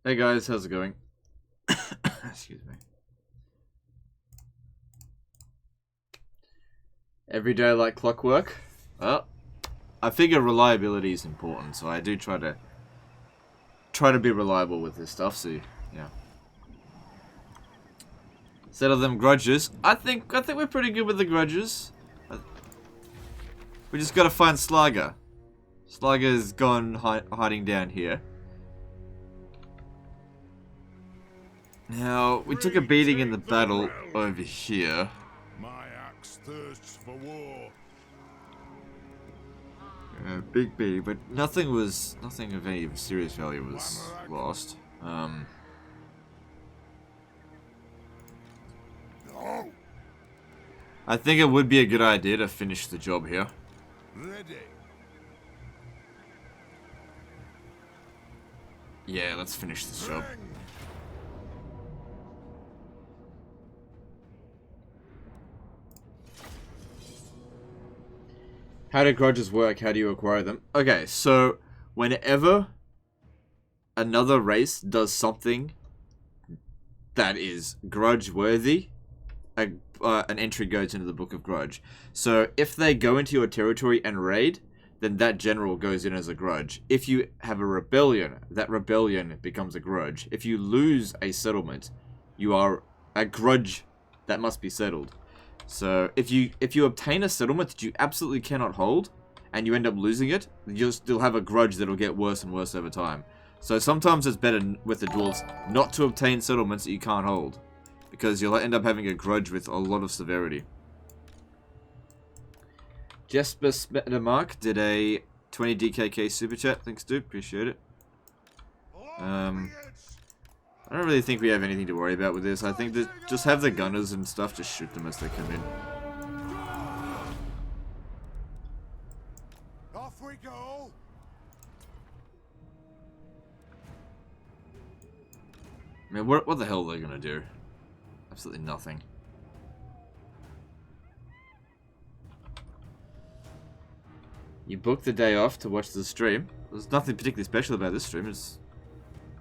Hey guys, how's it going? Excuse me. Every day like clockwork? Well, I figure reliability is important, so I do try to be reliable with this stuff, so yeah. Settle them grudges. I think we're pretty good with the grudges. We just gotta find Slager. Slager's gone hiding down here. Now, we took a beating in the battle over here. My axe thirsts for war. Big beating, but nothing of any serious value was lost. I think it would be a good idea to finish the job here. Ready. Yeah, let's finish this job. How do grudges work? How do you acquire them? Okay, so whenever another race does something that is grudge worthy, an entry goes into the Book of Grudge. So if they go into your territory and raid, then that general goes in as a grudge. If you have a rebellion, that rebellion becomes a grudge. If you lose a settlement, you are a grudge that must be settled. So if you obtain a settlement that you absolutely cannot hold, and you end up losing it, you'll still have a grudge that'll get worse and worse over time. So sometimes it's better with the dwarves not to obtain settlements that you can't hold, because you'll end up having a grudge with a lot of severity. Jesper Smettermark did a 20 DKK super chat. Thanks, dude. Appreciate it. I don't really think we have anything to worry about with this. I think that just have the gunners and stuff, just shoot them as they come in. Off we go. I mean, what the hell are they gonna do? Absolutely nothing. You booked the day off to watch the stream. There's nothing particularly special about this stream. It's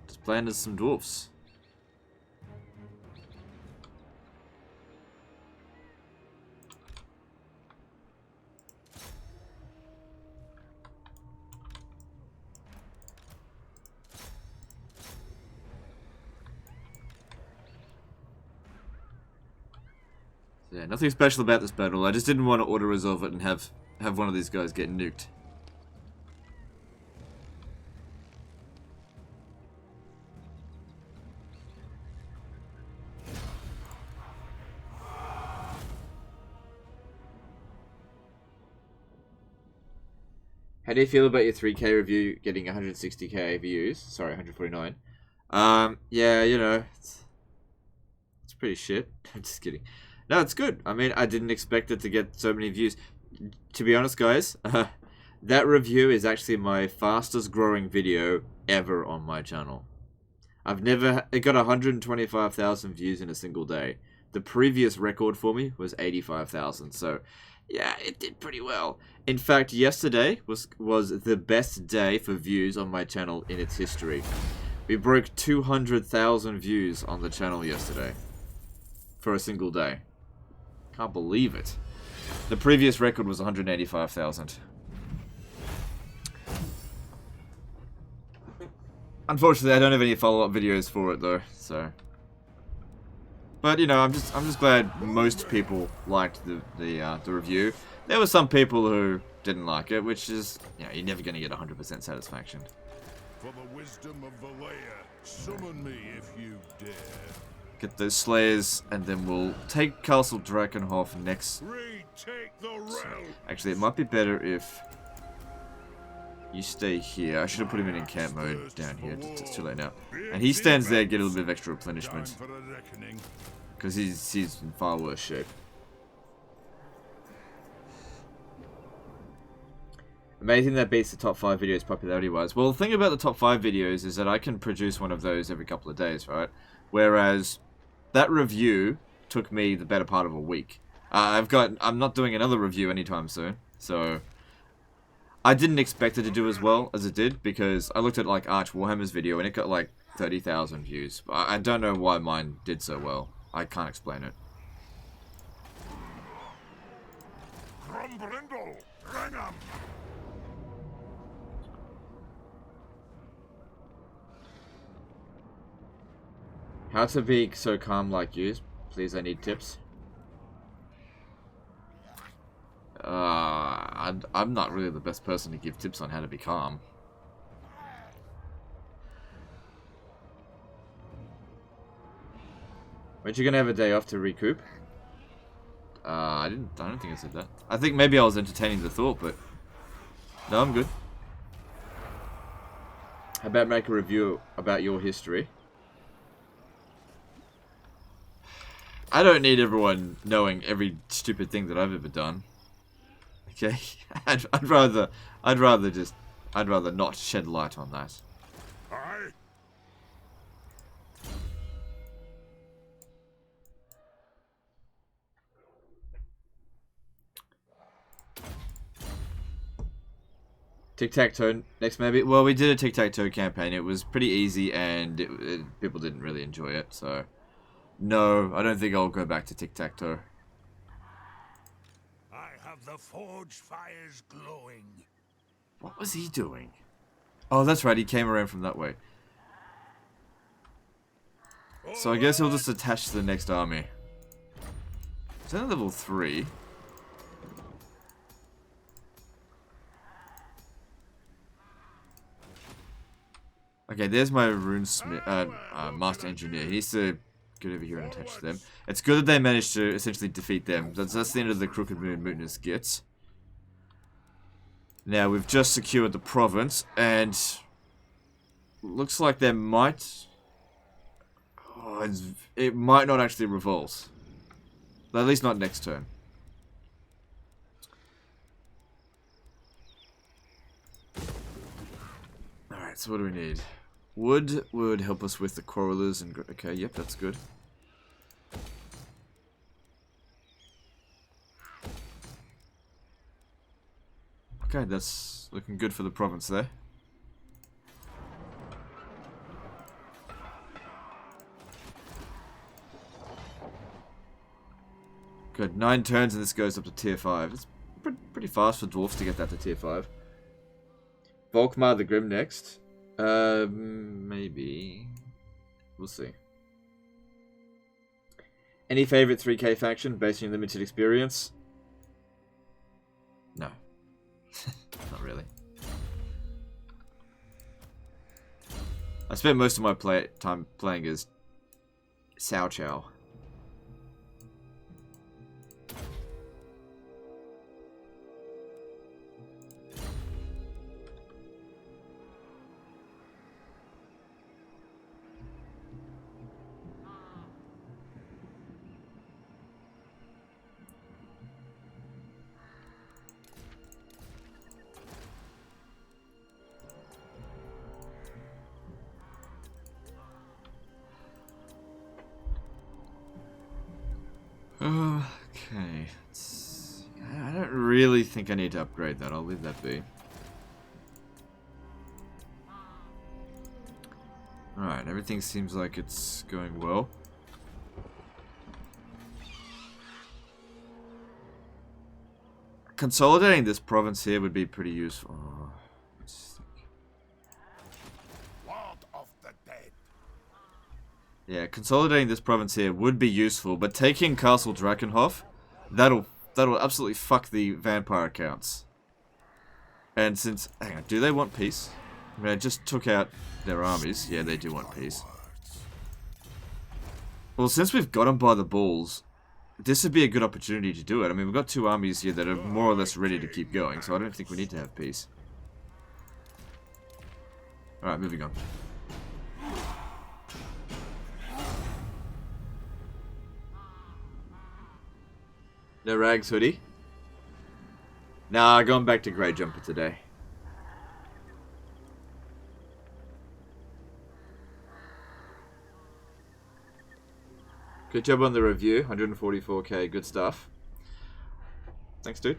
just playing as some dwarfs. Yeah, nothing special about this battle. I just didn't want to auto-resolve it and have one of these guys get nuked. How do you feel about your 3K review getting 160k views? Sorry, 149. Yeah, you know, it's pretty shit. I'm just kidding. No, it's good. I mean, I didn't expect it to get so many views. To be honest, guys, that review is actually my fastest growing video ever on my channel. It got 125,000 views in a single day. The previous record for me was 85,000, so yeah, it did pretty well. In fact, yesterday was the best day for views on my channel in its history. We broke 200,000 views on the channel yesterday for a single day. Can't believe it. The previous record was 185,000. Unfortunately, I don't have any follow-up videos for it though, so. But you know, I'm just glad most people liked the review. There were some people who didn't like it, which is, you know, you're never going to get 100% satisfaction. For the wisdom of Valea, summon me if you dare. Get those slayers, and then we'll take Castle Drakenhof next. Retake the realm. So, actually, it might be better if you stay here. I should have put him in camp mode down here. It's too late now. And he stands there, get a little bit of extra replenishment. Because he's in far worse shape. Amazing that beats the top 5 videos popularity-wise. Well, the thing about the top 5 videos is that I can produce one of those every couple of days, right? Whereas that review took me the better part of a week. I'm not doing another review anytime soon, so I didn't expect it to do as well as it did, because I looked at like Arch Warhammer's video and it got like 30,000 views. I don't know why mine did so well. I can't explain it. Grombrindal, bring 'em! How to be so calm like you? Please, I need tips. I'm not really the best person to give tips on how to be calm. Weren't you gonna have a day off to recoup? I don't think I said that. I think maybe I was entertaining the thought, but no, I'm good. How about make a review about your history? I don't need everyone knowing every stupid thing that I've ever done. Okay, I'd rather not shed light on that. Aye. Tic-tac-toe next maybe. Well, we did a tic-tac-toe campaign. It was pretty easy and people didn't really enjoy it, so no, I don't think I'll go back to tic-tac-toe. I have the forge fires glowing. What was he doing? Oh, that's right, he came around from that way. So I guess he'll just attach to the next army. It's only level 3. Okay, there's my runesmith, master engineer. He needs to get over here and attach to them. It's good that they managed to essentially defeat them. That's the end of the Crooked Moon Mutinous Gits. Now, we've just secured the province, and looks like there might... Oh, it might not actually revolt. At least not next turn. Alright, so what do we need? Wood would help us with the quarrelers and... Okay, yep, that's good. Okay, that's looking good for the province there. Good, 9 turns and this goes up to tier 5. It's pretty fast for dwarfs to get that to tier 5. Volkmar the Grim next. Maybe. We'll see. Any favorite 3K faction based on your limited experience? No. Not really. I spent most of my time playing as Cao Chow. Okay. I don't really think I need to upgrade that. I'll leave that be. Alright, everything seems like it's going well. Consolidating this province here would be pretty useful. Oh, Lord of the dead. yeah, consolidating this province here would be useful, but taking Castle Drakenhof, that'll absolutely fuck the vampire accounts. And since... Hang on, do they want peace? I mean, I just took out their armies. Yeah, they do want peace. Well, since we've got them by the balls, this would be a good opportunity to do it. I mean, we've got 2 armies here that are more or less ready to keep going, so I don't think we need to have peace. Alright, moving on. No rags hoodie? Nah, going back to Grey Jumper today. Good job on the review, 144k, good stuff. Thanks, dude.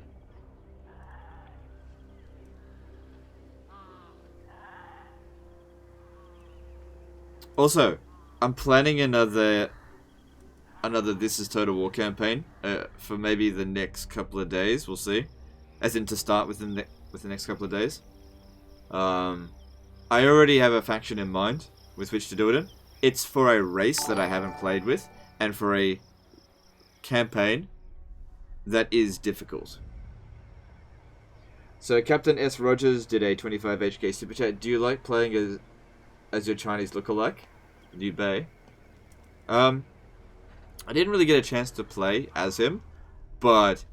Also, I'm planning another This Is Total War campaign for maybe the next couple of days. We'll see. As in to start with the next couple of days. I already have a faction in mind with which to do it in. It's for a race that I haven't played with, and for a campaign that is difficult. So Captain S. Rogers did a 25 HK super chat. Do you like playing as your Chinese lookalike? Liu Bei. I didn't really get a chance to play as him, but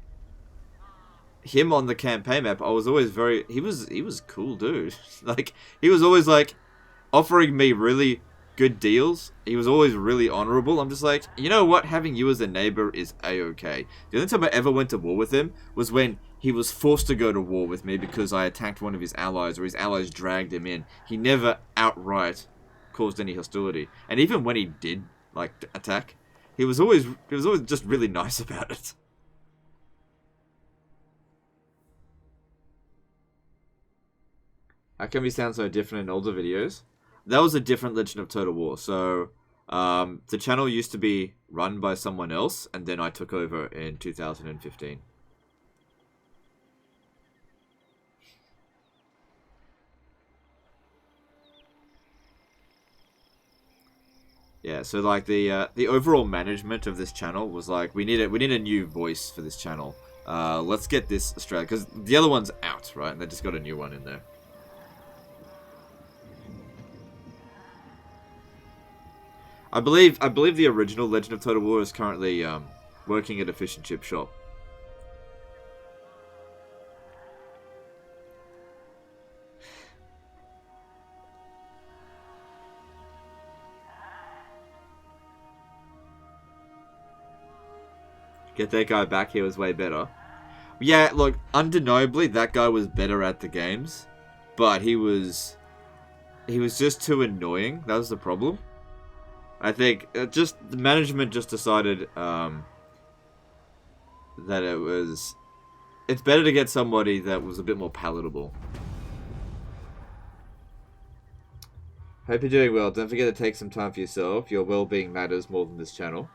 him on the campaign map, I was always he was cool, dude. Like, he was always like offering me really good deals. He was always really honorable. I'm just like, you know what? Having you as a neighbor is a-okay. The only time I ever went to war with him was when he was forced to go to war with me because I attacked one of his allies, or his allies dragged him in. He never outright caused any hostility. And even when he did, like, attack, he was always just really nice about it. How come you sound so different in older videos? That was a different Legend of Total War. So, the channel used to be run by someone else, and then I took over in 2015. Yeah, so like the overall management of this channel was like, we need a new voice for this channel. Let's get this Australia, because the other one's out, right? And they just got a new one in there. I believe the original Legend of Total War is currently working at a fish and chip shop. Get that guy back, he was way better. Yeah, look, undeniably that guy was better at the games, but he was just too annoying. That was the problem. I think just the management just decided that it's better to get somebody that was a bit more palatable. Hope you're doing well. Don't forget to take some time for yourself. Your well-being matters more than this channel.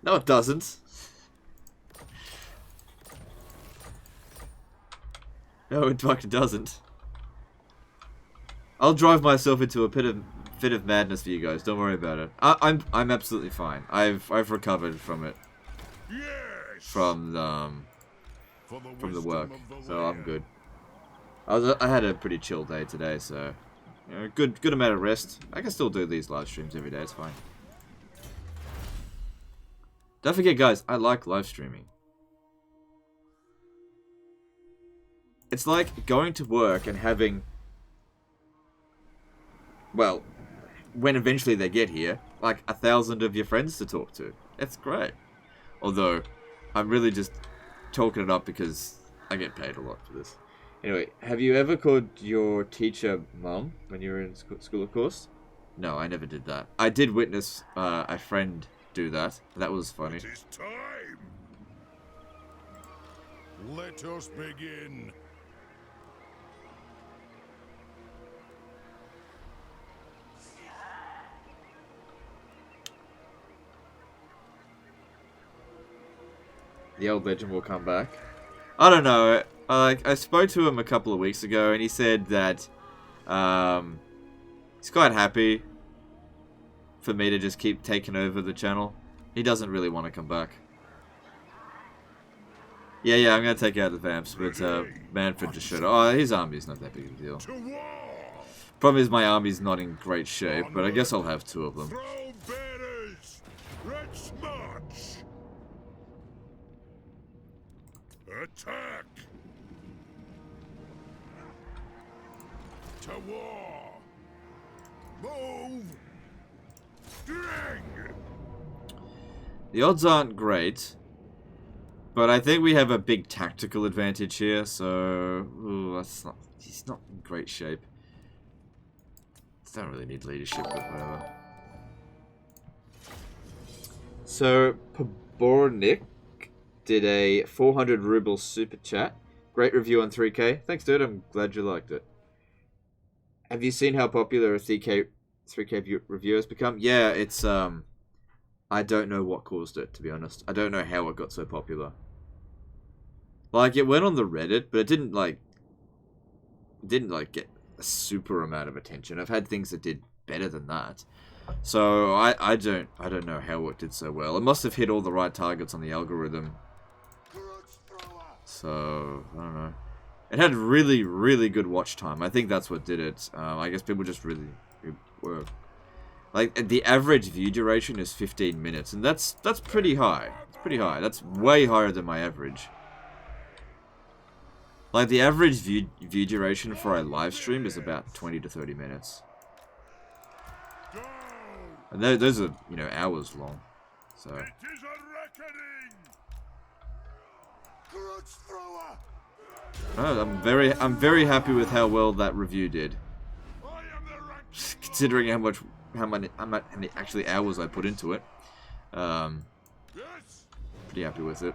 No, it doesn't. No, it fucking doesn't. I'll drive myself into a fit of madness for you guys. Don't worry about it. I'm absolutely fine. I've recovered from it. Yes. From the work, so I'm good. I had a pretty chill day today, so you know, good amount of rest. I can still do these live streams every day. It's fine. Don't forget, guys, I like live streaming. It's like going to work and having, well, when eventually they get here, like 1,000 of your friends to talk to. It's great. Although, I'm really just talking it up because I get paid a lot for this. Anyway, have you ever called your teacher mum when you were in school, of course? No, I never did that. I did witness a friend do that. That was funny. It is time. Let us begin. The old legend will come back. I don't know. I spoke to him a couple of weeks ago, and he said that he's quite happy for me to just keep taking over the channel. He doesn't really want to come back. Yeah, I'm gonna take out the vamps, but Manfred just showed up. Oh, his army's not that big of a deal. Problem is my army's not in great shape, but I guess I'll have 2 of them. Throw bearers. Let's march. Attack. To war. Move. Drang. The odds aren't great, but I think we have a big tactical advantage here, so he's not in great shape. Don't really need leadership, but whatever. So, Pobornik did a 400 ruble super chat. Great review on 3K. Thanks, dude. I'm glad you liked it. Have you seen how popular a 3K review has become? Yeah, it's I don't know what caused it, to be honest. I don't know how it got so popular. Like, it went on the Reddit, but it didn't get a super amount of attention. I've had things that did better than that. So I don't know how it did so well. It must have hit all the right targets on the algorithm. So I don't know. It had really, really good watch time. I think that's what did it. I guess people just really were like, the average view duration is 15 minutes, and that's pretty high. It's pretty high. That's way higher than my average. Like, the average view duration for a live stream is about 20 to 30 minutes. And those are, you know, hours long. So. It is a reckoning. Grudge thrower. Oh, I'm very happy with how well that review did. Considering how many actually hours I put into it. Pretty happy with it.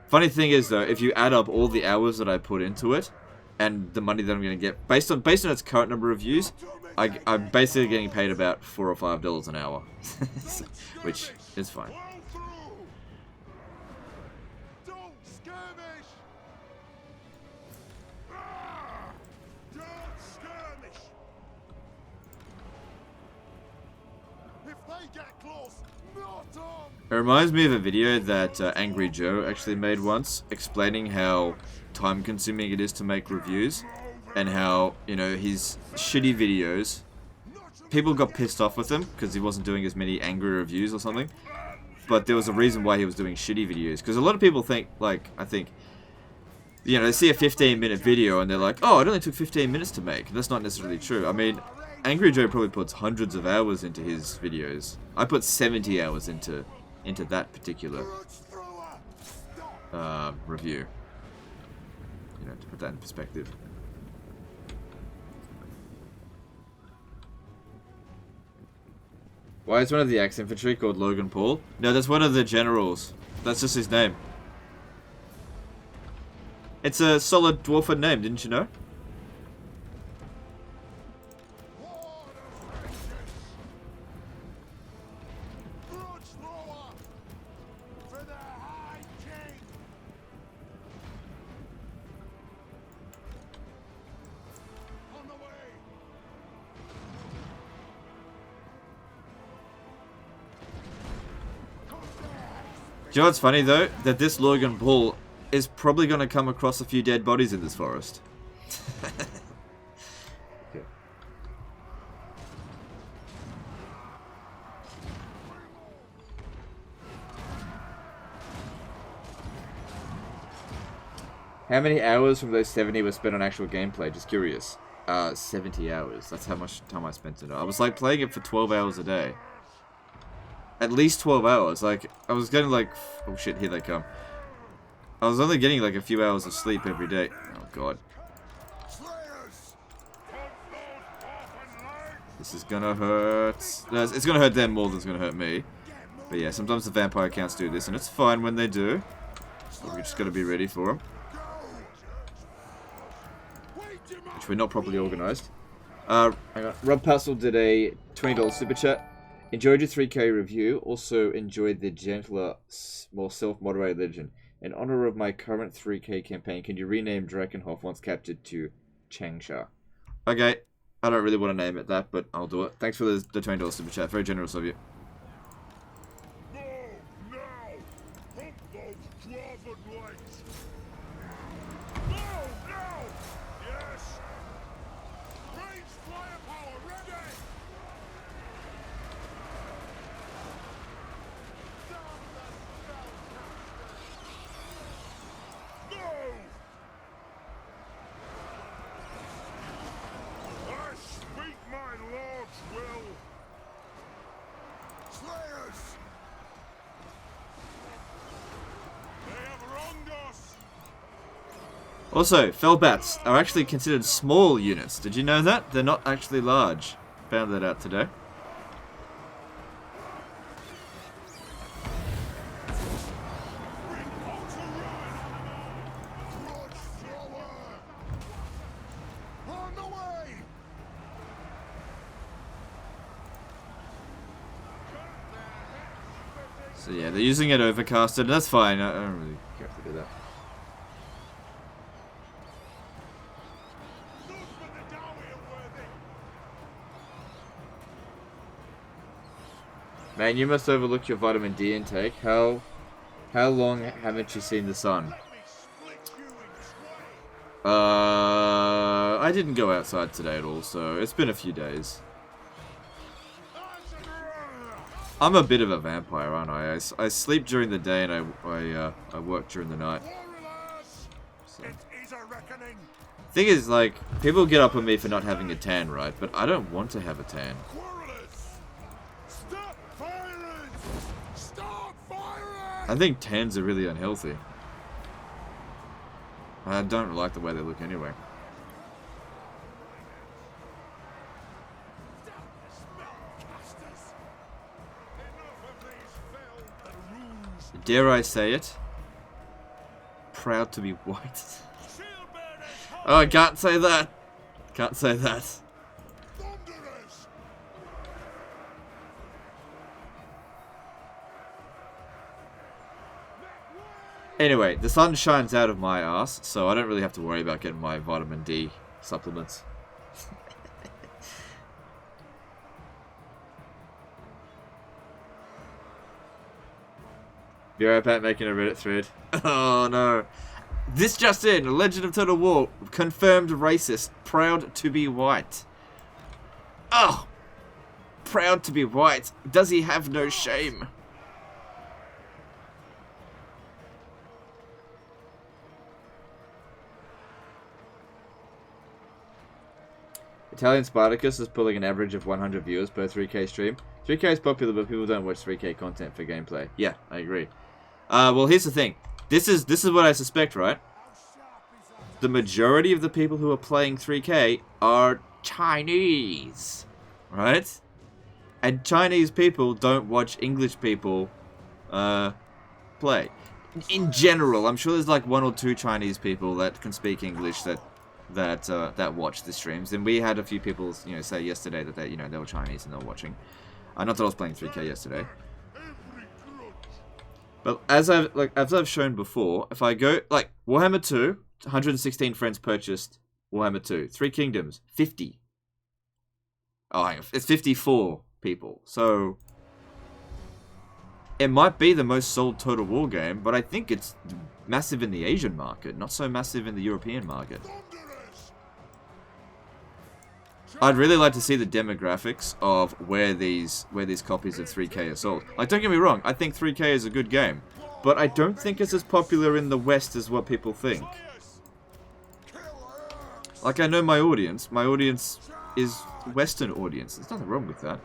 Funny thing is though, if you add up all the hours that I put into it and the money that I'm gonna get based on its current number of views, I'm basically getting paid about $4 or $5 an hour, which is fine. It reminds me of a video that Angry Joe actually made once, explaining how time-consuming it is to make reviews, and how, you know, his shitty videos, people got pissed off with him because he wasn't doing as many angry reviews or something, but there was a reason why he was doing shitty videos, because a lot of people think, like, I think, you know, they see a 15-minute video and they're like, oh, it only took 15 minutes to make. That's not necessarily true. I mean, Angry Joe probably puts hundreds of hours into his videos. I put 70 hours into that particular review. You know, to put that in perspective. Why is one of the axe infantry called Logan Paul? No, that's one of the generals. That's just his name. It's a solid dwarfen name, didn't you know? Do you know what's funny though? That this Logan Paul is probably going to come across a few dead bodies in this forest. Okay. How many hours from those 70 were spent on actual gameplay? Just curious. 70 hours. That's how much time I spent in it. I was like playing it for 12 hours a day. At least 12 hours. Like, I was getting like... Oh shit, here they come. I was only getting like a few hours of sleep every day. Oh god. This is gonna hurt. No, it's gonna hurt them more than it's gonna hurt me. But yeah, sometimes the vampire accounts do this, and it's fine when they do. But we just gotta be ready for them. Which we're not properly organised. Hang on. Rob Puzzle did a $20 super chat. Enjoyed your 3K review. Also enjoyed the gentler, more self-moderated legend. In honor of my current 3K campaign, can you rename Drakenhof once captured to Changsha? Okay. I don't really want to name it that, but I'll do it. Thanks for the $20 super chat. Very generous of you. Also, Fellbats are actually considered small units. Did you know that? They're not actually large. Found that out today. So yeah, they're using it overcasted. That's fine. I don't really care if they do that. Man, you must overlook your vitamin D intake. How long haven't you seen the sun? I didn't go outside today at all, so it's been a few days. I'm a bit of a vampire, aren't I? I sleep during the day and I work during the night. So. Thing is, like, people get up on me for not having a tan, right? But I don't want to have a tan. I think tans are really unhealthy. I don't like the way they look anyway. Dare I say it? Proud to be white. Oh, I can't say that. Can't say that. Anyway, the sun shines out of my ass, so I don't really have to worry about getting my vitamin D supplements. Be right back making a Reddit thread. Oh no. This just in, Legend of Total War, confirmed racist, proud to be white. Oh! Proud to be white. Does he have no shame? Italian Spartacus is pulling an average of 100 viewers per 3K stream. 3K is popular, but people don't watch 3K content for gameplay. Yeah, I agree. Well, here's the thing. This is what I suspect, right? The majority of the people who are playing 3K are Chinese, right? And Chinese people don't watch English people play. In general, I'm sure there's like 1 or 2 Chinese people that can speak English that watch the streams. And we had a few people, you know, say yesterday that they were Chinese and they were watching. Not that I was playing 3K yesterday. But as I've shown before, if I go like Warhammer 2, 116 friends purchased Warhammer 2. 3 Kingdoms, 50. Oh, hang on, it's 54 people. So it might be the most sold Total War game, but I think it's massive in the Asian market, not so massive in the European market. I'd really like to see the demographics of where these copies of 3K are sold. Like, don't get me wrong, I think 3K is a good game, but I don't think it's as popular in the West as what people think. Like, I know my audience is Western audience. There's nothing wrong with that.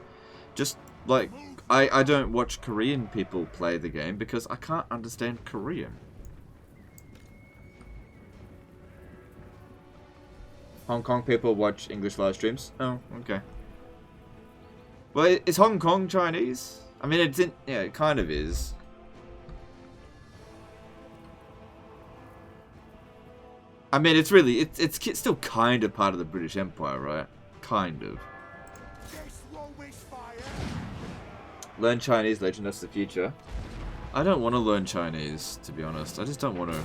Just, like, I don't watch Korean people play the game because I can't understand Korean. Hong Kong people watch English live streams? Oh, okay. Well, is Hong Kong Chinese? I mean, yeah, it kind of is. I mean, it's still kind of part of the British Empire, right? Kind of. Learn Chinese, Legend, that's the future. I don't want to learn Chinese, to be honest. I just don't want to.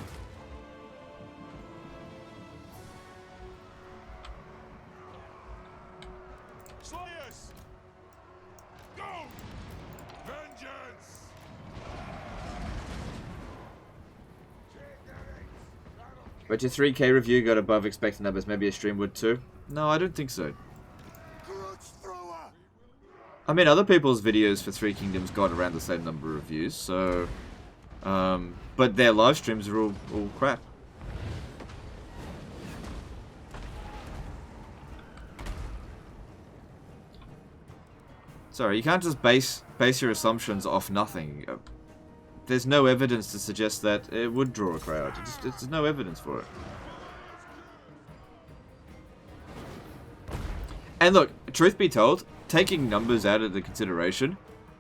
But your 3K review got above expected numbers. Maybe a stream would too? No, I don't think so. I mean, other people's videos for 3 Kingdoms got around the same number of views, so... but their live streams are all crap. Sorry, you can't just base your assumptions off nothing. There's no evidence to suggest that it would draw a crowd. There's no evidence for it. And look, truth be told, taking numbers out of the consideration,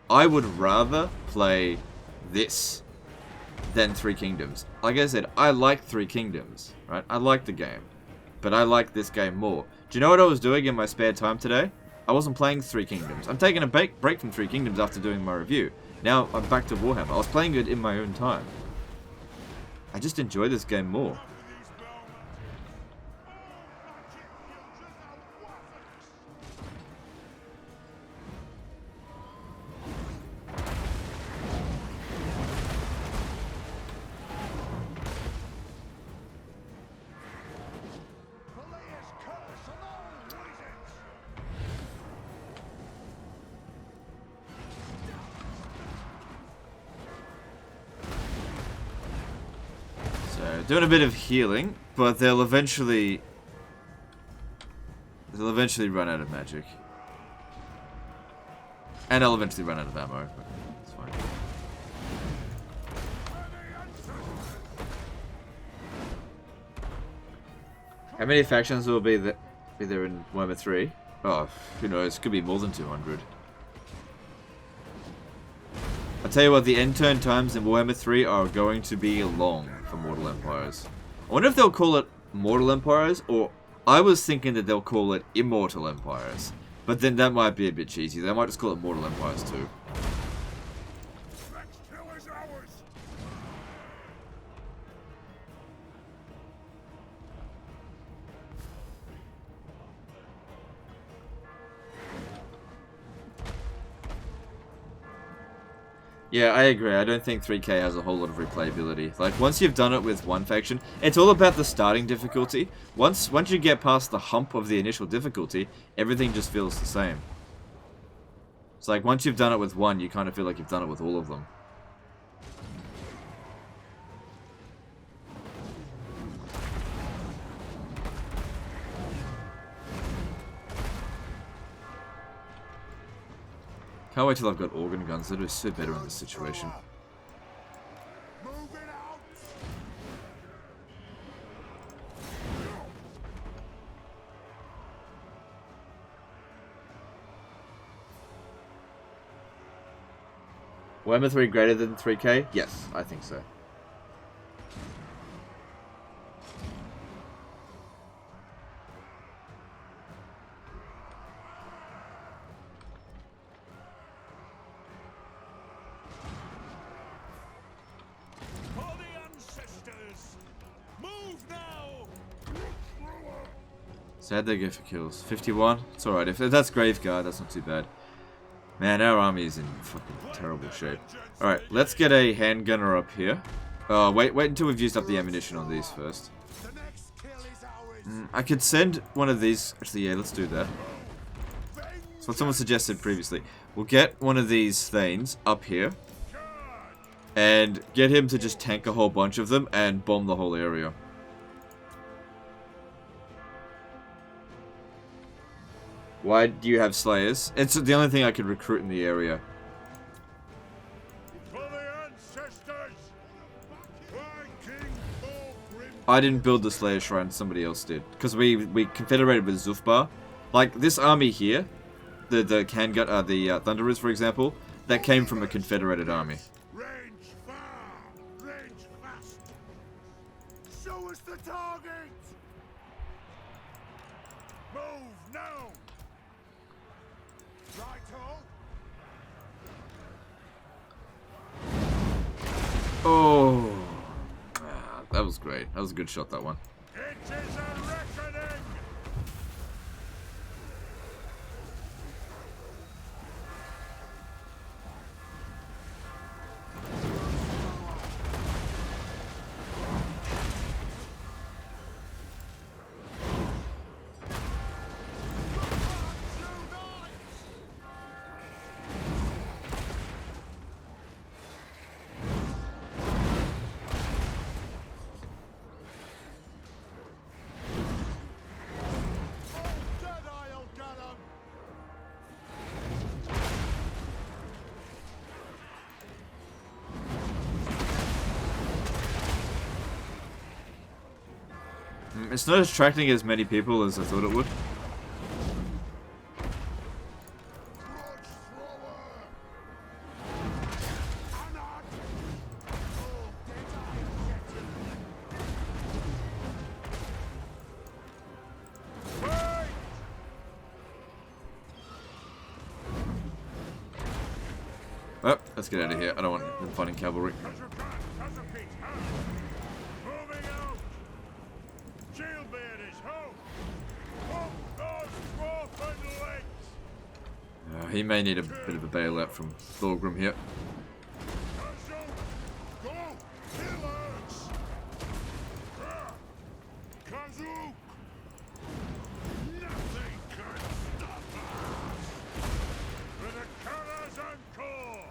I would rather play this than 3 Kingdoms. Like I said, I like 3 Kingdoms, right? I like the game. But I like this game more. Do you know what I was doing in my spare time today? I wasn't playing Three Kingdoms. I'm taking a break from Three Kingdoms after doing my review. Now I'm back to Warhammer. I was playing it in my own time. I just enjoy this game more. Doing a bit of healing, but they'll eventually run out of magic. And I'll eventually run out of ammo, but it's fine. How many factions will be there in Warhammer 3? Oh, who knows, could be more than 200. I'll tell you what, the end turn times in Warhammer 3 are going to be long for Mortal Empires. I wonder if they'll call it Mortal Empires, or I was thinking that they'll call it Immortal Empires. But then that might be a bit cheesy. They might just call it Mortal Empires too. Yeah, I agree. I don't think 3K has a whole lot of replayability. Like, once you've done it with one faction, it's all about the starting difficulty. Once you get past the hump of the initial difficulty, everything just feels the same. It's like, once you've done it with one, you kind of feel like you've done it with all of them. Can't wait till I've got organ guns. That is so better in this situation. Warhammer 3 greater than 3K? Yes, I think so. So how'd they go for kills? 51? It's alright. If that's Graveguard, that's not too bad. Man, our army is in fucking terrible shape. Alright, let's get a handgunner up here. Wait until we've used up the ammunition on these first. I could send one of these... Actually, yeah, let's do that. That's what someone suggested previously. We'll get one of these Thanes up here. And get him to just tank a whole bunch of them and bomb the whole area. Why do you have Slayers? It's the only thing I could recruit in the area. I didn't build the Slayer Shrine, somebody else did. Because we confederated with Zufbar. Like, this army here, the Thunderers, for example, that came from a confederated army. Range far, range fast. Show us the target. Move now. Oh, that was great. That was a good shot, that one. It is a reckoning. It's not attracting as many people as I thought it would. Oh, let's get out of here. I don't want them fighting cavalry. Moving out! Shield bearers, ho! Pump those dwarfen legs! He may need a bit of a bailout from Thorgrim here. Go! Killers! Kazoo! Nothing can stop us! For the colors and core!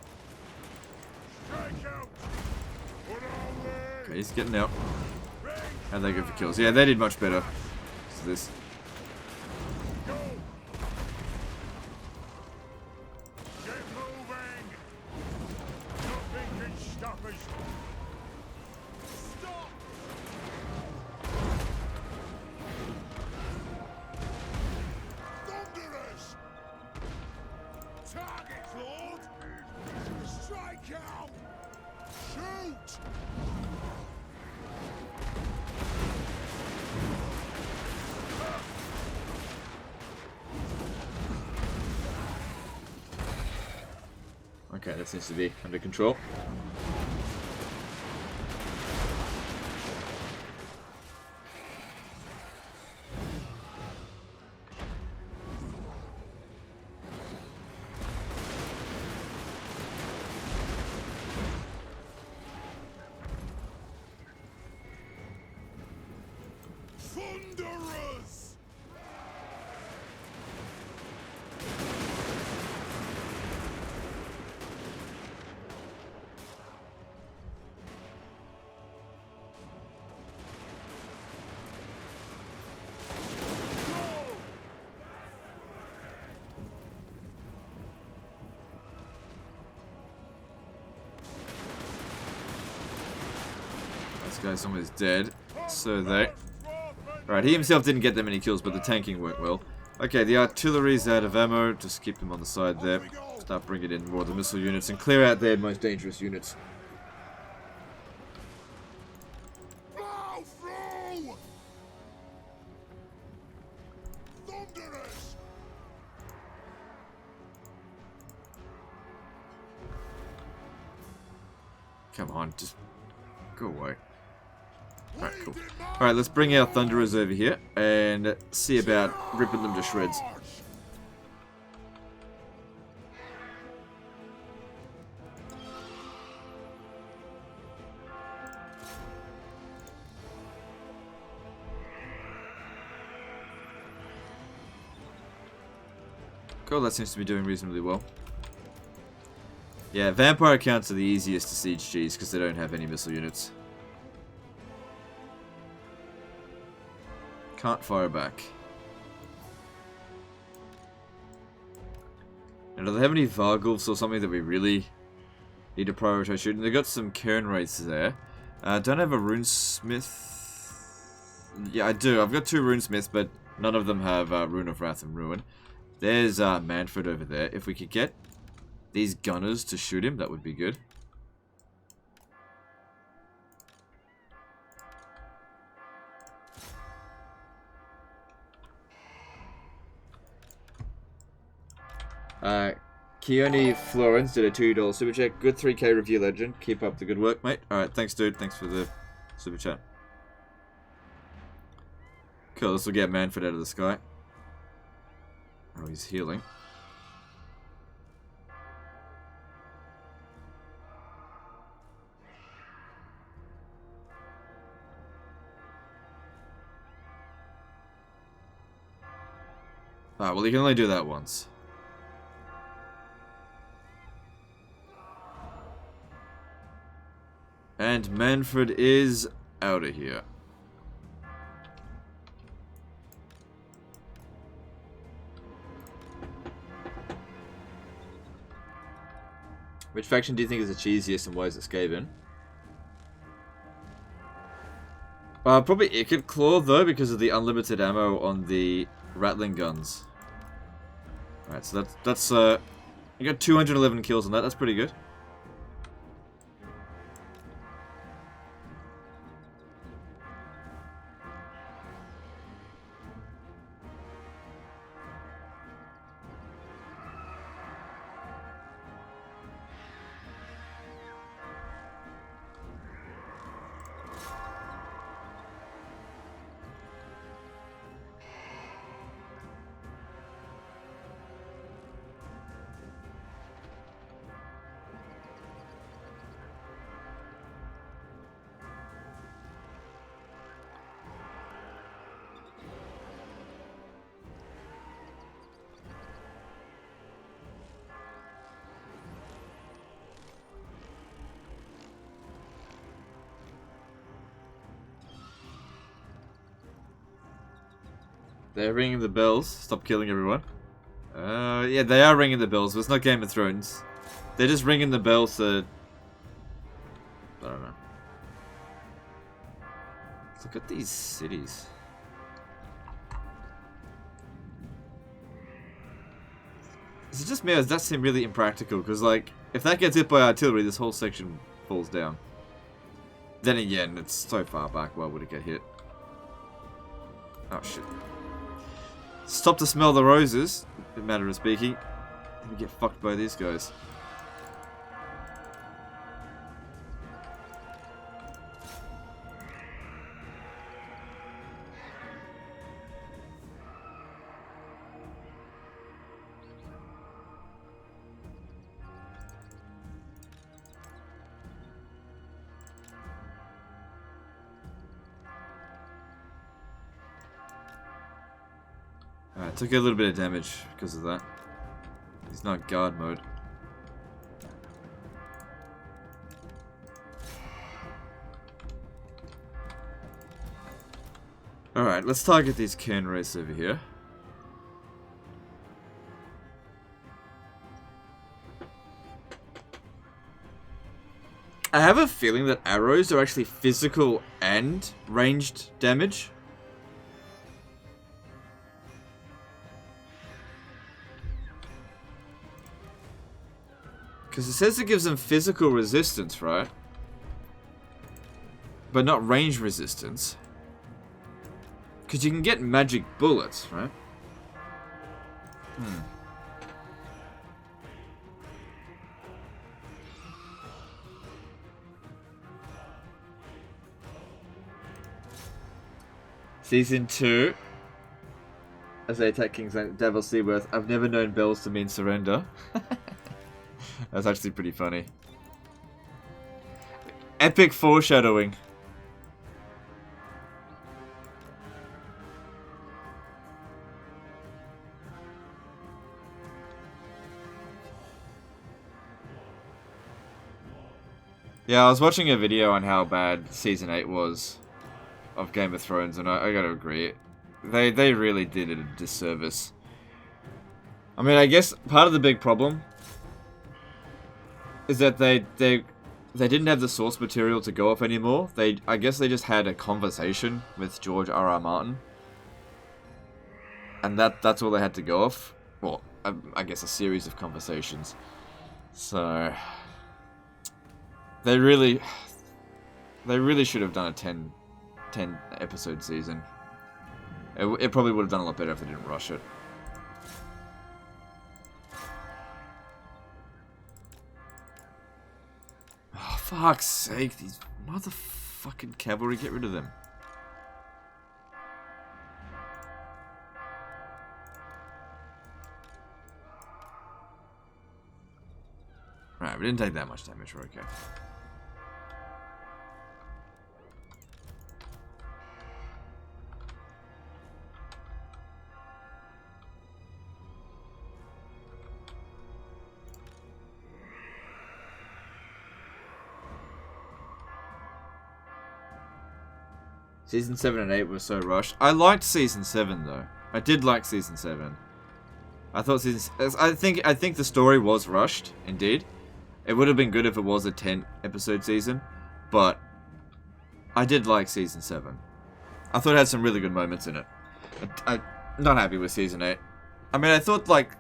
Strike out! Put on legs! Okay, he's getting out. How'd they go for kills? Yeah, they did much better. So this. Go! Get moving! Nothing can stop us! Stop! Thunderers! Target, Lord! Strike out! Shoot! Okay, that seems to be under control. Thunderers! This guy's almost dead. So they. Right, he himself didn't get that many kills, but the tanking went well. Okay, the artillery's out of ammo. Just keep them on the side there. Start bringing in more of the missile units and clear out their most dangerous units. Blow through! Thunderers! Come on, just go away. Alright, cool. Alright, let's bring our Thunderers over here and see about ripping them to shreds. Cool, that seems to be doing reasonably well. Yeah, vampire accounts are the easiest to siege Gs because they don't have any missile units. Can't fire back. And do they have any Vargulfs or something that we really need to prioritize shooting? They've got some Cairn Wraiths there. Don't have a Runesmith. Yeah, I do. I've got 2 Runesmiths, but none of them have Rune of Wrath and Ruin. There's Manfred over there. If we could get these gunners to shoot him, that would be good. Keone Florence did a $2 super chat. Good 3K review, legend. Keep up the good work, mate. Alright, thanks, dude. Thanks for the super chat. Cool, this will get Manfred out of the sky. Oh, he's healing. Ah, well, he can only do that once. And Manfred is out of here. Which faction do you think is the cheesiest and why is it Skaven? Probably Ikit Claw though, because of the unlimited ammo on the Rattling guns. Alright, so that's you got 211 kills on that, that's pretty good. They're ringing the bells. Stop killing everyone. Yeah, they are ringing the bells, but it's not Game of Thrones. They're just ringing the bells to... I don't know. Look at these cities. Is it just me or does that seem really impractical? Because, like, if that gets hit by artillery, this whole section falls down. Then again, it's so far back, why would it get hit? Oh, shit. Stop to smell the roses, in matter of speaking. Let me get fucked by these guys. Alright, took a little bit of damage because of that. He's not guard mode. Alright, let's target these cairn wraiths over here. I have a feeling that arrows are actually physical and ranged damage. Because it says it gives them physical resistance, right? But not range resistance. Because you can get magic bullets, right? Season 2. As they attack King's Devil Seaworth, I've never known bells to mean surrender. That's actually pretty funny. Epic foreshadowing. Yeah, I was watching a video on how bad Season 8 was of Game of Thrones, and I gotta agree. They really did it a disservice. I mean, I guess part of the big problem is that they didn't have the source material to go off anymore. I guess they just had a conversation with George R.R. Martin, and that's all they had to go off. Well, I guess a series of conversations. So they really should have done a 10 episode season. It probably would have done a lot better if they didn't rush it. Oh, fuck's sake, these motherfucking cavalry, get rid of them. Right, we didn't take that much damage, we're okay. Season 7 and 8 were so rushed. I liked Season 7 though. I did like Season 7. I thought I think the story was rushed, indeed. It would have been good if it was a 10 episode season, but I did like Season 7. I thought it had some really good moments in it. I'm not happy with Season 8. I mean, I thought like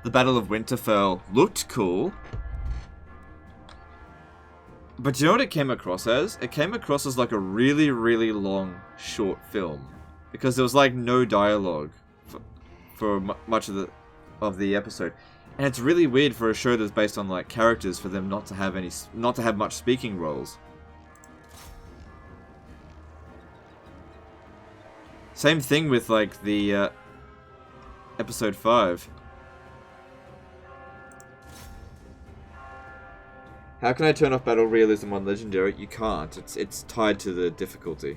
the Battle of Winterfell looked cool. But do you know what it came across as? It came across as like a really, really long, short film. Because there was like no dialogue for much of the episode. And it's really weird for a show that's based on like characters for them not to have much speaking roles. Same thing with like the episode 5. How can I turn off battle realism on Legendary? You can't. It's tied to the difficulty.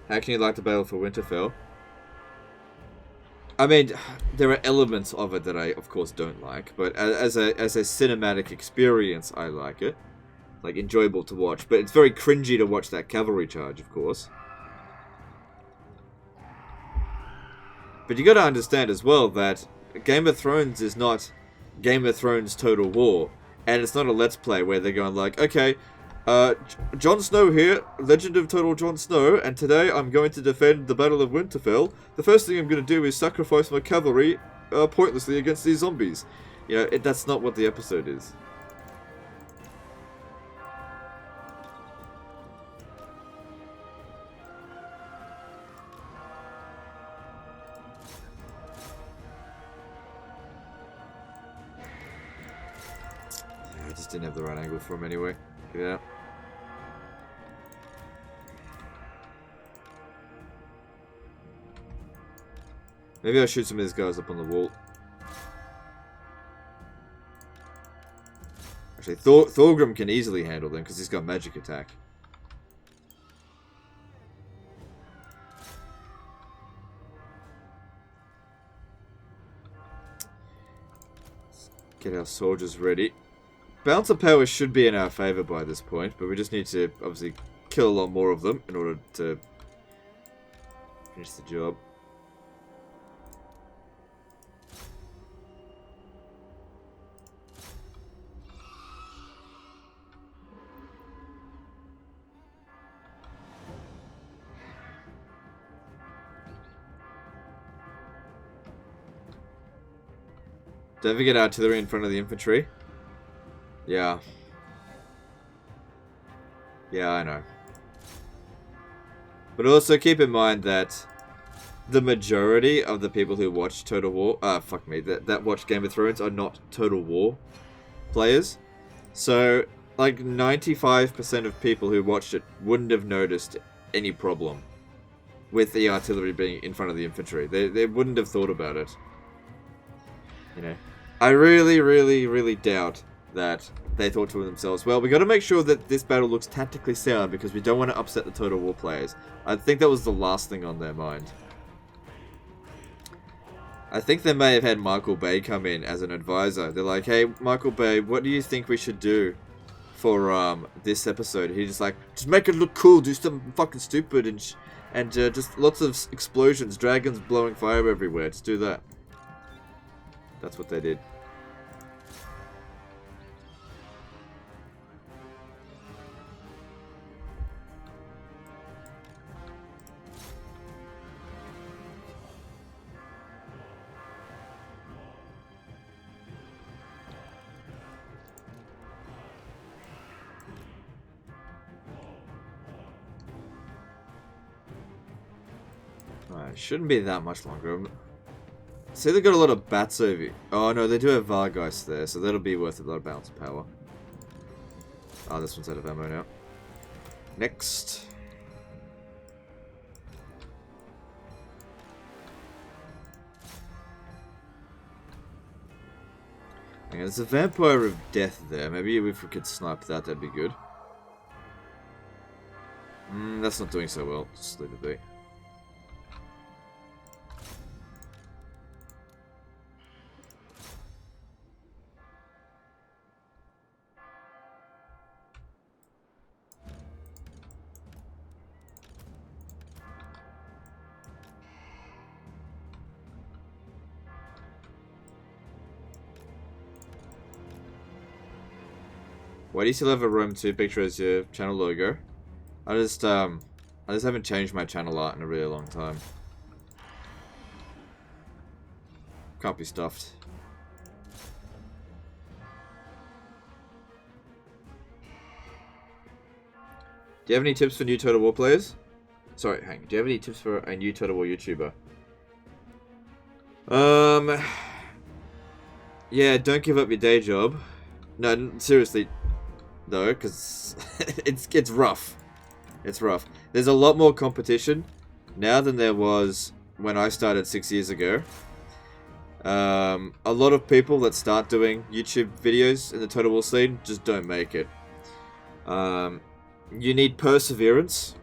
How can you like the battle for Winterfell? I mean, there are elements of it that I, of course, don't like, but as a cinematic experience, I like it. like, enjoyable to watch. But it's very cringy to watch that cavalry charge, of course. But you got to understand as well that Game of Thrones is not Game of Thrones Total War, and it's not a Let's Play where they're going like, okay, Jon Snow here, Legend of Total Jon Snow, and today I'm going to defend the Battle of Winterfell. The first thing I'm going to do is sacrifice my cavalry pointlessly against these zombies. You know, that's not what the episode is. I just didn't have the right angle for him anyway. Get it out. Maybe I'll shoot some of these guys up on the wall. Actually, Thorgrim can easily handle them because he's got magic attack. Let's get our soldiers ready. Balance of power should be in our favour by this point, but we just need to obviously kill a lot more of them in order to finish the job. Don't forget artillery in front of the infantry. Yeah. Yeah, I know. But also keep in mind that the majority of the people who watch Total War, that watch Game of Thrones are not Total War players. So, like 95% of people who watched it wouldn't have noticed any problem with the artillery being in front of the infantry. They wouldn't have thought about it. You know, I really, really, really doubt that they thought to themselves, well, we got to make sure that this battle looks tactically sound because we don't want to upset the Total War players. I think that was the last thing on their mind. I think they may have had Michael Bay come in as an advisor. They're like, hey, Michael Bay, what do you think we should do for this episode? He's just like, just make it look cool, do something fucking stupid, and just lots of explosions, dragons blowing fire everywhere. Just do that. That's what they did. Shouldn't be that much longer. See, they got a lot of bats over. Oh no, they do have Vargeist there, so that'll be worth a lot of balance of power. Oh, this one's out of ammo now. Next. Okay, there's a Vampire of Death there. Maybe if we could snipe that, that'd be good. That's not doing so well. Just leave it be. Why do you still have a Rome 2 picture as your channel logo? I just haven't changed my channel art in a really long time. Can't be stuffed. Do you have any tips for new Total War players? Sorry, hang on. Do you have any tips for a new Total War YouTuber? Yeah, don't give up your day job. No, seriously. Though, because it's rough. It's rough. There's a lot more competition now than there was when I started 6 years ago. A lot of people that start doing YouTube videos in the Total War scene just don't make it. You need perseverance.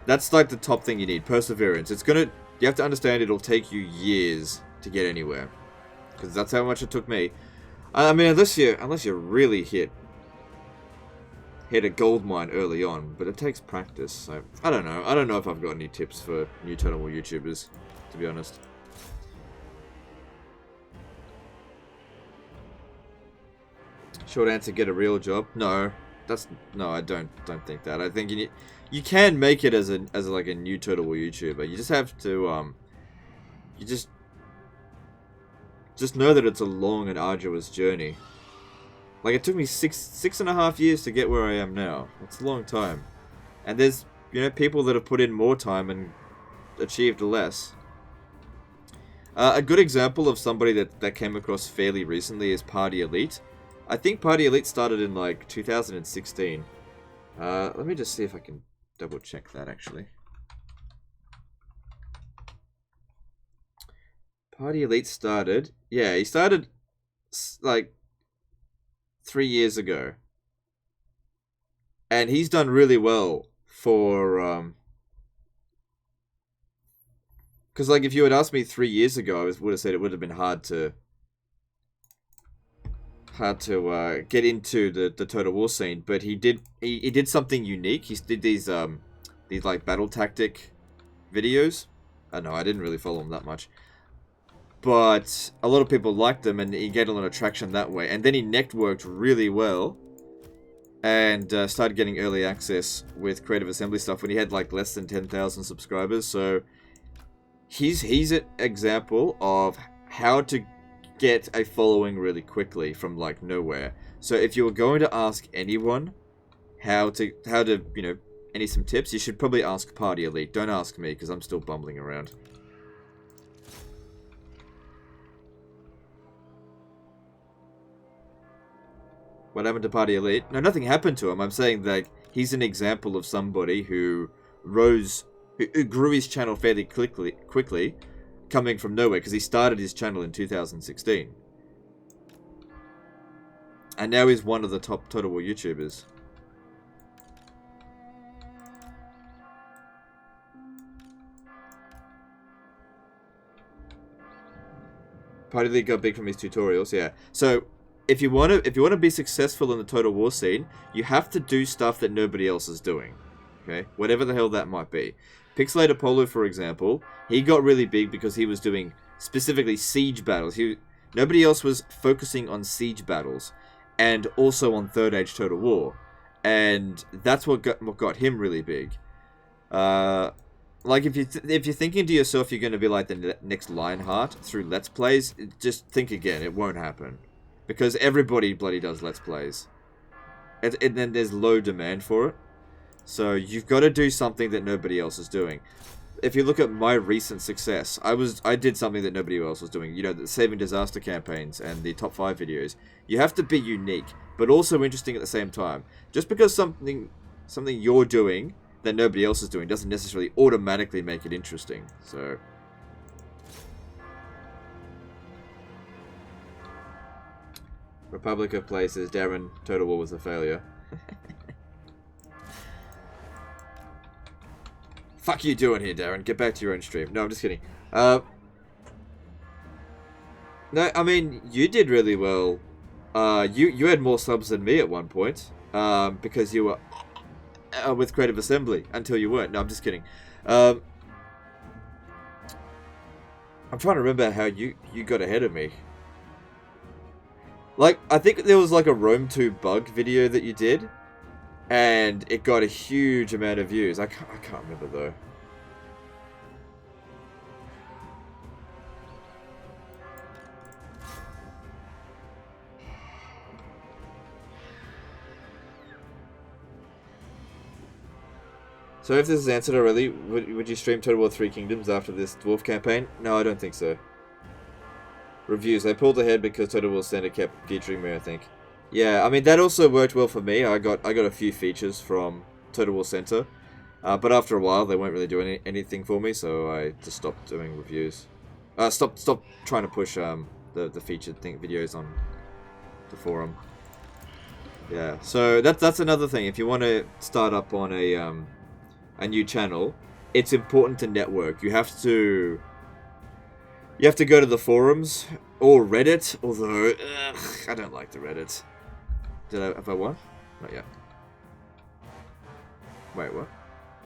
That's like the top thing you need, perseverance. You have to understand it'll take you years to get anywhere. Because that's how much it took me. I mean, unless you're really hit hit a gold mine early on, but it takes practice. So I don't know. I don't know if I've got any tips for new Total War YouTubers, to be honest. Short answer: get a real job. No, I don't think that. I think you can make it as like a new Total War YouTuber. You just have to you just know that it's a long and arduous journey. Like, it took me six and a half years to get where I am now. It's a long time. And there's, people that have put in more time and achieved less. A good example of somebody that came across fairly recently is Party Elite. I think Party Elite started in, like, 2016. Let me just see if I can double check that, actually. Party Elite started... Yeah, he started, like... 3 years ago, and he's done really well for because like if you had asked me 3 years ago, I would have said it would have been hard to get into the Total War scene, but he did something unique. He did these like battle tactic videos. I know I didn't really follow him that much, but a lot of people liked them, and he get a lot of traction that way. And then he networked really well, and started getting early access with Creative Assembly stuff when he had like less than 10,000 subscribers. So he's an example of how to get a following really quickly from like nowhere. So if you were going to ask anyone how to some tips, you should probably ask Party Elite. Don't ask me, because I'm still bumbling around. What happened to Party Elite? No, nothing happened to him. I'm saying that he's an example of somebody who who grew his channel fairly quickly, coming from nowhere, because he started his channel in 2016. And now he's one of the top Total War YouTubers. Party Elite got big from his tutorials, yeah. So if you want to be successful in the Total War scene, you have to do stuff that nobody else is doing. Okay? Whatever the hell that might be. Pixelator Polo, for example, he got really big because he was doing specifically siege battles. Nobody else was focusing on siege battles, and also on Third Age Total War, and that's what got him really big. Like if you're thinking to yourself you're going to be like the next Lionheart through Let's Plays, just think again. It won't happen, because everybody bloody does Let's Plays, and then there's low demand for it. So you've got to do something that nobody else is doing. If you look at my recent success, I did something that nobody else was doing. You know, the Saving Disaster campaigns and the top 5 videos. You have to be unique, but also interesting at the same time. Just because something you're doing that nobody else is doing doesn't necessarily automatically make it interesting. So Republic of Places, Darren, Total War was a failure. Fuck you doing here, Darren? Get back to your own stream. No, I'm just kidding. No, I mean, you did really well. You had more subs than me at one point. Because you were with Creative Assembly until you weren't. No, I'm just kidding. I'm trying to remember how you got ahead of me. Like, I think there was like a Rome 2 bug video that you did, and it got a huge amount of views. I can't remember though. So if this is answered already, would you stream Total War 3 Kingdoms after this Dwarf campaign? No, I don't think so. Reviews. I pulled ahead because Total War Standard kept featuring me, I think. Yeah, I mean, that also worked well for me. I got a few features from Total War Center. But after a while, they weren't really doing anything for me, so I just stopped doing reviews. Stopped trying to push the featured videos on the forum. Yeah, so that's another thing. If you want to start up on a new channel, it's important to network. You have to go to the forums or Reddit, although I don't like the Reddit. Have I won? Not yet. Wait, what?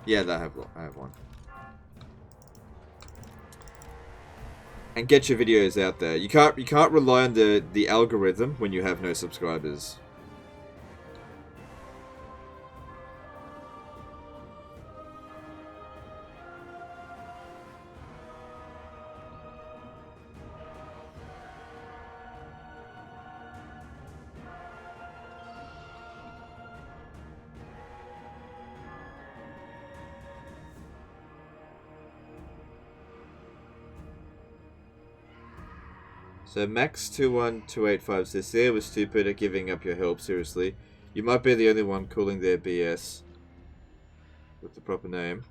Yeah, I have one. And get your videos out there. You can't rely on the algorithm when you have no subscribers. So Max21285 says, Sarah was stupid at giving up your help, seriously. You might be the only one calling their BS with the proper name.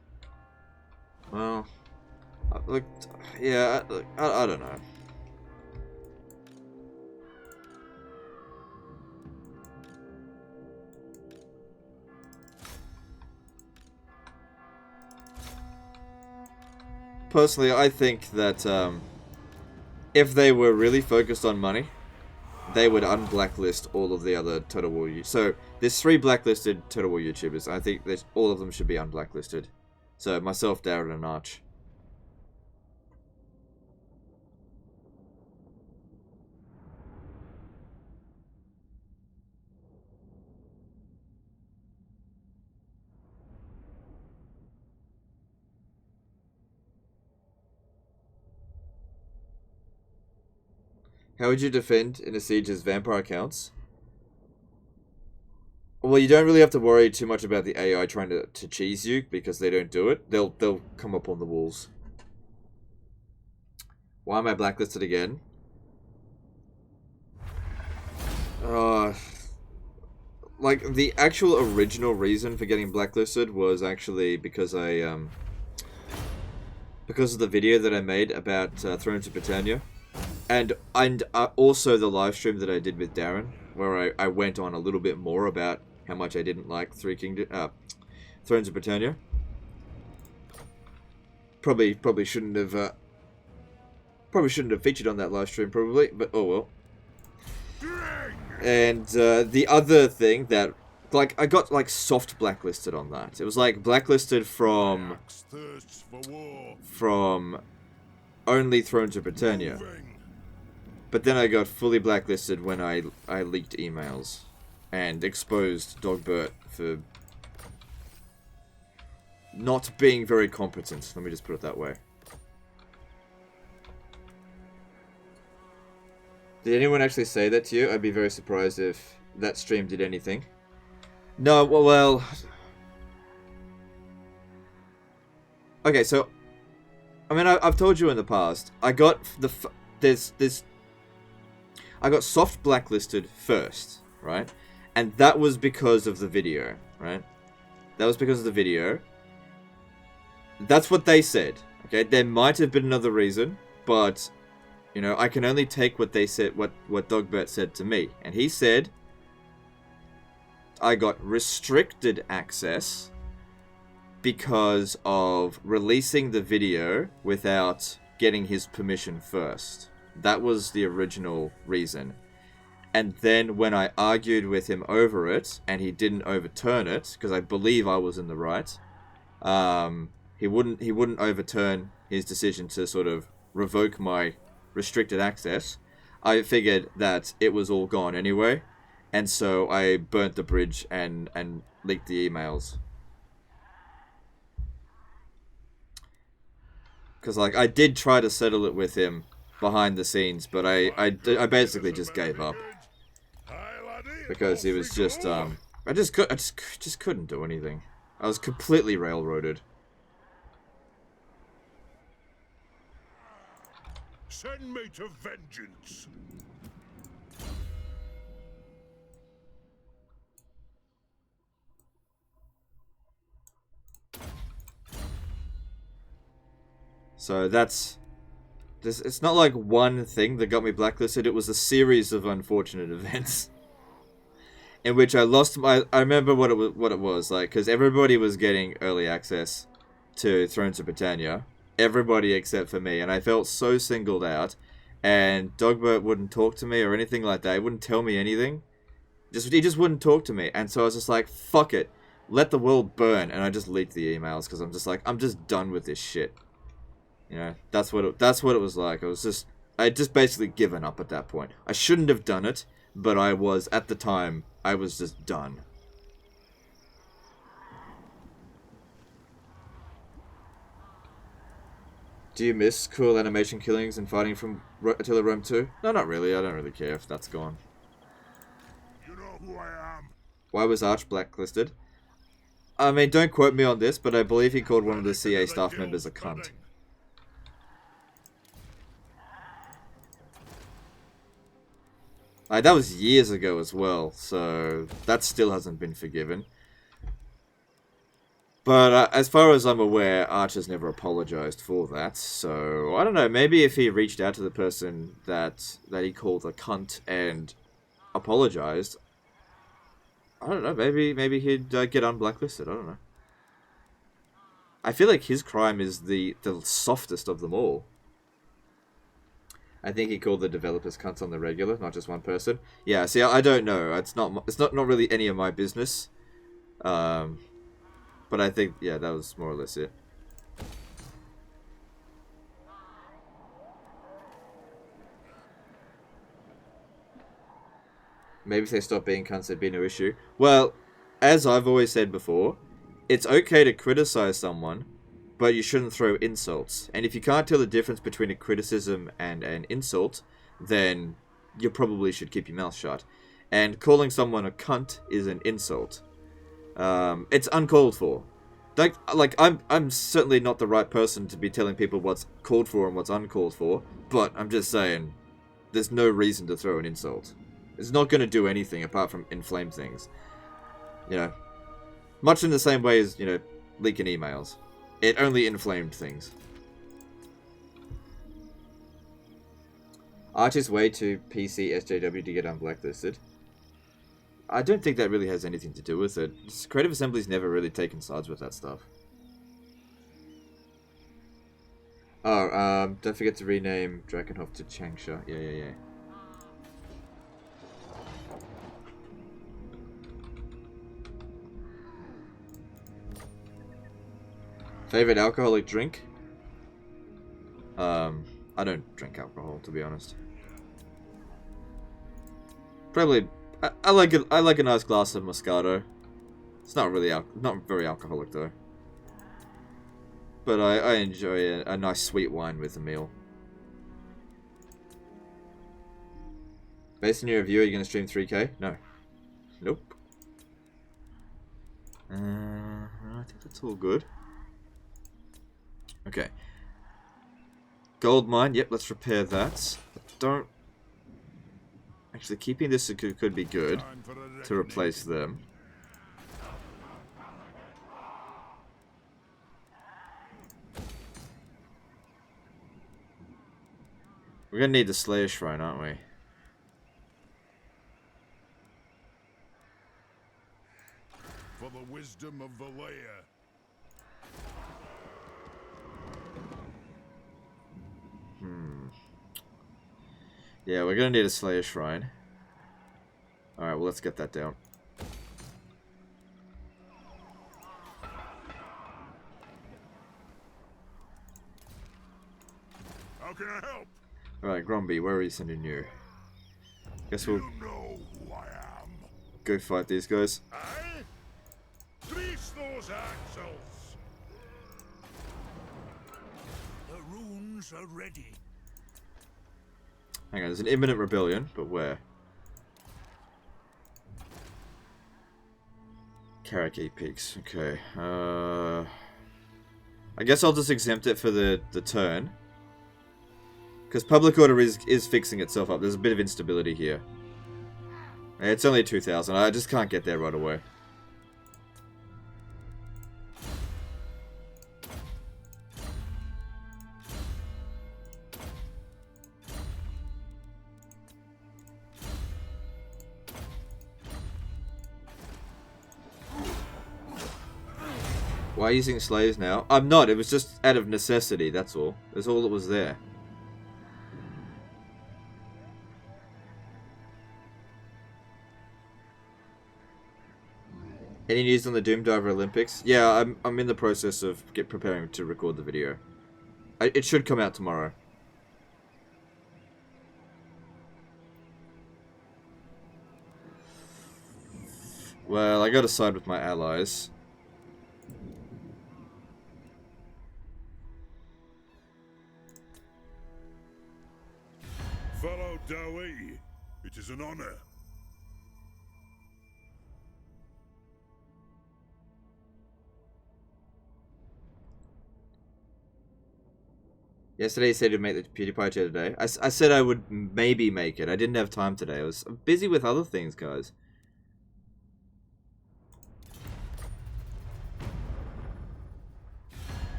Well, look, yeah, I don't know. Personally, I think that if they were really focused on money, they would unblacklist all of the other Total War YouTubers. So, there's 3 blacklisted Total War YouTubers. I think that all of them should be unblacklisted. So, myself, Darren, and Arch. How would you defend in a siege as vampire accounts? Well, you don't really have to worry too much about the AI trying to cheese you, because they don't do it. They'll come up on the walls. Why am I blacklisted again? Like, the actual original reason for getting blacklisted was actually because because of the video that I made about Thrones of Britannia. And also the live stream that I did with Darren, where I went on a little bit more about how much I didn't like Thrones of Britannia. Probably shouldn't have featured on that live stream, probably, but oh well. And the other thing that, like, I got like soft blacklisted on that. It was like blacklisted from only Thrones of Britannia. But then I got fully blacklisted when I leaked emails and exposed Dogbert for not being very competent. Let me just put it that way. Did anyone actually say that to you? I'd be very surprised if that stream did anything. No, well... Okay, so... I mean, I've told you in the past. I got I got soft blacklisted first, right? And that was because of the video, right? That was because of the video. That's what they said, okay? There might have been another reason, but, you know, I can only take what they said, what Dogbert said to me. And he said, I got restricted access because of releasing the video without getting his permission first. That was the original reason. And then when I argued with him over it, and he didn't overturn it, because I believe I was in the right, he wouldn't overturn his decision to sort of revoke my restricted access. I figured that it was all gone anyway, and so I burnt the bridge and leaked the emails. Because, like, I did try to settle it with him behind the scenes, but I basically just gave up. Because he was just, I just couldn't do anything. I was completely railroaded. Send me to vengeance. So that's... It's not like one thing that got me blacklisted, it was a series of unfortunate events. In which I lost my... I remember what it was like, because everybody was getting early access to Thrones of Britannia. Everybody except for me, and I felt so singled out. And Dogbert wouldn't talk to me or anything like that. He wouldn't tell me anything. He just wouldn't talk to me. And so I was just like, fuck it. let the world burn, and I just leaked the emails because I'm just like, I'm just done with this shit. You know, that's what it was like. I just basically given up at that point. I shouldn't have done it, but I was, at the time, I was just done. Do you miss cool animation killings and fighting from Attila Rome 2? No, not really. I don't really care if that's gone. You know who I am? Why was Arch blacklisted? I mean, don't quote me on this, but I believe he called one of the CA staff members a cunt. That was years ago as well, so that still hasn't been forgiven. But as far as I'm aware, Arch has never apologized for that. So I don't know. Maybe if he reached out to the person that he called a cunt and apologized, I don't know. Maybe he'd get unblacklisted. I don't know. I feel like his crime is the softest of them all. I think he called the developers cunts on the regular, not just one person. Yeah. See, I don't know. It's not really any of my business. But I think, yeah, that was more or less it. Maybe if they stop being cunts, there'd be no issue. Well, as I've always said before, it's okay to criticize someone, but you shouldn't throw insults. And if you can't tell the difference between a criticism and an insult, then you probably should keep your mouth shut. And calling someone a cunt is an insult. It's uncalled for. Like I'm certainly not the right person to be telling people what's called for and what's uncalled for, but I'm just saying, there's no reason to throw an insult. It's not going to do anything apart from inflame things. You know, much in the same way as, you know, leaking emails. It only inflamed things. Arch's way to PC SJW to get unblacklisted. I don't think that really has anything to do with it. Creative Assembly's never really taken sides with that stuff. Oh, don't forget to rename Drakenhof to Changsha. Yeah. Favorite alcoholic drink? I don't drink alcohol, to be honest. Probably, I like a nice glass of Moscato. It's not really not very alcoholic though. But I enjoy a nice sweet wine with a meal. Based on your review, are you going to stream 3K? No. Nope. I think that's all good. Okay. Gold mine. Yep, let's repair that. Don't... Actually, keeping this could be good to replace them. We're going to need the Slayer Shrine, aren't we? For the wisdom of Valea. Yeah, we're going to need a Slayer Shrine. Alright, well, let's get that down. How can I help? Alright, Gromby, where are you sending you? Guess we'll You know who I am. go fight these guys. Aye? Grease those axles. The runes are ready. Hang on, there's an imminent rebellion, but where? Karaki Peaks, okay. I guess I'll just exempt it for the turn. Because public order is fixing itself up. There's a bit of instability here. It's only 2,000. I just can't get there right away. Why are you using slaves now? I'm not. It was just out of necessity, that's all. That's all that was there. Any news on the Doom Diver Olympics? Yeah, I'm in the process of preparing to record the video. It should come out tomorrow. Well, I gotta side with my allies. Follow Dowie. It is an honor. Yesterday you said you'd make the PewDiePie chair today. I said I would maybe make it. I didn't have time today. I was busy with other things, guys.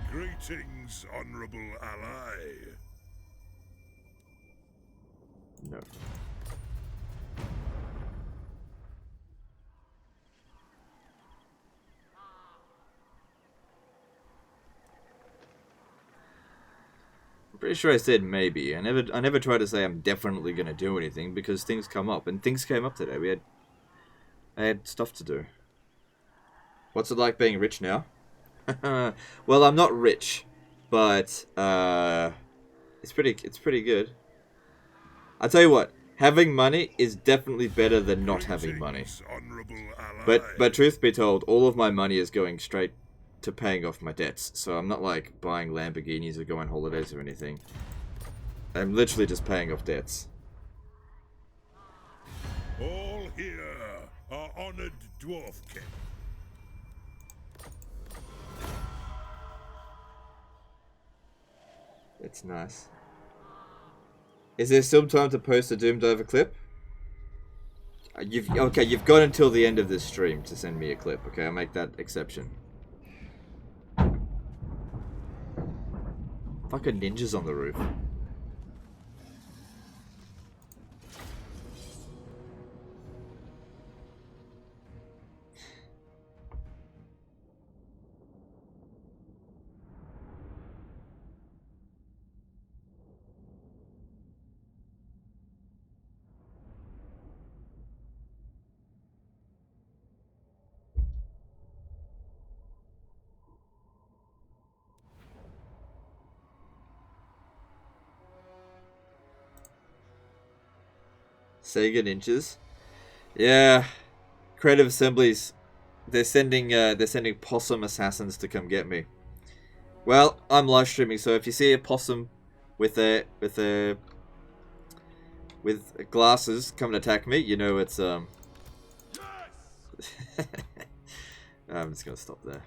Greetings, honorable ally. No. I'm pretty sure I said maybe. I never try to say I'm definitely gonna do anything because things come up, and things came up today. I had stuff to do. What's it like being rich now? Well, I'm not rich, but it's pretty good. I'll tell you what, having money is definitely better than not having money. But truth be told, all of my money is going straight to paying off my debts, so I'm not like buying Lamborghinis or going on holidays or anything. I'm literally just paying off debts. All here are honored dwarfkin. It's nice. Is there still time to post a Doom Diver clip? You've got until the end of this stream to send me a clip. Okay, I'll make that exception. Fucking ninjas on the roof. Sega ninjas. Yeah. Creative Assemblies. They're sending possum assassins to come get me. Well, I'm live streaming, so if you see a possum with glasses come and attack me, you know it's I'm just gonna stop there.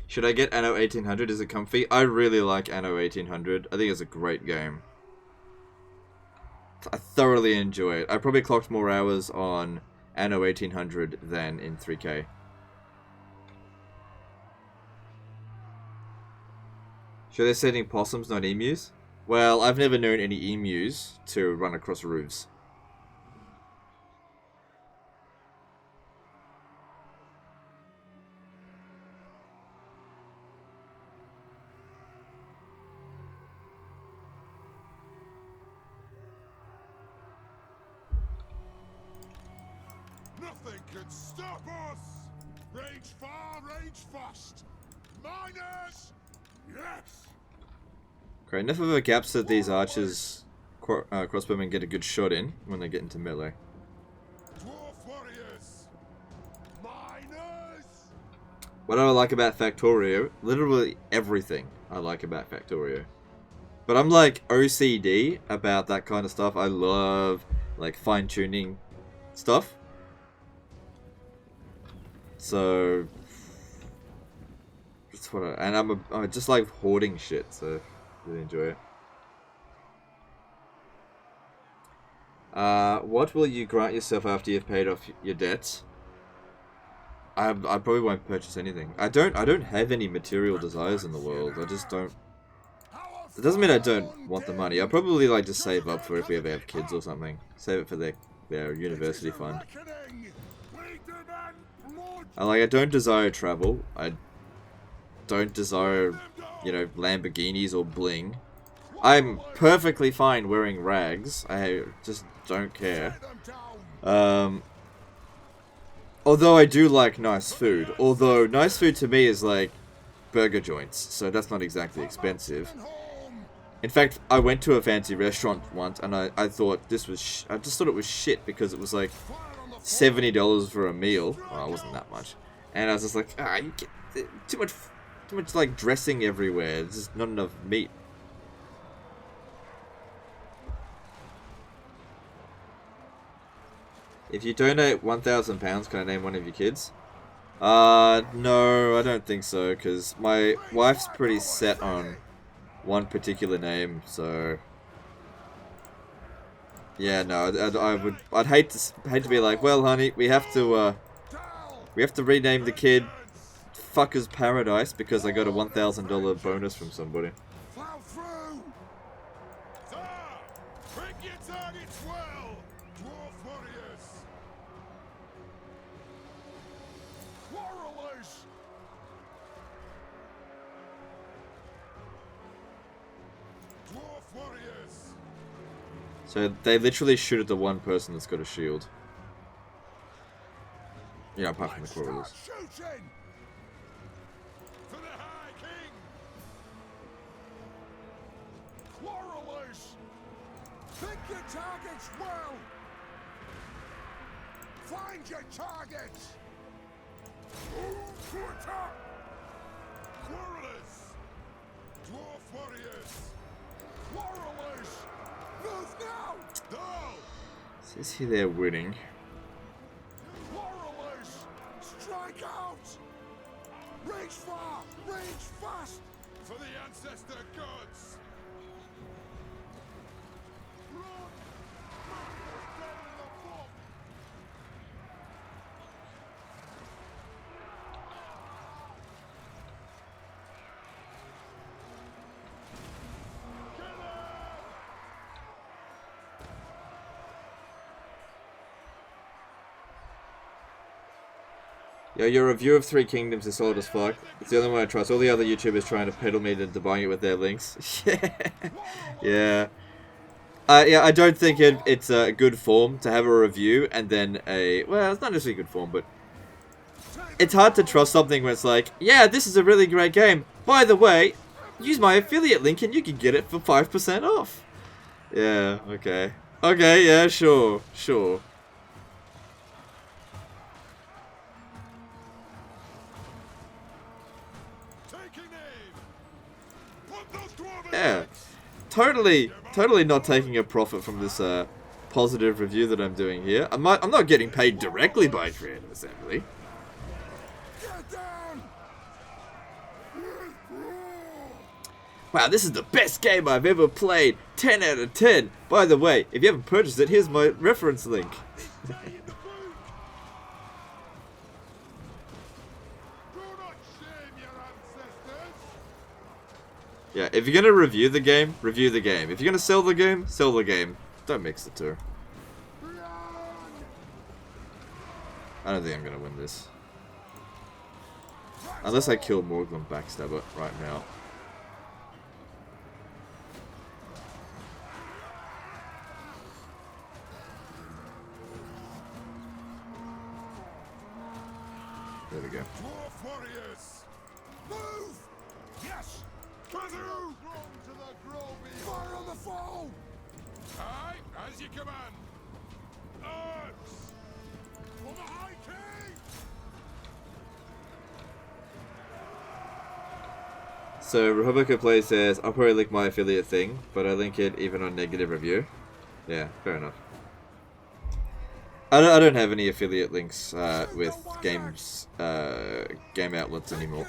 Should I get Anno 1800? Is it comfy? I really like Anno 1800. I think it's a great game. I thoroughly enjoy it. I probably clocked more hours on Anno 1800 than in 3K. Sure they're sending possums, not emus? Well, I've never known any emus to run across roofs. Nothing can stop us! Rage far, rage fast! Miners! Yes! Great, enough of a gap so that these archers, crossbowmen get a good shot in when they get into melee. Dwarf warriors! Miners! What do I like about Factorio? Literally everything I like about Factorio. But I'm like OCD about that kind of stuff. I love like fine-tuning stuff. So that's what I just like hoarding shit, so really enjoy it. What will you grant yourself after you've paid off your debts? I probably won't purchase anything. I don't have any material desires in the world. I just don't. It doesn't mean I don't want the money. I'll probably like just save up for if we ever have kids or something. Save it for their university fund. I don't desire travel. I don't desire, you know, Lamborghinis or bling. I'm perfectly fine wearing rags. I just don't care. Although I do like nice food. Although nice food to me is like burger joints, so that's not exactly expensive. In fact, I went to a fancy restaurant once, and I thought this was I just thought it was shit because it was like $70 for a meal. Well, it wasn't that much, and I was just like, you get too much like dressing everywhere. There's just not enough meat. If you donate £1,000, can I name one of your kids? No, I don't think so, because my wife's pretty set on one particular name, so yeah, no, I'd hate to be like, well, honey, we have to rename the kid Fucker's Paradise because I got a $1,000 bonus from somebody. So they literally shoot at the one person that's got a shield. Yeah, apart from the quarrelers. Pick your targets well. Find your targets. Move to attack. Quarrelers. Dwarf warriors. Quarrelers. Move now. No. Says here they're winning. Quarrelers. Strike out. Reach far. Reach fast. For the ancestor gods. Yo, your review of Three Kingdoms is solid as fuck. It's the only one I trust. All the other YouTubers trying to peddle me into buying it with their links. Yeah. Yeah, I don't think it's a good form to have a review and then well, it's not necessarily good form, but it's hard to trust something when it's like, yeah, this is a really great game. By the way, use my affiliate link and you can get it for 5% off. Yeah, okay. Okay, yeah, sure. Yeah, totally not taking a profit from this positive review that I'm doing here. I'm not getting paid directly by Creative Assembly. Wow, this is the best game I've ever played. 10 out of 10. By the way, if you haven't purchased it, here's my reference link. Yeah, if you're gonna review the game, review the game. If you're gonna sell the game, sell the game. Don't mix the two. I don't think I'm gonna win this. Unless I kill Morglim Backstabber right now. There we go. Dwarf warriors. Move. Yes. Through. To the Grombrindal. Fire on the foe. Aye, as you command. Arms. For the High King. So Republica Play says, I'll probably link my affiliate thing, but I link it even on negative review. Yeah, fair enough. I don't have any affiliate links with games, game outlets anymore.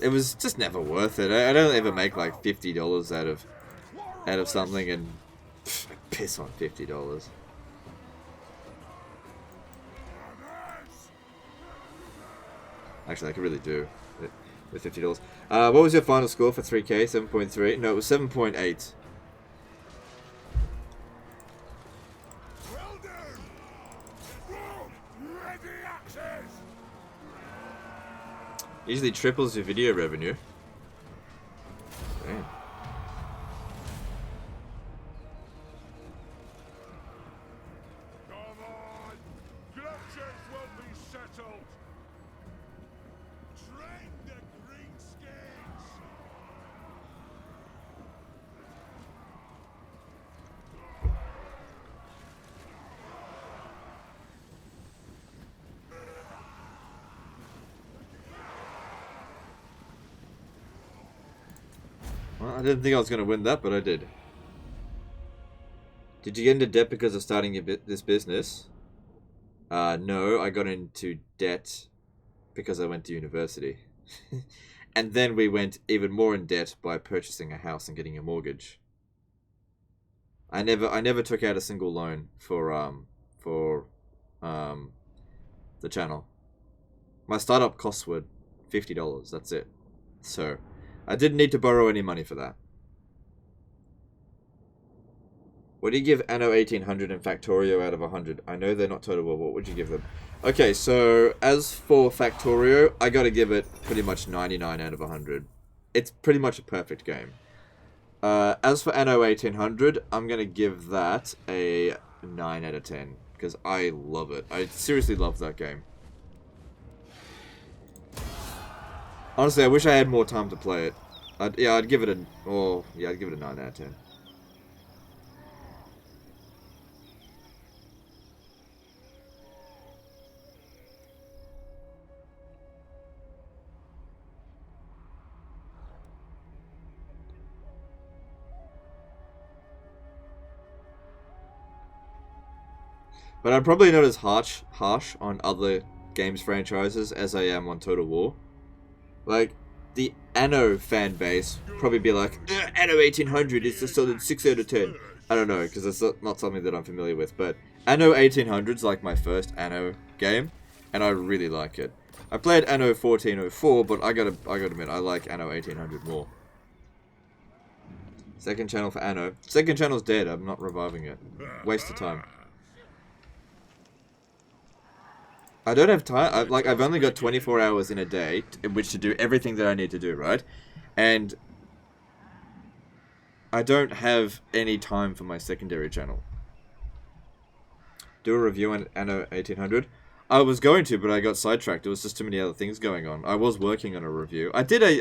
It was just never worth it. I don't ever make like $50 out of something and piss on $50. Actually, I could really do it with $50. What was your final score for 3K? 7.3? No, it was 7.8. Usually triples your video revenue. Well, I didn't think I was going to win that, but I did. Did you get into debt because of starting this business? No, I got into debt because I went to university. And then we went even more in debt by purchasing a house and getting a mortgage. I never took out a single loan for the channel. My startup costs were $50. That's it. So I didn't need to borrow any money for that. What do you give Anno 1800 and Factorio out of 100? I know they're not Total War. What would you give them? Okay, so as for Factorio, I gotta give it pretty much 99 out of 100. It's pretty much a perfect game. As for Anno 1800, I'm gonna give that a 9 out of 10. Because I love it. I seriously love that game. Honestly, I wish I had more time to play it. I'd give it a 9 out of 10. But I'm probably not as harsh on other games franchises as I am on Total War. Like, the Anno fan base probably be like, Anno 1800 is a solid 6 out of 10. I don't know, because it's not something that I'm familiar with, but Anno 1800 is like my first Anno game, and I really like it. I played Anno 1404, but I gotta admit, I like Anno 1800 more. Second channel for Anno. Second channel's dead, I'm not reviving it. Waste of time. I don't have time. I've only got 24 hours in a day in which to do everything that I need to do, right? And I don't have any time for my secondary channel. Do a review on Anno 1800. I was going to, but I got sidetracked. There was just too many other things going on. I was working on a review. I did a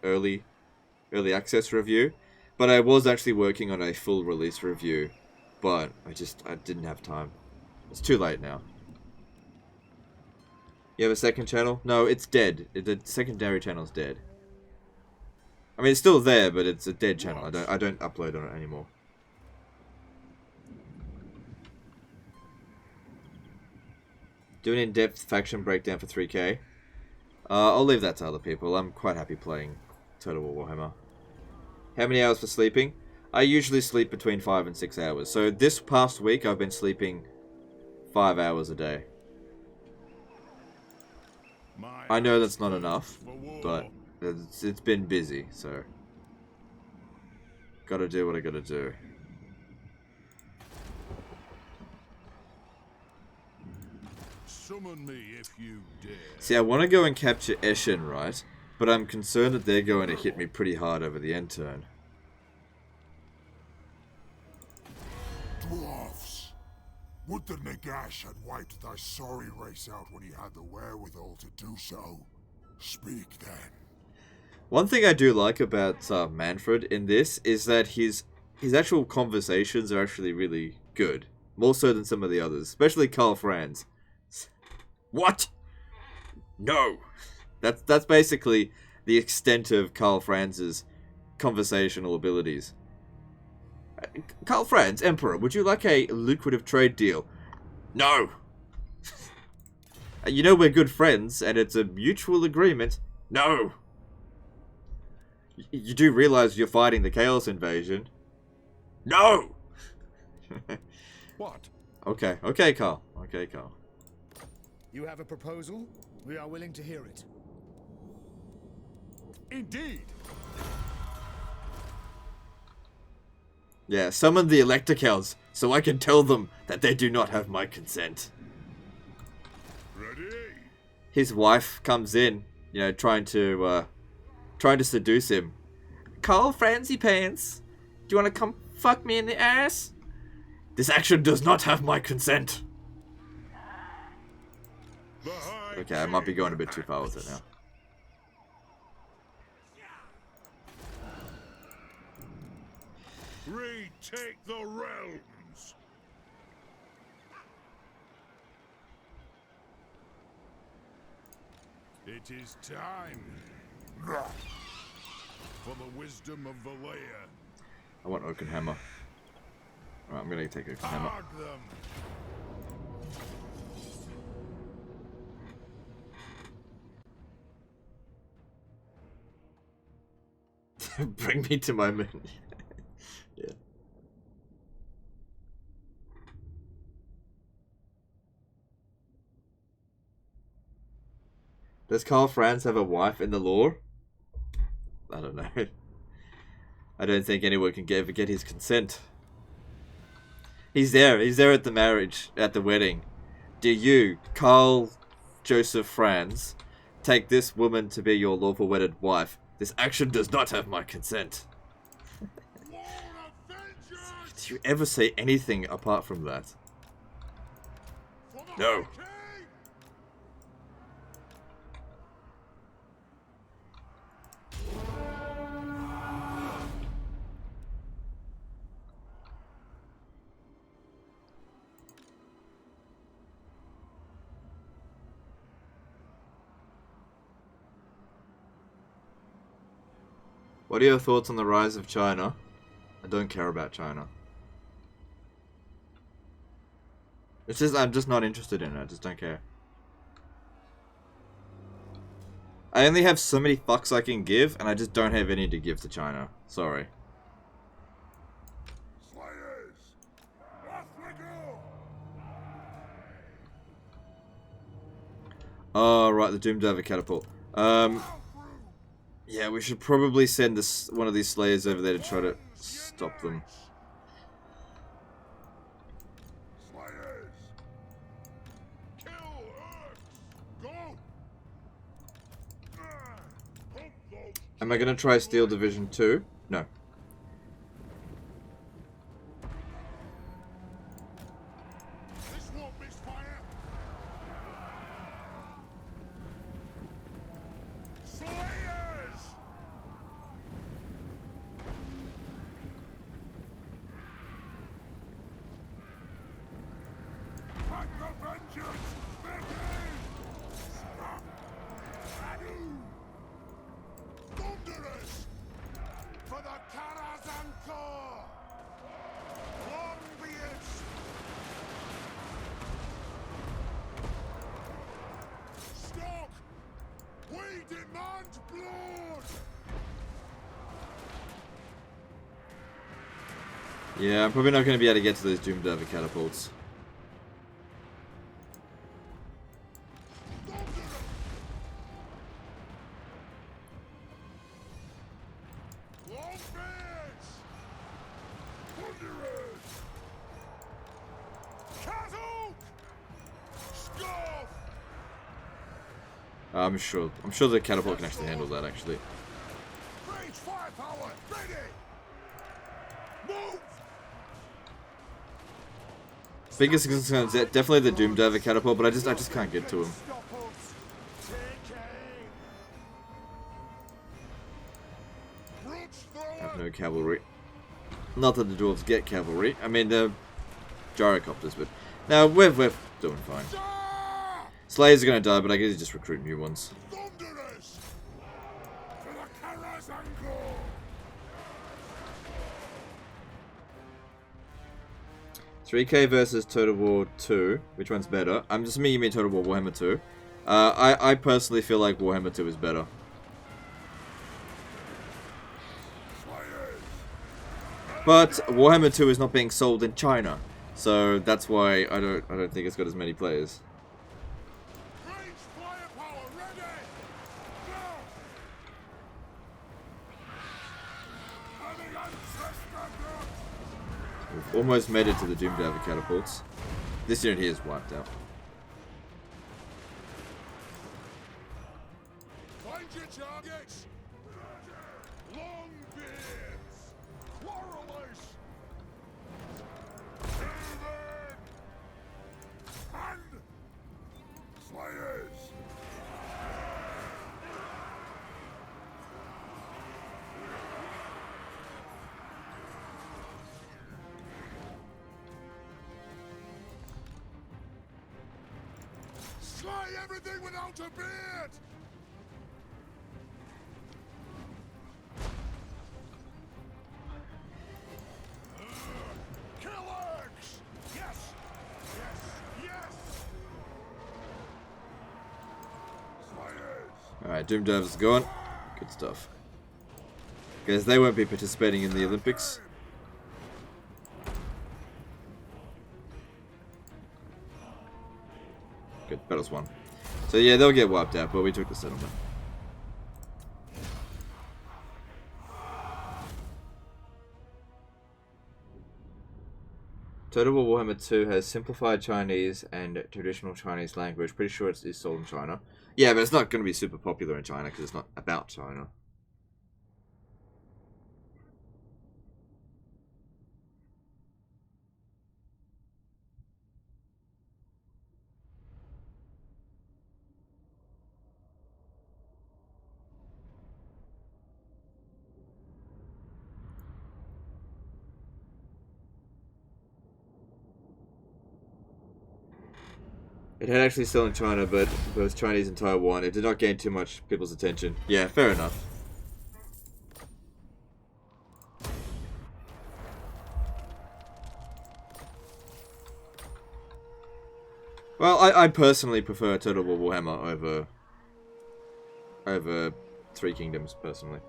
early access review, but I was actually working on a full release review, but I didn't have time. It's too late now. You have a second channel? No, it's dead. The secondary channel's dead. I mean, it's still there, but it's a dead channel. I don't upload on it anymore. Do an in-depth faction breakdown for 3K. I'll leave that to other people. I'm quite happy playing Total War Warhammer. How many hours for sleeping? I usually sleep between 5 and 6 hours. So this past week, I've been sleeping 5 hours a day. I know that's not enough, but it's been busy, so gotta do what I gotta do. Summon me if you dare. See, I want to go and capture Eshin, right? But I'm concerned that they're going to hit me pretty hard over the end turn. Dwarfs! Would that Nagash had wiped thy sorry race out when he had the wherewithal to do so. Speak then. One thing I do like about Manfred in this is that his actual conversations are actually really good. More so than some of the others. Especially Karl Franz. What? No! That's basically the extent of Karl Franz's conversational abilities. Karl Franz, Emperor, would you like a lucrative trade deal? No! You know we're good friends, and it's a mutual agreement. No! You do realize you're fighting the Chaos Invasion? No! What? Okay, Carl. Okay, Carl. You have a proposal? We are willing to hear it. Indeed! Yeah, summon the Electicals, so I can tell them that they do not have my consent. Ready? His wife comes in, you know, trying to seduce him. Carl Franzi Pants, do you want to come fuck me in the ass? This action does not have my consent. Okay, I might be going a bit too far with it now. Retake the realms. It is time. For the wisdom of Valea. I want Oaken Hammer. Alright, I'm gonna take Oaken Hammer. Hug them. Bring me to my moon. Yeah. Does Karl Franz have a wife in the lore? I don't know. I don't think anyone can ever get his consent. He's there at the marriage, at the wedding. Do you, Karl Joseph Franz, take this woman to be your lawful wedded wife? This action does not have my consent. Did you ever say anything apart from that? No. What are your thoughts on the rise of China? I don't care about China. It's just, I'm just not interested in it. I just don't care. I only have so many fucks I can give, and I just don't have any to give to China. Sorry. Slayers! Off we go! Oh, right, the Doomdiver catapult. Yeah, we should probably send this one of these Slayers over there to try to stop them. Slayers! Kill Urks! Go! Pump those. Am I gonna try Steel Division 2? No. This won't miss fire. Slayers! Fight the vengeance! Thunderous! For the Karazanko! Long be it! Stop! We demand blood! Yeah, I'm probably not gonna be able to get to those Doomdiver catapults. Long beards! Thunderers! Cattle! Scoff! I'm sure the catapult can actually handle that, actually. Range firepower! Ready! Move! Biggest concern is definitely the Doomdiver catapult, but I just can't get to him. Stop us! Take aim! Brute I have thrower! no cavalry. Not that the dwarves get cavalry. I mean, the gyrocopters, but no, we're doing fine. Ah! Slayers are gonna die, but I guess just recruit new ones. Thunderous! For the Karazanko! 3K versus Total War 2. Which one's better? I'm just assuming you mean Total War Warhammer 2. I personally feel like Warhammer 2 is better. Slayers! But Warhammer 2 is not being sold in China, so that's why I don't think it's got as many players. Range firepower ready! Go! Having ancestor blood! We've almost made it to the Doomdiver catapults. This unit here is wiped out. Find your targets! Long beards! Quarrelers! Children! And slayers! Slay everything without a beard! Alright, Doom Divers gone. Good stuff. Because they won't be participating in the Olympics. Good, battle's won. So yeah, they'll get wiped out, but we took the settlement. Total War Warhammer 2 has simplified Chinese and traditional Chinese language. Pretty sure it's sold in China. Yeah, but it's not going to be super popular in China because it's not about China. It had actually sold in China, but both Chinese and Taiwan. It did not gain too much people's attention. Yeah, fair enough. Well, I personally prefer Total War Warhammer over Three Kingdoms, personally.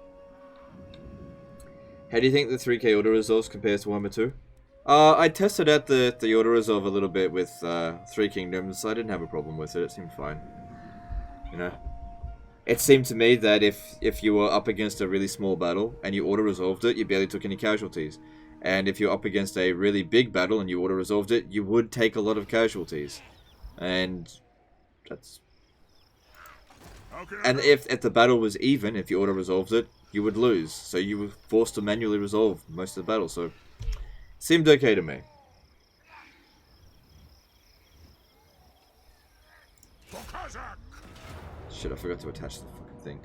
How do you think the 3K auto resolves compares to Warhammer 2? I tested out the auto resolve a little bit with Three Kingdoms. I didn't have a problem with it. It seemed fine. You know, it seemed to me that if you were up against a really small battle and you auto resolved it, you barely took any casualties. And if you're up against a really big battle and you auto resolved it, you would take a lot of casualties. And that's... And if the battle was even, if you auto resolved it, you would lose. So you were forced to manually resolve most of the battle. So seemed okay to me. Shit, I forgot to attach the fucking thing.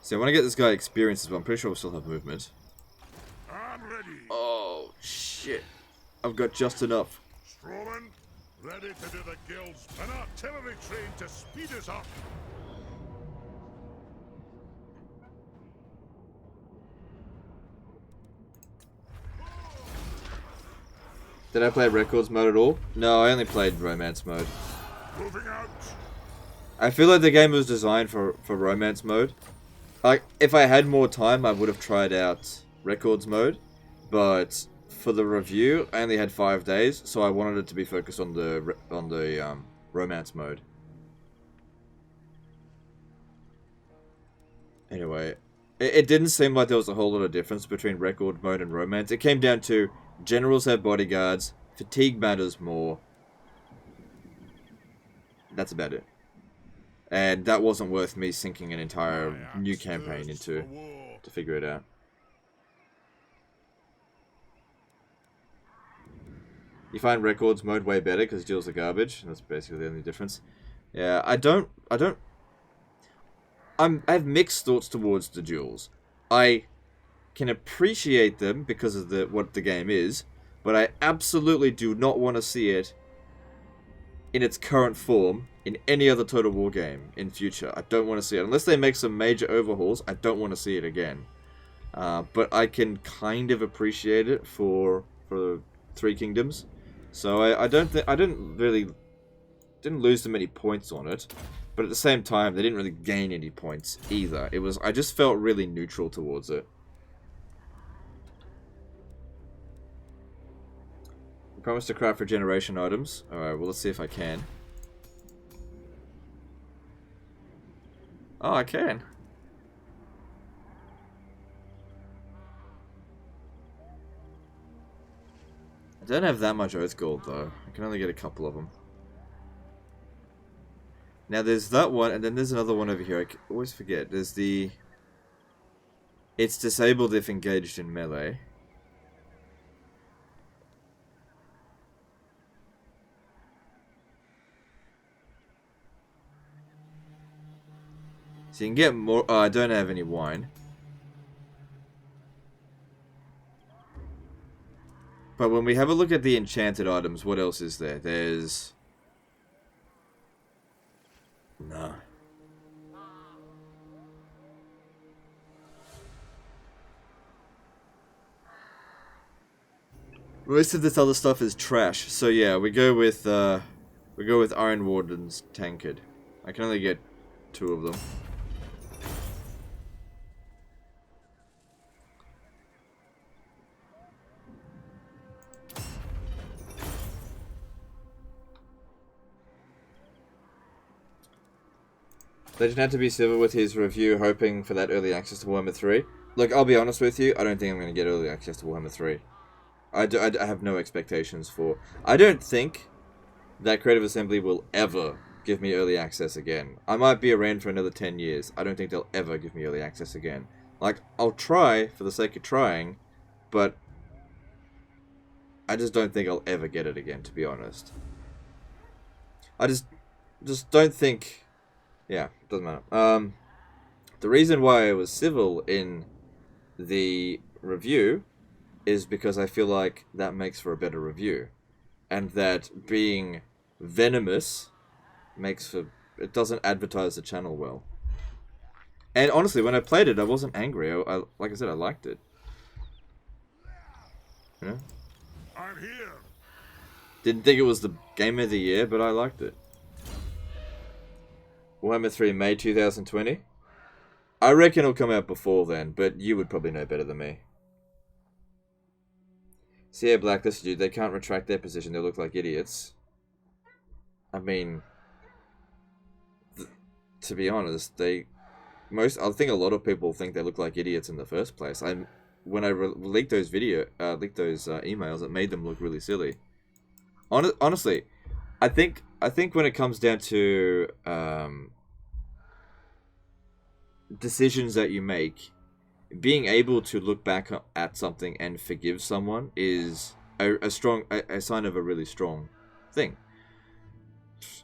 So I want to get this guy experiences, but I'm pretty sure we'll still have movement. I'm ready. Oh, shit. I've got just enough. Strawman, ready to do the guilds. An artillery train to speed us up. Did I play Records mode at all? No, I only played Romance mode. Moving out. I feel like the game was designed for Romance mode. Like, if I had more time, I would have tried out Records mode. But for the review, I only had 5 days, so I wanted it to be focused on the Romance mode. Anyway, it didn't seem like there was a whole lot of difference between Record mode and Romance. It came down to generals have bodyguards, fatigue matters more. That's about it. And that wasn't worth me sinking an entire new campaign into to figure it out. You find Records mode way better because duels are garbage. That's basically the only difference. Yeah, I have mixed thoughts towards the duels. I can appreciate them because of what the game is, but I absolutely do not want to see it in its current form in any other Total War game in future. I don't want to see it. Unless they make some major overhauls, I don't want to see it again. But I can kind of appreciate it for Three Kingdoms. So I didn't lose too many points on it. But at the same time, they didn't really gain any points either. I just felt really neutral towards it. I promised to craft regeneration items. Alright, well let's see if I can. Oh, I can. I don't have that much Oath Gold though. I can only get a couple of them. Now there's that one, and then there's another one over here. I always forget. There's the... It's disabled if engaged in melee. So you can get more... Oh, I don't have any wine. But when we have a look at the enchanted items, what else is there? There's... No. Most of this other stuff is trash. So yeah, we go with Iron Warden's Tankard. I can only get 2 of them. Legend had to be civil with his review, hoping for that early access to Warhammer 3. Look, I'll be honest with you, I don't think I'm going to get early access to Warhammer 3. I have no expectations for... I don't think that Creative Assembly will ever give me early access again. I might be around for another 10 years. I don't think they'll ever give me early access again. Like, I'll try for the sake of trying, but I just don't think I'll ever get it again, to be honest. I just don't think... Yeah, doesn't matter. The reason why I was civil in the review is because I feel like that makes for a better review. And that being venomous makes for... It doesn't advertise the channel well. And honestly, when I played it, I wasn't angry. Like I said, I liked it. You know? I'm here. Didn't think it was the game of the year, but I liked it. Warhammer 3 May 2020. I reckon it'll come out before then, but you would probably know better than me. CA blacklisted you. They can't retract their position. They look like idiots. I mean, to be honest, I think a lot of people think they look like idiots in the first place. When I leaked those emails, it made them look really silly. Honestly, I think when it comes down to decisions that you make, being able to look back at something and forgive someone is a sign of a really strong thing.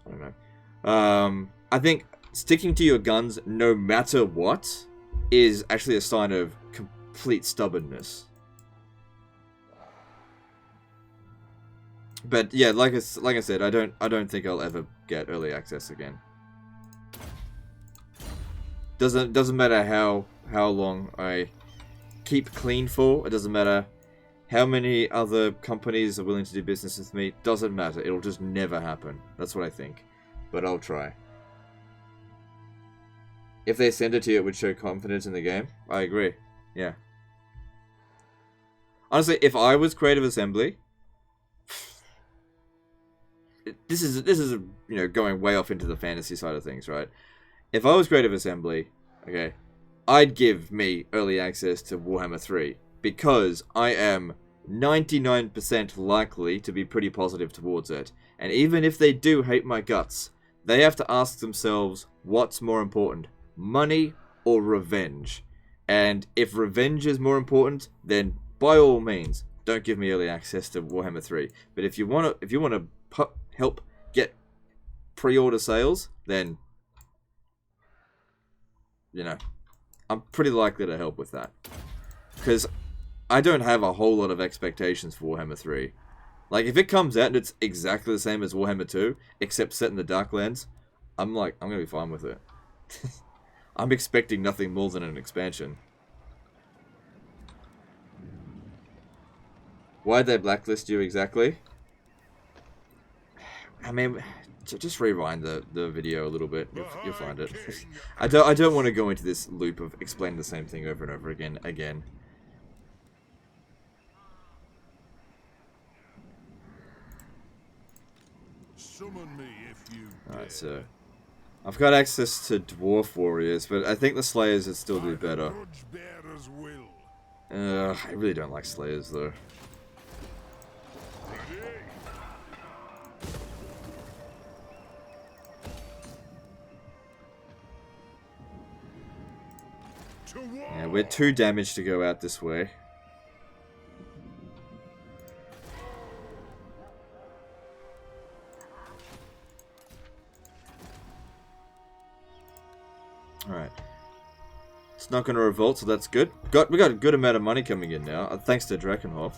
I don't know. I think sticking to your guns no matter what is actually a sign of complete stubbornness. But yeah, like I said, I don't think I'll ever get early access again. Doesn't matter how long I keep clean for. It doesn't matter how many other companies are willing to do business with me. Doesn't matter. It'll just never happen. That's what I think. But I'll try. If they send it to you, it would show confidence in the game. I agree. Yeah. Honestly, if I was Creative Assembly, this is going way off into the fantasy side of things, right? If I was Creative Assembly, okay, I'd give me early access to Warhammer 3 because I am 99% likely to be pretty positive towards it. And even if they do hate my guts, they have to ask themselves what's more important, money or revenge. And if revenge is more important, then by all means, don't give me early access to Warhammer 3. But if you want to help get pre-order sales, then I'm pretty likely to help with that. Because I don't have a whole lot of expectations for Warhammer 3. Like, if it comes out and it's exactly the same as Warhammer 2, except set in the Darklands, I'm going to be fine with it. I'm expecting nothing more than an expansion. Why'd they blacklist you exactly? I mean, just rewind the video a little bit. You'll find it. I don't want to go into this loop of explaining the same thing over and over again. Summon me if you Alright, so I've got access to Dwarf Warriors, but I think the Slayers would still do better. I really don't like Slayers though. Yeah, we're too damaged to go out this way. Alright. It's not going to revolt, so that's good. We got a good amount of money coming in now, thanks to Drakenhof.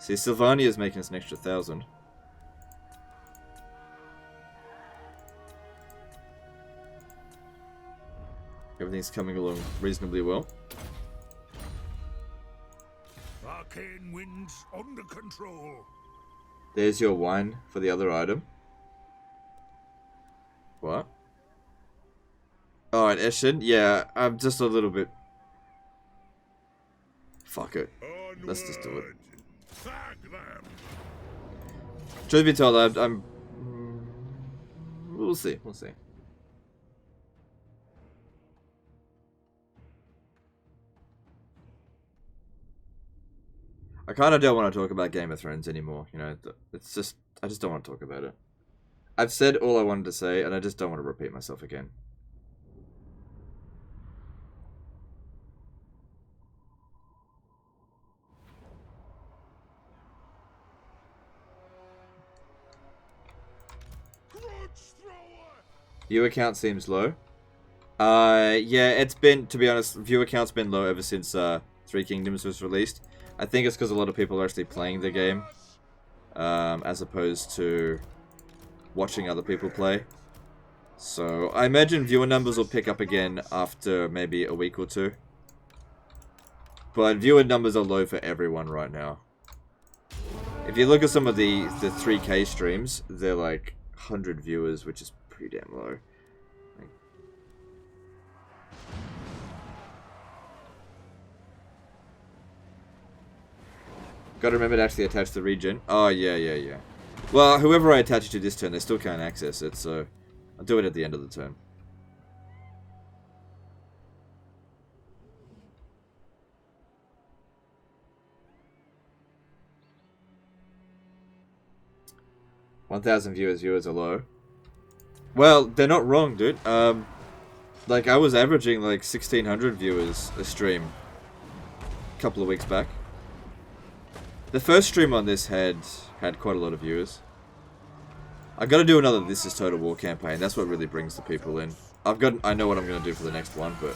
See, Sylvania is making us an extra 1,000. Everything's coming along reasonably well. Arcane winds under control. There's your wine for the other item. What? Alright, Eshin. Yeah, I'm just a little bit... Fuck it. Let's just do it. Truth be told, I'm... We'll see, we'll see. I kind of don't want to talk about Game of Thrones anymore, you know, it's just, I just don't want to talk about it. I've said all I wanted to say, and I just don't want to repeat myself again. Viewer count seems low. Yeah, it's been, to be honest, viewer count's been low ever since, Three Kingdoms was released. I think it's because a lot of people are actually playing the game, as opposed to watching other people play. So, I imagine viewer numbers will pick up again after maybe a week or two. But viewer numbers are low for everyone right now. If you look at some of the 3K streams, they're like 100 viewers, which is pretty damn low. Gotta remember to actually attach the regen. Oh, yeah. Well, whoever I attach it to this turn, they still can't access it, so I'll do it at the end of the turn. $1,000 viewers are low. Well, they're not wrong, dude. Like, I was averaging like 1,600 viewers a stream a couple of weeks back. The first stream on this had quite a lot of viewers. I gotta do another This Is Total War campaign. That's what really brings the people in. I know what I'm gonna do for the next one, but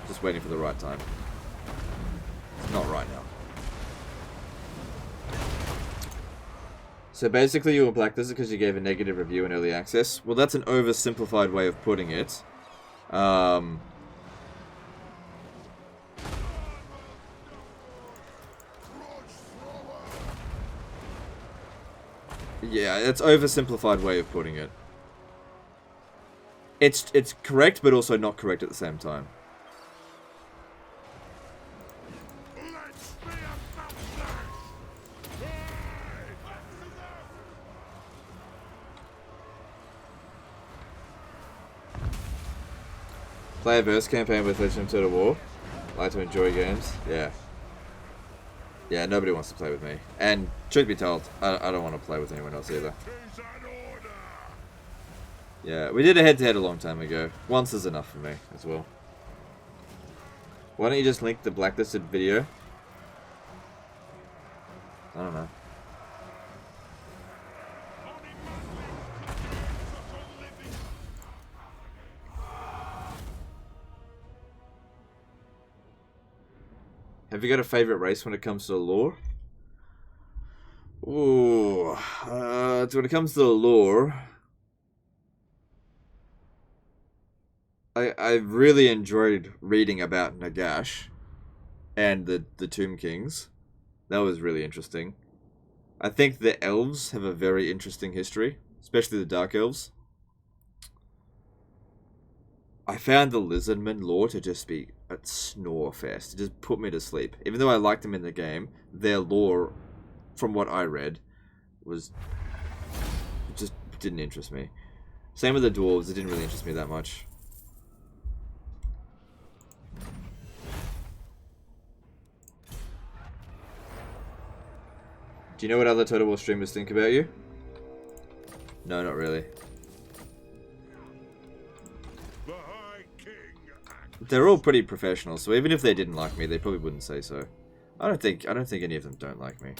just waiting for the right time. It's not right now. So basically you were blacklisted because you gave a negative review in early access. Well, that's an oversimplified way of putting it. Yeah, it's oversimplified way of putting it. It's correct, but also not correct at the same time. Play a verse campaign with Legend of Total War. Like to enjoy games. Yeah. Yeah, nobody wants to play with me. And, truth be told, I don't want to play with anyone else either. Yeah, we did a head-to-head a long time ago. Once is enough for me, as well. Why don't you just link the blacklisted video? I don't know. Have you got a favorite race when it comes to the lore? Ooh, when it comes to the lore, I really enjoyed reading about Nagash and the Tomb Kings. That was really interesting. I think the elves have a very interesting history, especially the Dark Elves. I found the Lizardmen lore to just be a snore fest. It just put me to sleep. Even though I liked them in the game, their lore, from what I read, was... it just didn't interest me. Same with the Dwarves, it didn't really interest me that much. Do you know what other Total War streamers think about you? No, not really. They're all pretty professional, so even if they didn't like me, they probably wouldn't say so. I don't think any of them don't like me.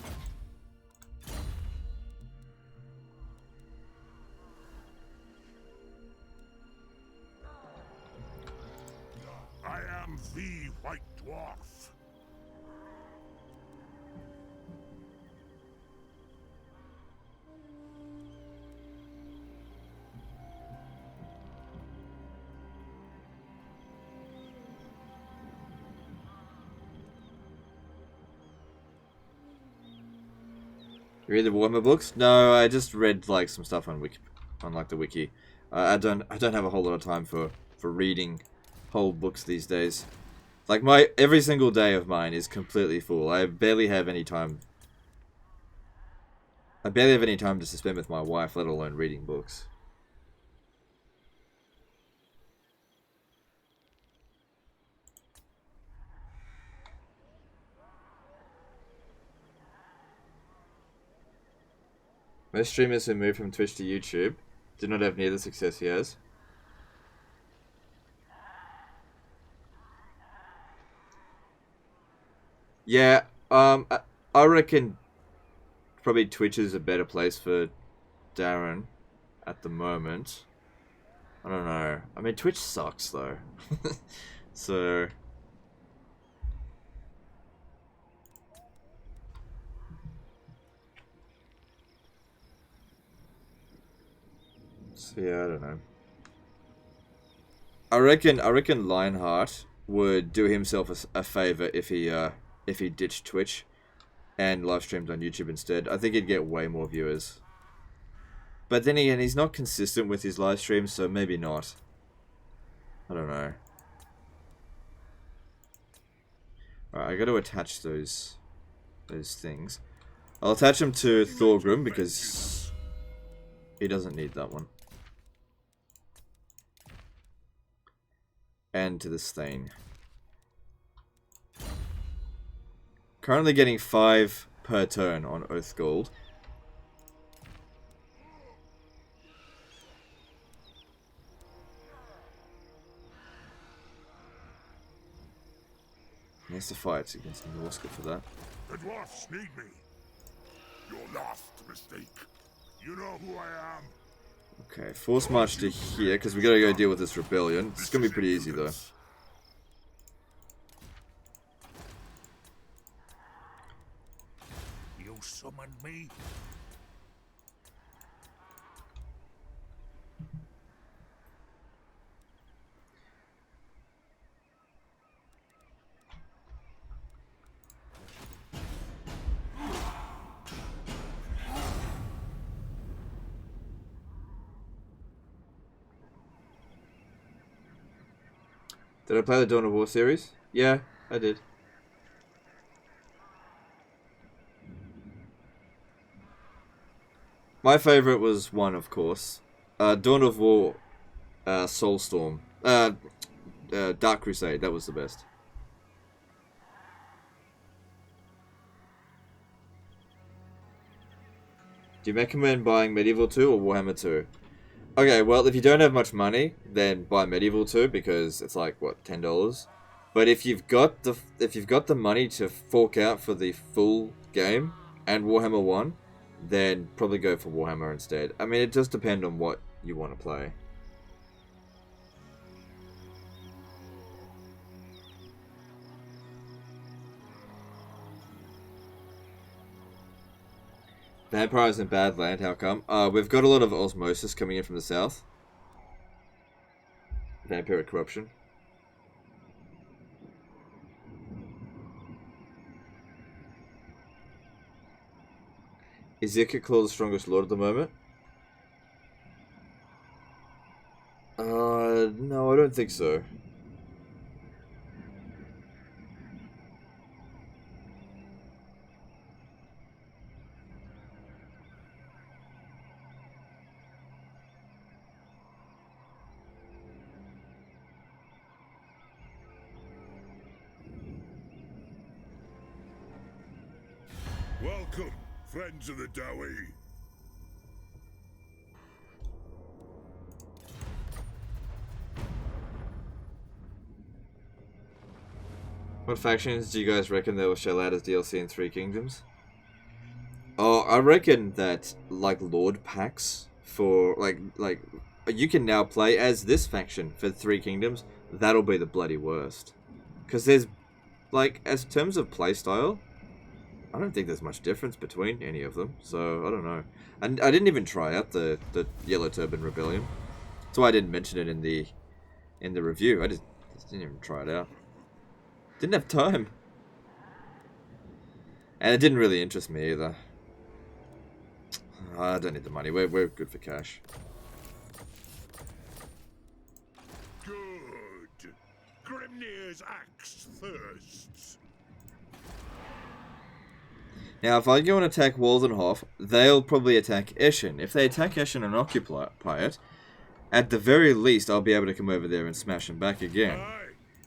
I am the White Dwarf. You read the Warhammer books? No, I just read like some stuff on like the wiki. I don't have a whole lot of time for reading whole books these days. Like every single day of mine is completely full. I barely have any time. I barely have any time to spend with my wife, let alone reading books. Most streamers who move from Twitch to YouTube do not have near the success he has. Yeah, I reckon probably Twitch is a better place for Darren at the moment. I don't know. I mean, Twitch sucks though. So yeah, I don't know. I reckon Lionheart would do himself a favor if he ditched Twitch and live streamed on YouTube instead. I think he'd get way more viewers. But then again, he's not consistent with his live streams, so maybe not. I don't know. Alright, I gotta attach those things. I'll attach them to Thorgrim because he doesn't need that one. And to this thing. Currently getting 5 per turn on Oath Gold. Needs to fight against Norska for that. The dwarfs need me. Your last mistake. You know who I am. Okay, force march to here, because we gotta go deal with this rebellion. It's gonna be pretty easy though. You summoned me? Did I play the Dawn of War series? Yeah, I did. My favorite was 1, of course. Dawn of War, Soulstorm. Dark Crusade, that was the best. Do you recommend buying Medieval 2 or Warhammer 2? Okay, well, if you don't have much money, then buy Medieval 2 because it's like what, $10. But if you've got the money to fork out for the full game and Warhammer 1, then probably go for Warhammer instead. I mean, it just depends on what you want to play. Vampires in Badland, how come? We've got a lot of osmosis coming in from the south. Vampiric corruption. Is Claw the strongest lord at the moment? No, I don't think so. Welcome, friends of the Dowie. What factions do you guys reckon they will shell out as DLC in Three Kingdoms? Oh, I reckon that like Lord packs for like you can now play as this faction for Three Kingdoms. That'll be the bloody worst. Because there's like as terms of playstyle, I don't think there's much difference between any of them. So I don't know. And I didn't even try out the Yellow Turban Rebellion. That's why I didn't mention it in the review. I just didn't even try it out. Didn't have time. And it didn't really interest me either. I don't need the money. We're good for cash. Grimnir's axe thirsts. Now, if I go and attack Waldenhof, they'll probably attack Eschen. If they attack Eschen and occupy it, at the very least, I'll be able to come over there and smash them back again.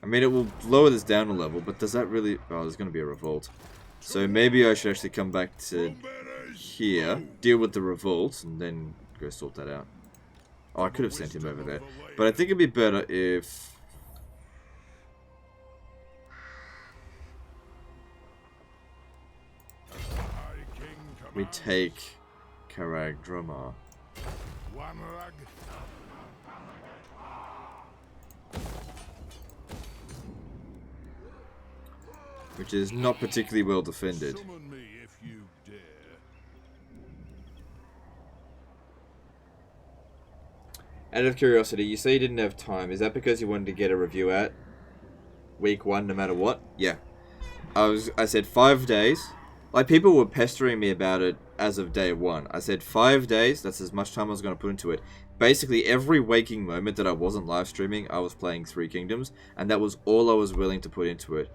I mean, it will lower this down a level, but does that really... Oh, there's going to be a revolt. So maybe I should actually come back to here, deal with the revolt, and then go sort that out. Oh, I could have sent him over there. But I think it'd be better if... we take Karag Dromar. Which is not particularly well defended. Summon me if you dare. Out of curiosity, you say you didn't have time. Is that because you wanted to get a review out week 1 no matter what? Yeah. I said 5 days. Like, people were pestering me about it as of day 1. I said 5 days, that's as much time I was going to put into it. Basically, every waking moment that I wasn't live streaming, I was playing Three Kingdoms, and that was all I was willing to put into it.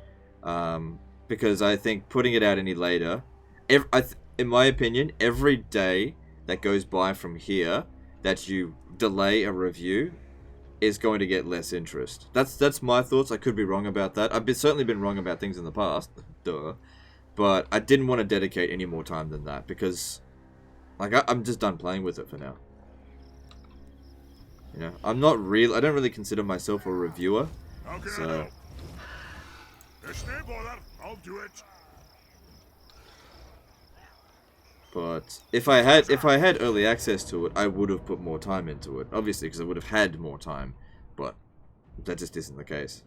Because I think putting it out any later, in my opinion, every day that goes by from here that you delay a review is going to get less interest. That's my thoughts. I could be wrong about that. I've certainly been wrong about things in the past. Duh. But I didn't want to dedicate any more time than that because, like, I'm just done playing with it for now. You know, I don't really consider myself a reviewer. So, There's no bother. I'll do it. but if I had early access to it, I would have put more time into it. Obviously, because I would have had more time. But that just isn't the case.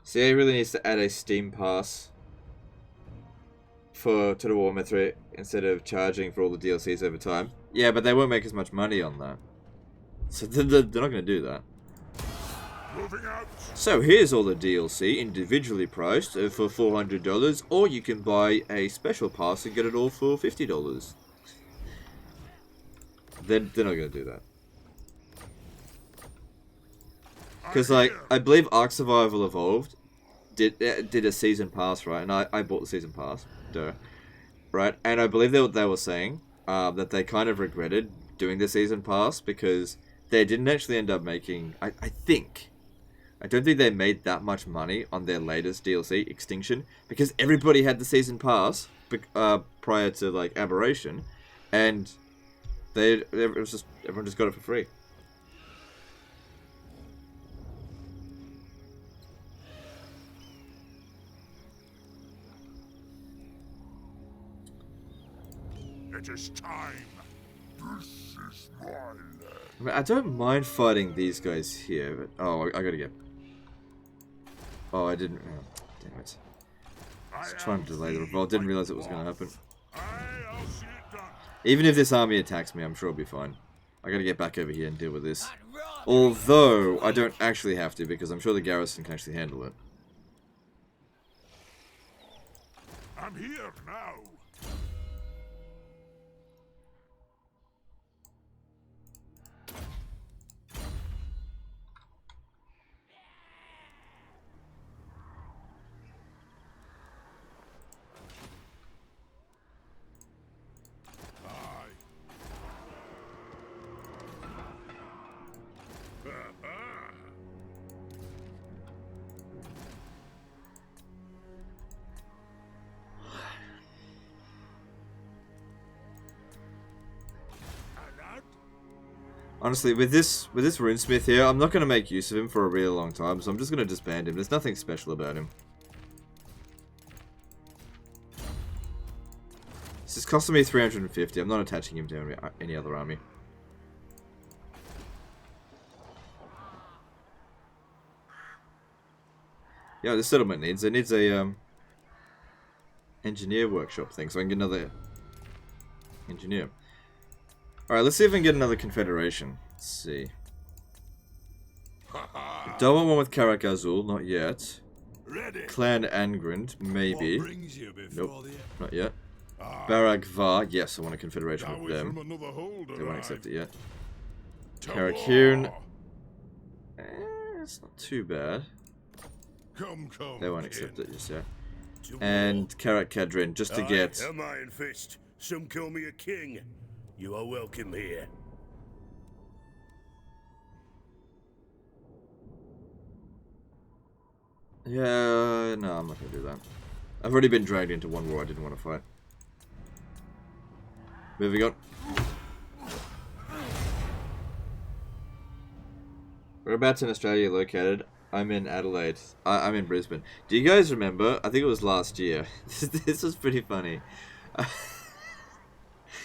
CA really needs to add a Steam Pass to the Warhammer 3 instead of charging for all the DLCs over time. Yeah, but they won't make as much money on that. So they're not going to do that. Moving out. So here's all the DLC individually priced for $400, or you can buy a special pass and get it all for $50. They're not going to do that. Because, like, I believe Ark Survival Evolved did a season pass, right? And I bought the season pass, right? And I believe they were saying that they kind of regretted doing the season pass because they didn't actually end up making... I don't think they made that much money on their latest DLC, Extinction, because everybody had the season pass prior to, like, Aberration, and everyone just got it for free. It is time. This is my land. I mean, I don't mind fighting these guys here, but... Oh, I gotta get... Oh, I didn't... Oh, damn it. I was trying to delay the revolt. Didn't realize it was going to happen. I'll see it done. Even if this army attacks me, I'm sure it'll be fine. I gotta get back over here and deal with this. Although, I don't actually have to, because I'm sure the garrison can actually handle it. I'm here now. Honestly, with this runesmith here, I'm not going to make use of him for a really long time, so I'm just going to disband him. There's nothing special about him. This is costing me 350. I'm not attaching him to any other army. Yeah, this settlement needs a engineer workshop thing, so I can get another engineer. Alright, let's see if I can get another confederation. Let's see. Don't want one with Karak Azul, not yet. Ready. Clan Angrind, maybe. What brings you Nope, before the... not yet. Ah, Baragvar, yes, I want a confederation now with we them. from another holder. They won't accept it yet. To Karakun, war. it's not too bad. Come, They won't kin. accept it just yet. To And war. Karak Kadrin, just to get... I'm Iron Fist. Some call me a king. You are welcome here. Yeah, no, I'm not gonna do that. I've already been dragged into one war I didn't want to fight. Moving on. Whereabouts in Australia are you located? I'm in Adelaide. I'm in Brisbane. Do you guys remember? I think it was last year. This was pretty funny.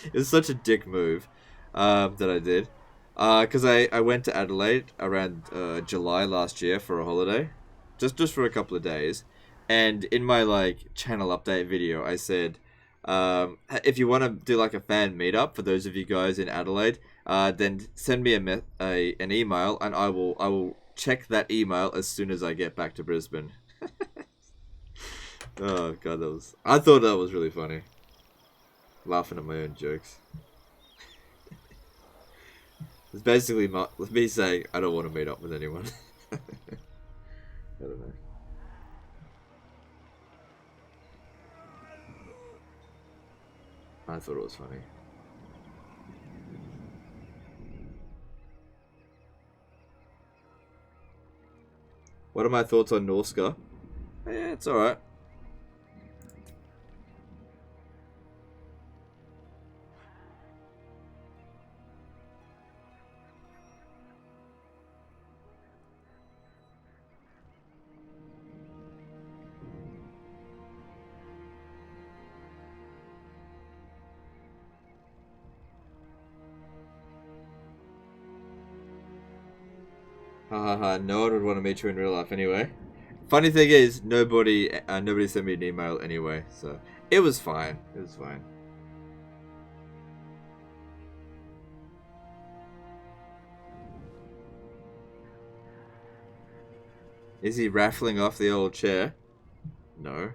It was such a dick move that I did. Because I went to Adelaide around July last year for a holiday. Just for a couple of days. And in my like channel update video, I said, if you want to do like a fan meetup for those of you guys in Adelaide, then send me an email, and I will check that email as soon as I get back to Brisbane. Oh god, I thought that was really funny. Laughing at my own jokes. It's basically me saying I don't want to meet up with anyone. I don't know. I thought it was funny. What are my thoughts on Norska? Yeah, it's alright. Hahaha, no one would want to meet you in real life anyway. Funny thing is, nobody sent me an email anyway, so it was fine. It was fine. Is he raffling off the old chair? No.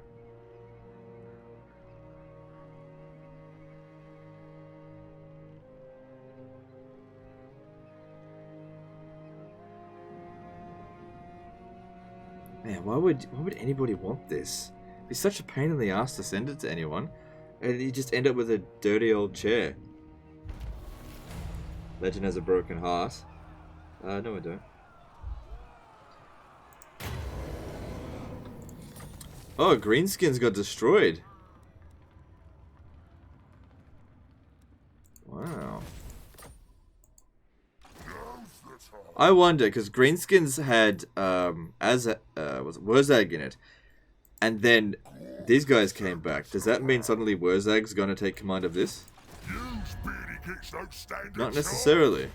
Man, why would anybody want this? It'd be such a pain in the ass to send it to anyone, and you just end up with a dirty old chair. Legend has a broken heart. No, I don't. Oh, Greenskins got destroyed. Wow. I wonder, because Greenskins had was it Wurzag in it, and then these guys came back. Does that mean suddenly Wurzag's gonna take command of this? Not necessarily.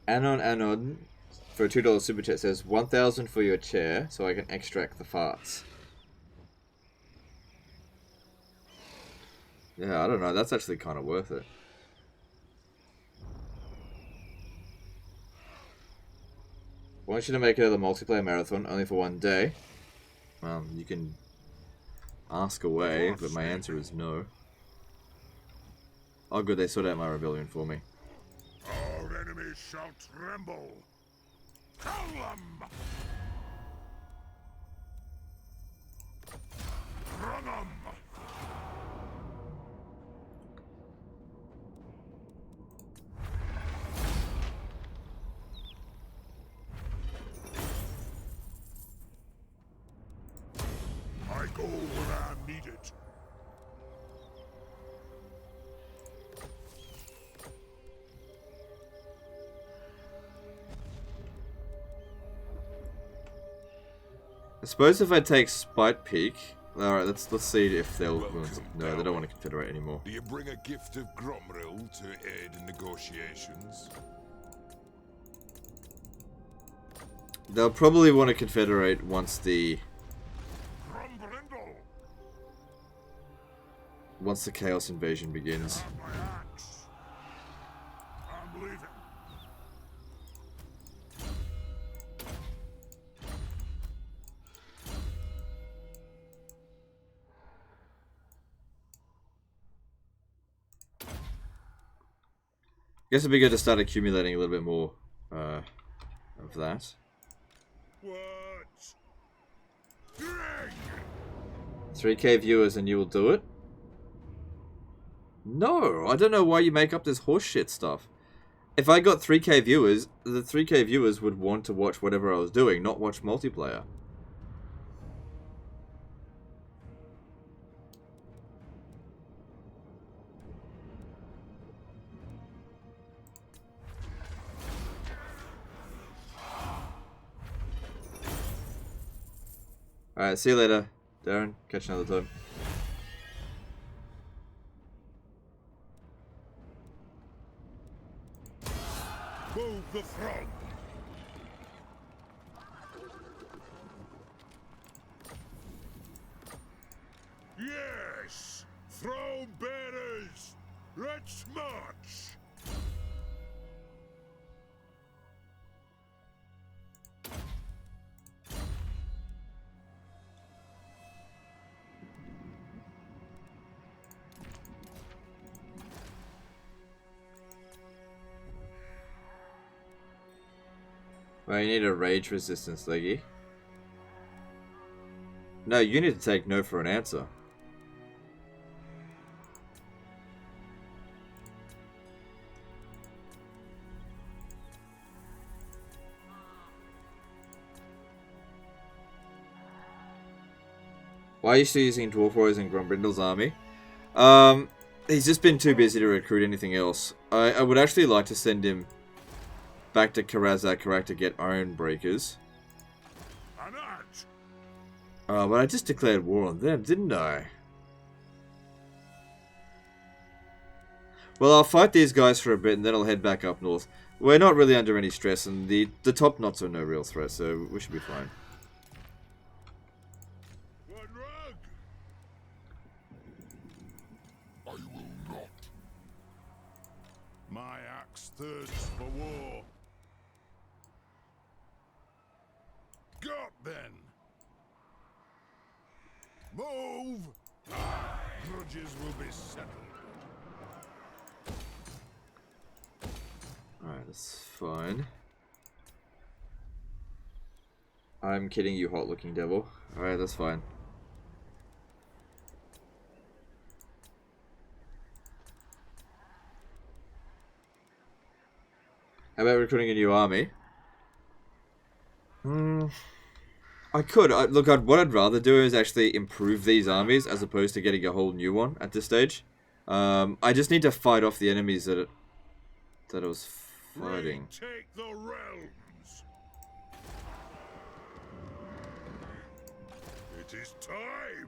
Anon for a $2 super chat says 1,000 for your chair so I can extract the farts. Yeah, I don't know. That's actually kind of worth it. I want you to make another multiplayer marathon only for one day. You can ask away, but my answer is no. Oh good, they sorted out my rebellion for me. Our enemies shall tremble. Kill them! Run them! I go where I'm needed. I suppose if I take Spite Peak, alright, let's see if they'll. No, they don't want to confederate anymore. Do you bring a gift of Grombrindal to aid in negotiations? They'll probably want to confederate once the Grombrindal! Chaos Invasion begins. My axe. I'm bleeding. Guess it'd be good to start accumulating a little bit more of that. What? Drink! 3k viewers and you will do it? No, I don't know why you make up this horseshit stuff. If I got 3k viewers, the 3k viewers would want to watch whatever I was doing, not watch multiplayer. Alright, see you later, Darren. Catch you another time. Move the front! Yes! Throne bearers! Let's march! Well, you need a rage resistance, Leggy. No, you need to take no for an answer. Why are you still using Dwarf Warriors in Grombrindal's army? He's just been too busy to recruit anything else. I would actually like to send him back to Karazak to get Iron Breakers. But I just declared war on them, didn't I? Well, I'll fight these guys for a bit and then I'll head back up north. We're not really under any stress and the top knots are no real threat, so we should be fine. I will not. My axe thirsts for war. Got then. Move! Grudges will be settled. Alright, that's fine. I'm kidding you, hot looking devil. Alright, that's fine. How about recruiting a new army? I could. Look, what I'd rather do is actually improve these armies as opposed to getting a whole new one at this stage. I just need to fight off the enemies that I was fighting. Take the realms. It is time.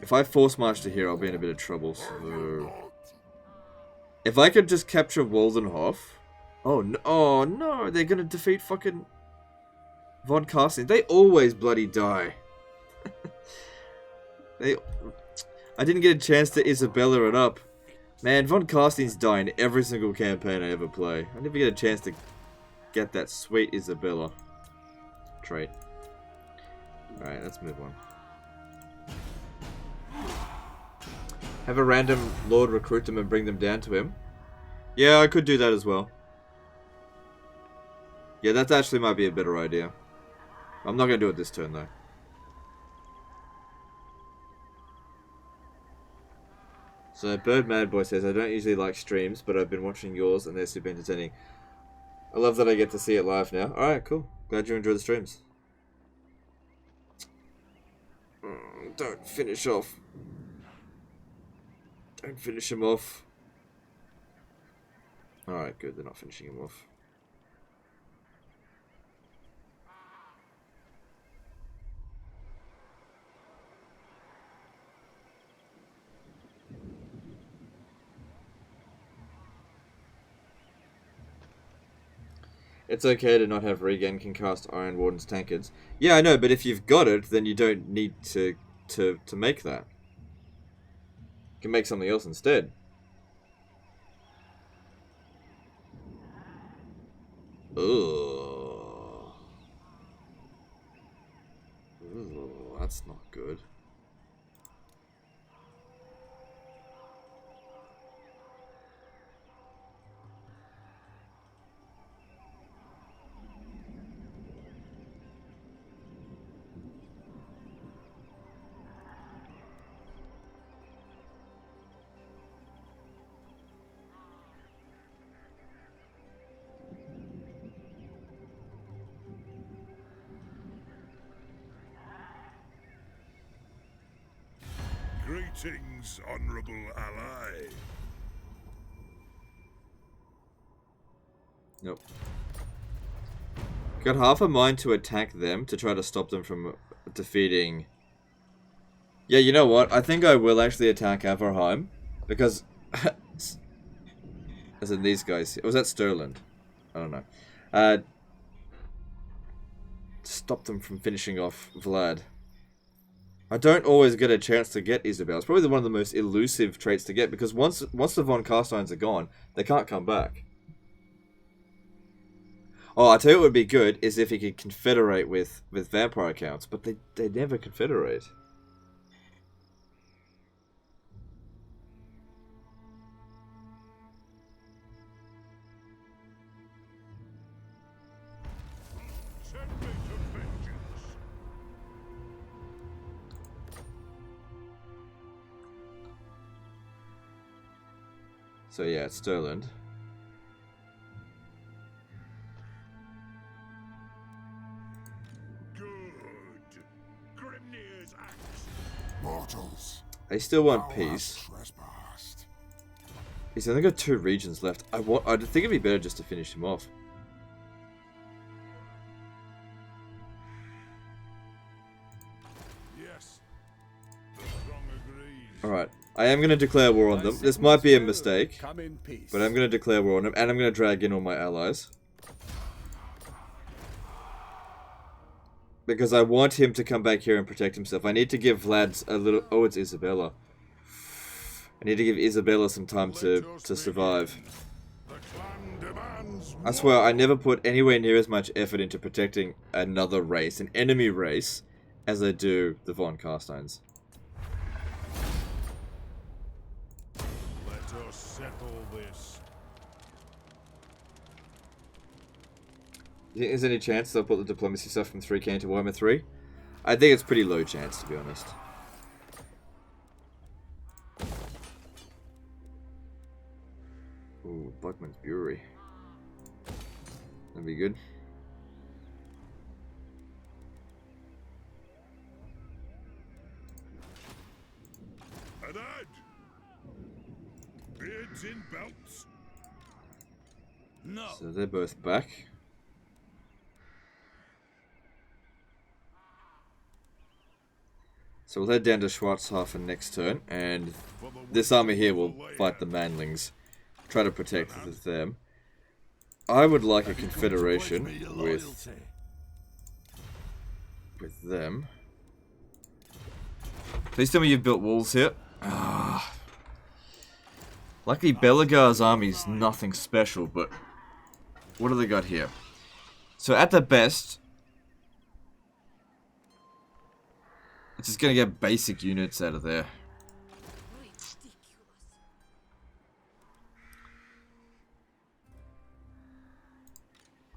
If I force march to here, I'll be in a bit of trouble. So, if I could just capture Waldenhof. Oh no, they're gonna defeat fucking Von Carsten. They always bloody die. I didn't get a chance to Isabella it up. Man, Von Carsten's die in every single campaign I ever play. I never get a chance to get that sweet Isabella trait. Alright, let's move on. Have a random lord recruit them and bring them down to him. Yeah, I could do that as well. Yeah, that actually might be a better idea. I'm not going to do it this turn, though. So, Bird Mad Boy says, I don't usually like streams, but I've been watching yours and they're super entertaining. I love that I get to see it live now. Alright, cool. Glad you enjoy the streams. Don't finish off. Don't finish him off. Alright, good. They're not finishing him off. It's okay to not have Regan can cast Iron Warden's tankards. Yeah, I know, but if you've got it, then you don't need to make that. You can make something else instead. Ugh. Ooh, that's not good. Greetings, honorable ally. Nope. Got half a mind to attack them to try to stop them from defeating... Yeah, you know what? I think I will actually attack Averheim. Because... as in these guys. Was that Sterland? I don't know. Stop them from finishing off Vlad. I don't always get a chance to get Isabel. It's probably one of the most elusive traits to get, because once the von Carsteins are gone, they can't come back. Oh, I tell you what would be good is if he could confederate with vampire accounts, but they never confederate. Send me to vengeance. So yeah, it's Sterland. Good. Grimnir's axe. Mortals. They still want thou peace. hast trespassed. He's only got 2 regions left. I think it'd be better just to finish him off. Yes. The throng agrees. Alright, I am going to declare war on them. This might be a mistake, Come in peace. but I'm going to declare war on them, and I'm going to drag in all my allies. Because I want him to come back here and protect himself. I need to give Vlad a little... Oh, it's Isabella. I need to give Isabella some time to survive. The clan demands I swear, I never put anywhere near as much effort into protecting another race, an enemy race, as I do the von Carsteins. Let us settle this. Do you think there's any chance they'll put the diplomacy stuff from 3k into Warhammer 3? I think it's pretty low chance, to be honest. Ooh, Buckman's Brewery. That'd be good. An ad. Beards in belts. No. So they're both back. So we'll head down to Schwarzhafen next turn, and this army here will fight the Manlings. Try to protect them. I would like a confederation with them. Please tell me you've built walls here. Ah. Luckily, Belagar's army's nothing special, but what do they got here? So at the best, it's just gonna get basic units out of there.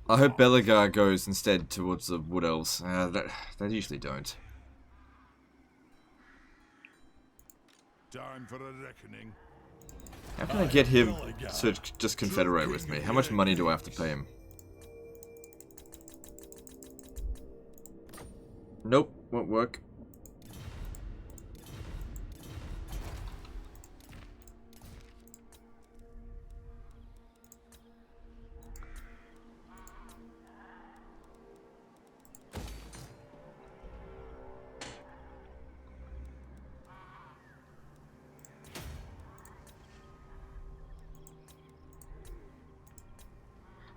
I hope Belagar goes instead towards the Wood Elves. They usually don't. Time for a reckoning. How can I get him to just confederate with me? How much money do I have to pay him? Nope, won't work.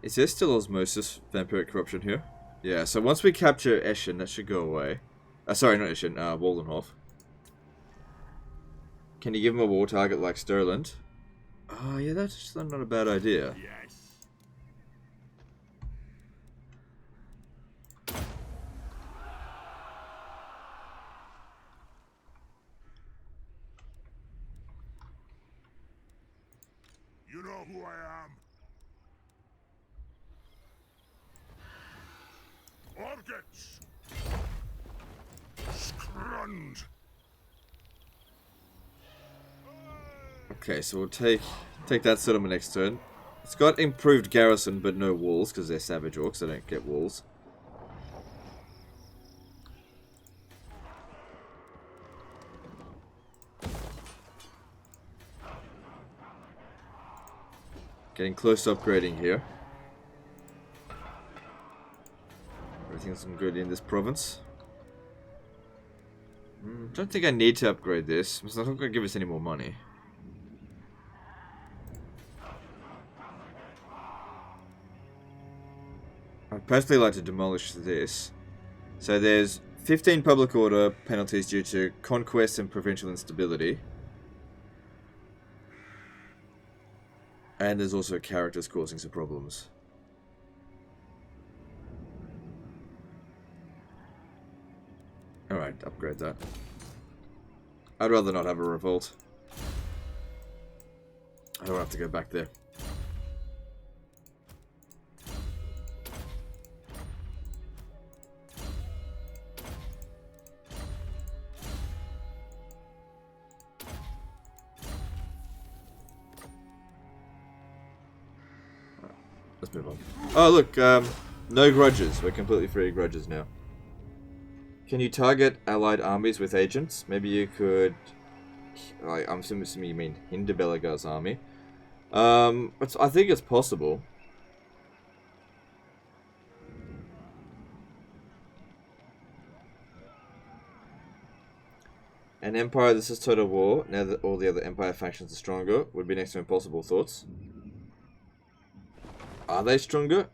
Is there still osmosis, vampiric corruption here? Yeah, so once we capture Eschen, that should go away. Sorry, not Eschen, Waldenhof. Can you give him a war target like Sterland? Oh, yeah, that's not a bad idea. Yes. You know who I am. Orgets! Scrund! Okay, so we'll take that settlement next turn. It's got improved garrison, but no walls, because they're savage orcs, they don't get walls. Getting close to upgrading here. Everything's looking good in this province. Don't think I need to upgrade this. It's not going to give us any more money. I'd personally like to demolish this. So there's 15 public order penalties due to conquest and provincial instability. And there's also characters causing some problems. Alright, upgrade that. I'd rather not have a revolt. I don't have to go back there. Let's move on. Oh look, no grudges. We're completely free of grudges now. Can you target allied armies with agents? Maybe you could... I'm assuming you mean hinder Belegar's army. I think it's possible. An empire, this is total war. Now that all the other empire factions are stronger, would be next to impossible. Thoughts? Are they stronger?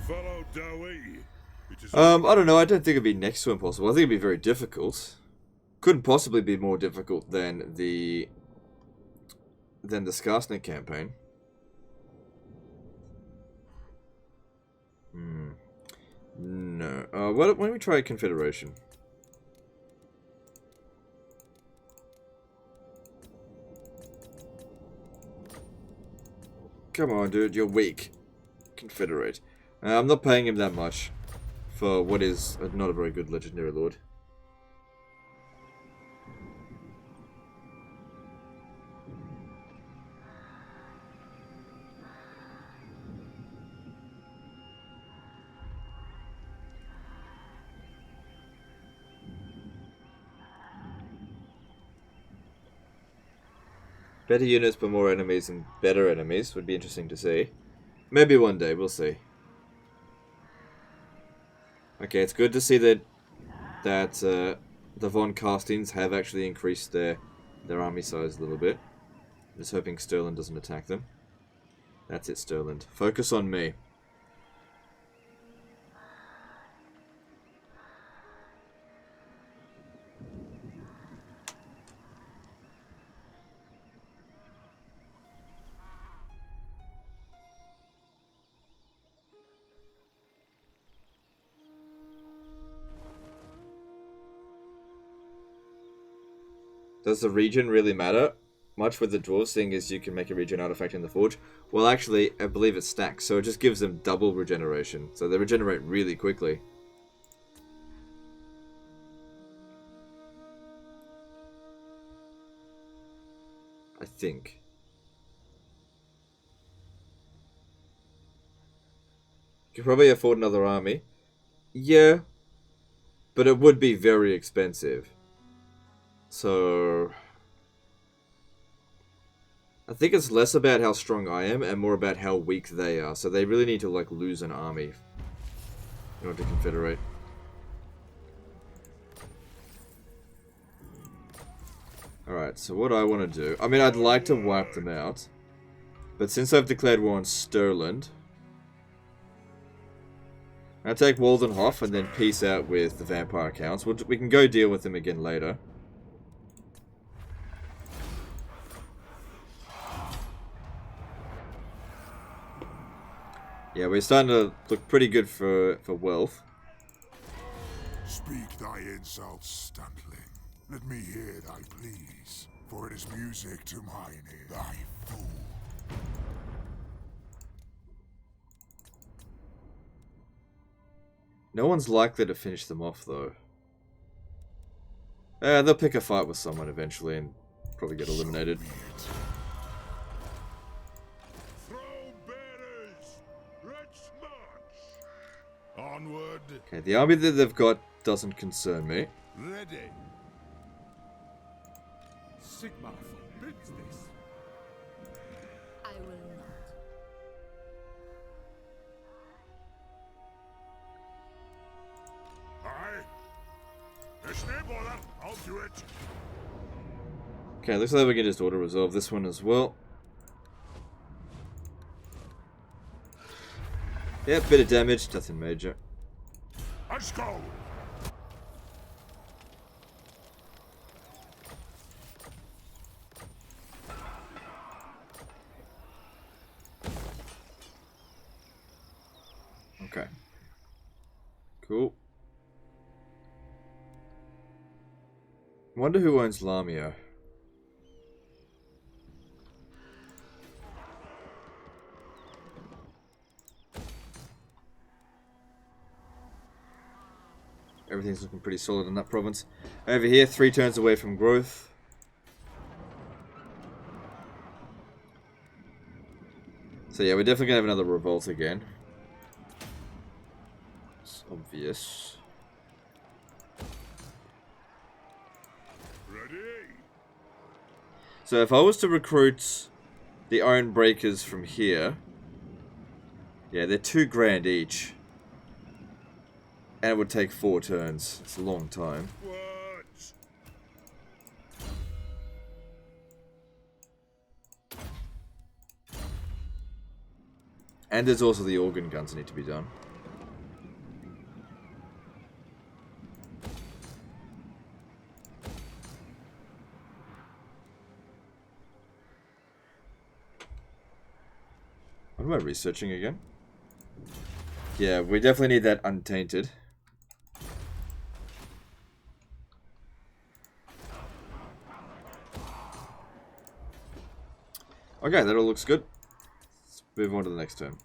Follow Dawi. I don't know. I don't think it'd be next to impossible. I think it'd be very difficult. Couldn't possibly be more difficult than the Skarsnik campaign. No. Why don't we try Confederation? Come on, dude. You're weak. Confederate. I'm not paying him that much for what is not a very good legendary lord. Better units but more enemies and better enemies would be interesting to see. Maybe one day, we'll see. Okay, it's good to see that the Von Castings have actually increased their army size a little bit. Just hoping Stirland doesn't attack them. That's it, Stirland. Focus on me. Does the region really matter much with the dwarves, seeing as you can make a regen artifact in the forge? Well, actually, I believe it stacks, so it just gives them double regeneration. So they regenerate really quickly. I think. You could probably afford another army. Yeah. But it would be very expensive. So I think it's less about how strong I am and more about how weak they are. So they really need to like lose an army in order to confederate. Alright, so what I want to do... I mean, I'd like to wipe them out. But since I've declared war on Stirland, I'll take Waldenhof and then peace out with the vampire counts. We can go deal with them again later. Yeah, we're starting to look pretty good for wealth. Speak thy insults, Stuntling. Let me hear thy pleas, for it is music to mine ear, thy fool. No one's likely to finish them off, though. They'll pick a fight with someone eventually and probably get eliminated. Onward. Okay, the army that they've got doesn't concern me. Ready. Sigmar forbids this. will not. Aye. There's no bother. I'll do it. Okay, looks like we can just auto-resolve this one as well. Yeah, bit of damage, nothing major. Let's go. Okay. Cool. Wonder who owns Lamia. Everything's looking pretty solid in that province. Over here, 3 turns away from growth. So yeah, we're definitely gonna have another revolt again. It's obvious. Ready? So if I was to recruit the Iron Breakers from here, yeah, they're 2 grand each. And it would take 4 turns. It's a long time. What? And there's also the organ guns that need to be done. What am I researching again? Yeah, we definitely need that untainted. Okay, that all looks good. Let's move on to the next turn.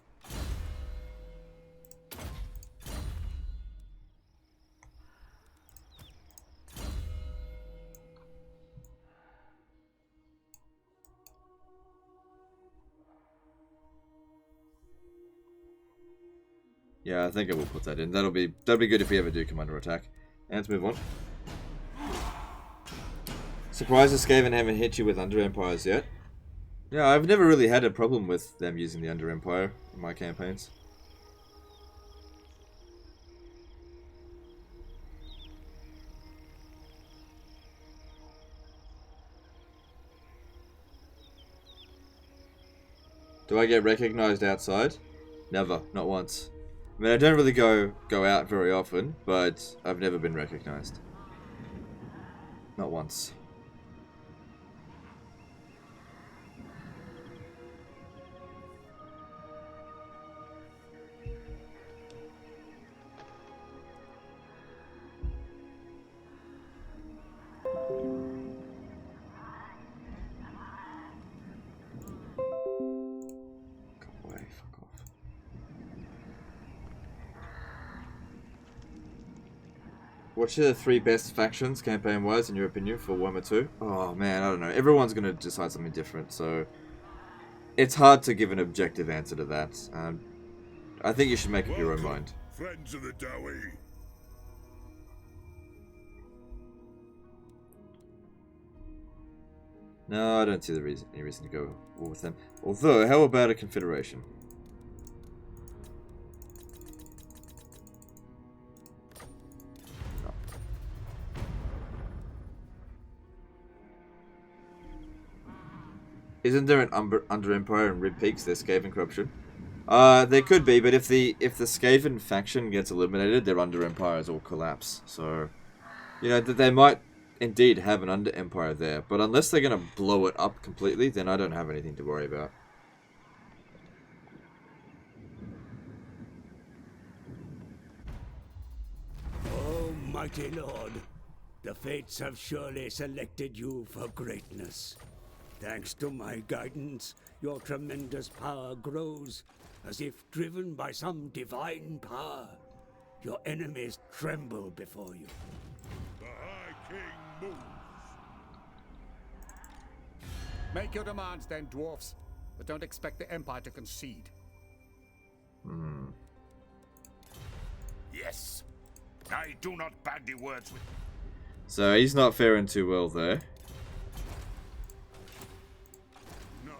Yeah, I think I will put that in. That'll be good if we ever do come under attack. And let's move on. Surprised the Skaven haven't hit you with Under Empires yet. Yeah, I've never really had a problem with them using the Under Empire in my campaigns. Do I get recognized outside? Never, not once. I mean, I don't really go out very often, but I've never been recognized. Not once. What are the 3 best factions, campaign-wise, in your opinion, for Warhammer 2? Oh, man, I don't know. Everyone's going to decide something different, so... It's hard to give an objective answer to that. I think you should make up your own mind. Friends of the Dowie. No, I don't see any reason to go war with them. Although, how about a confederation? Isn't there an Under Empire and Rib Peaks? There's Skaven corruption. There could be, but if the Skaven faction gets eliminated, their Under Empires all collapse. So, you know, they might indeed have an Under Empire there, but unless they're gonna blow it up completely, then I don't have anything to worry about. Oh, mighty lord, the fates have surely selected you for greatness. Thanks to my guidance, your tremendous power grows, as if driven by some divine power. Your enemies tremble before you. The High King moves. Make your demands then, dwarfs, but don't expect the Empire to concede. Yes. I do not bandy words with... So he's not faring too well there. No.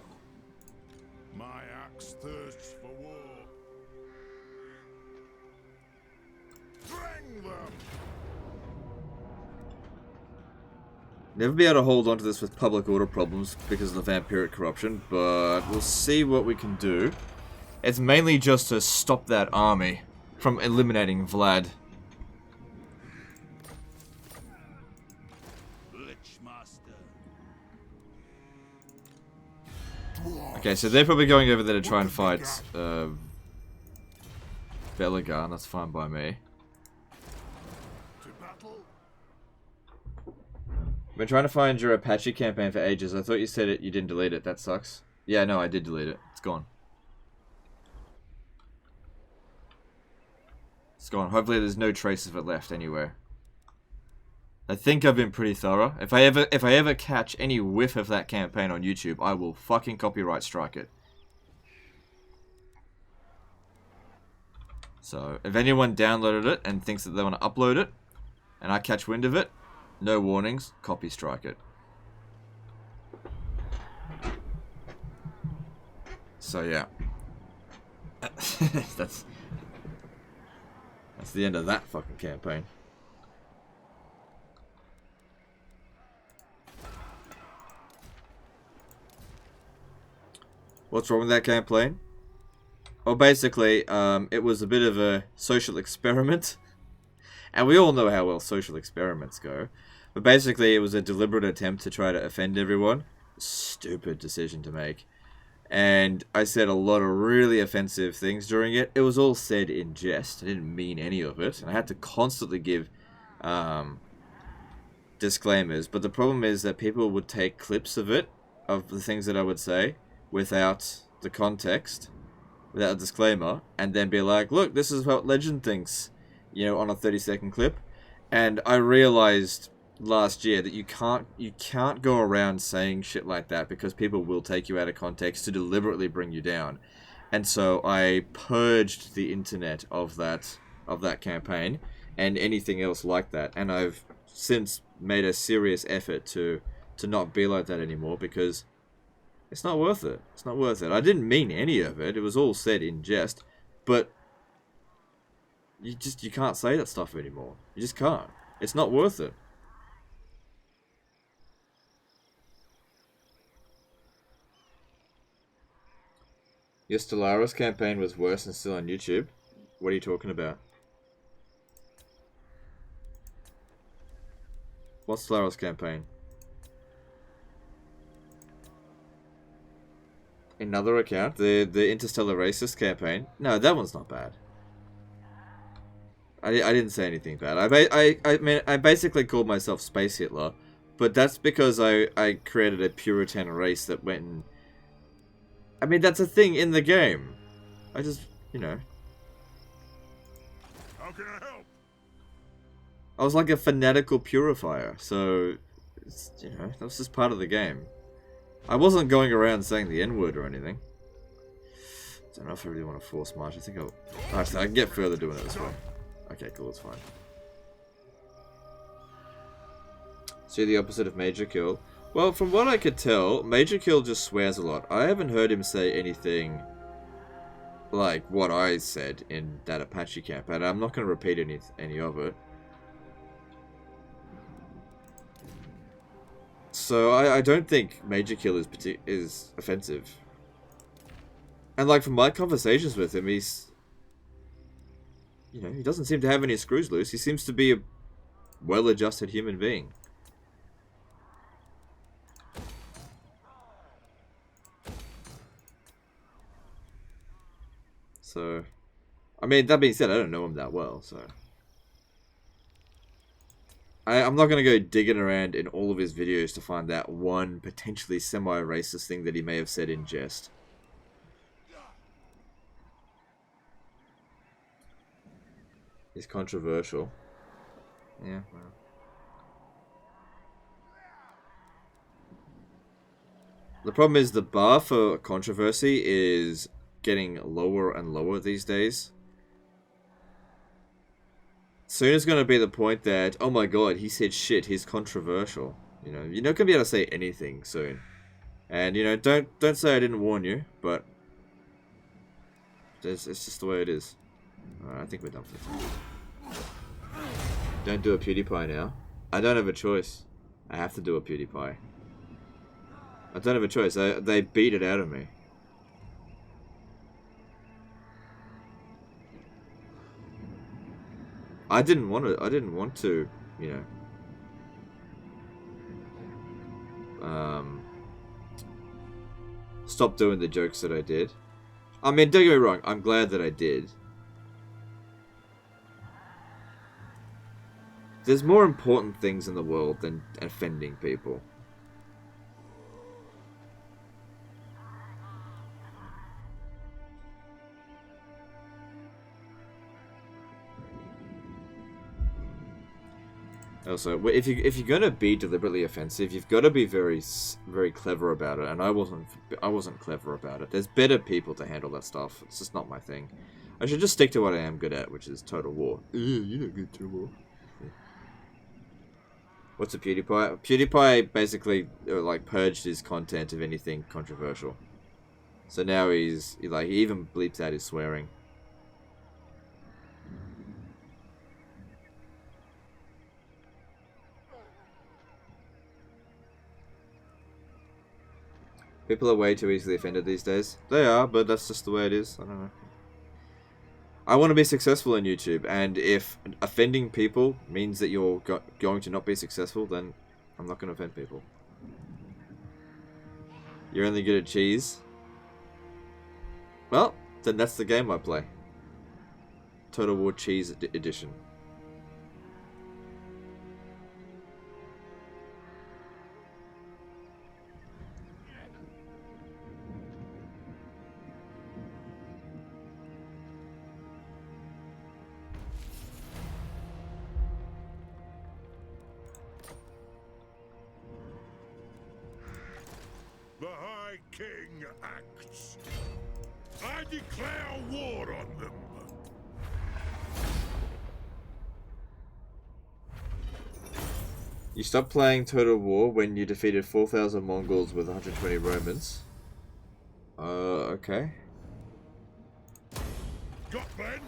Never be able to hold on to this with public order problems because of the vampiric corruption, but we'll see what we can do. It's mainly just to stop that army from eliminating Vlad. Okay, so they're probably going over there to try and fight Belagar, and that's fine by me. I've been trying to find your Apache campaign for ages. I thought you said you didn't delete it. That sucks. Yeah, no, I did delete it. It's gone. It's gone. Hopefully there's no trace of it left anywhere. I think I've been pretty thorough. If I ever catch any whiff of that campaign on YouTube, I will fucking copyright strike it. So, if anyone downloaded it and thinks that they want to upload it, and I catch wind of it, no warnings, copy strike it. So yeah. That's the end of that fucking campaign. What's wrong with that campaign? Well, basically, it was a bit of a social experiment. And we all know how well social experiments go. But basically, it was a deliberate attempt to try to offend everyone. Stupid decision to make. And I said a lot of really offensive things during it. It was all said in jest. I didn't mean any of it. And I had to constantly give disclaimers. But the problem is that people would take clips of it, of the things that I would say, without the context, without a disclaimer, and then be like, look, this is what Legend thinks, you know, on a 30-second clip. And I realized last year that you can't go around saying shit like that because people will take you out of context to deliberately bring you down. And so I purged the internet of that campaign and anything else like that. And I've since made a serious effort to not be like that anymore because it's not worth it. It's not worth it. I didn't mean any of it. It was all said in jest, but you can't say that stuff anymore. You just can't. It's not worth it. Your Stellaris campaign was worse and still on YouTube? What are you talking about? What Stellaris campaign? Another account? The Interstellar Racist campaign? No, that one's not bad. I didn't say anything bad. I basically called myself Space Hitler, but that's because I created a Puritan race that went and... I mean, that's a thing in the game. I just, you know... How can I help? I was like a fanatical purifier, so... It's, you know, that was just part of the game. I wasn't going around saying the N-word or anything. I don't know if I really want to force march. I think I'll... Actually, I can get further doing it this way. Okay, cool, it's fine. So you're the opposite of Major Kill. Well, from what I could tell, Major Kill just swears a lot. I haven't heard him say anything like what I said in that Apache camp, and I'm not going to repeat any of it. So I don't think Major Kill is offensive. And like from my conversations with him, he's... You know, he doesn't seem to have any screws loose. He seems to be a well-adjusted human being. So, I mean, that being said, I don't know him that well, so... I'm not going to go digging around in all of his videos to find that one potentially semi-racist thing that he may have said in jest. He's controversial. Yeah, well. The problem is the bar for controversy is getting lower and lower these days. Soon is going to be the point that, oh my god, he said shit, he's controversial. You know, you're not going to be able to say anything soon. And, you know, don't say I didn't warn you, but it's just the way it is. Alright, I think we're done for time. Don't do a PewDiePie now. I don't have a choice. I have to do a PewDiePie. I don't have a choice. They beat it out of me. I didn't want to, you know, stop doing the jokes that I did. I mean, don't get me wrong, I'm glad that I did. There's more important things in the world than offending people. Also, if you're gonna be deliberately offensive, you've got to be very clever about it. And I wasn't clever about it. There's better people to handle that stuff. It's just not my thing. I should just stick to what I am good at, which is Total War. You're not good at Total War. What's a PewDiePie? PewDiePie basically like purged his content of anything controversial. So now he even bleeps out his swearing. People are way too easily offended these days. They are, but that's just the way it is. I don't know. I want to be successful in YouTube, and if offending people means that you're going to not be successful, then I'm not going to offend people. You're only good at cheese? Well, then that's the game I play. Total War Cheese Edition. The High King acts. I declare war on them. You stopped playing Total War when you defeated 4,000 Mongols with 120 Romans. Okay. Got Ben?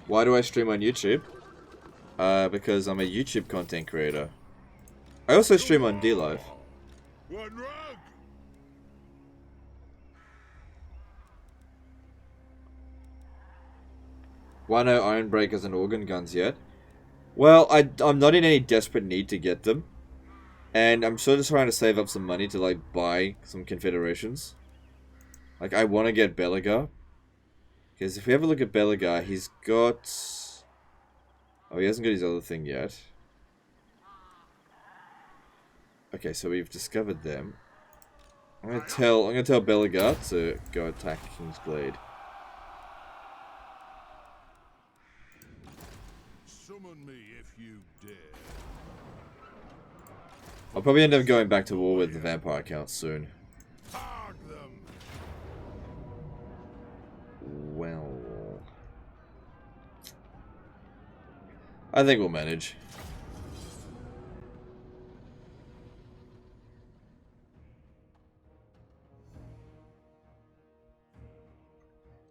Why do I stream on YouTube? Because I'm a YouTube content creator. I also stream on DLive. One rug. Why no iron breakers and organ guns yet? Well, I'm not in any desperate need to get them. And I'm sort of trying to save up some money to, like, buy some confederations. Like, I want to get Belagar. Because if we have a look at Belagar, he's got... Oh, he hasn't got his other thing yet. Okay, so we've discovered them. I'm gonna tell Belagar to go attack King's Glade. Summon me if you dare. I'll probably end up going back to war with the vampire accounts soon. Hog them. Well... I think we'll manage.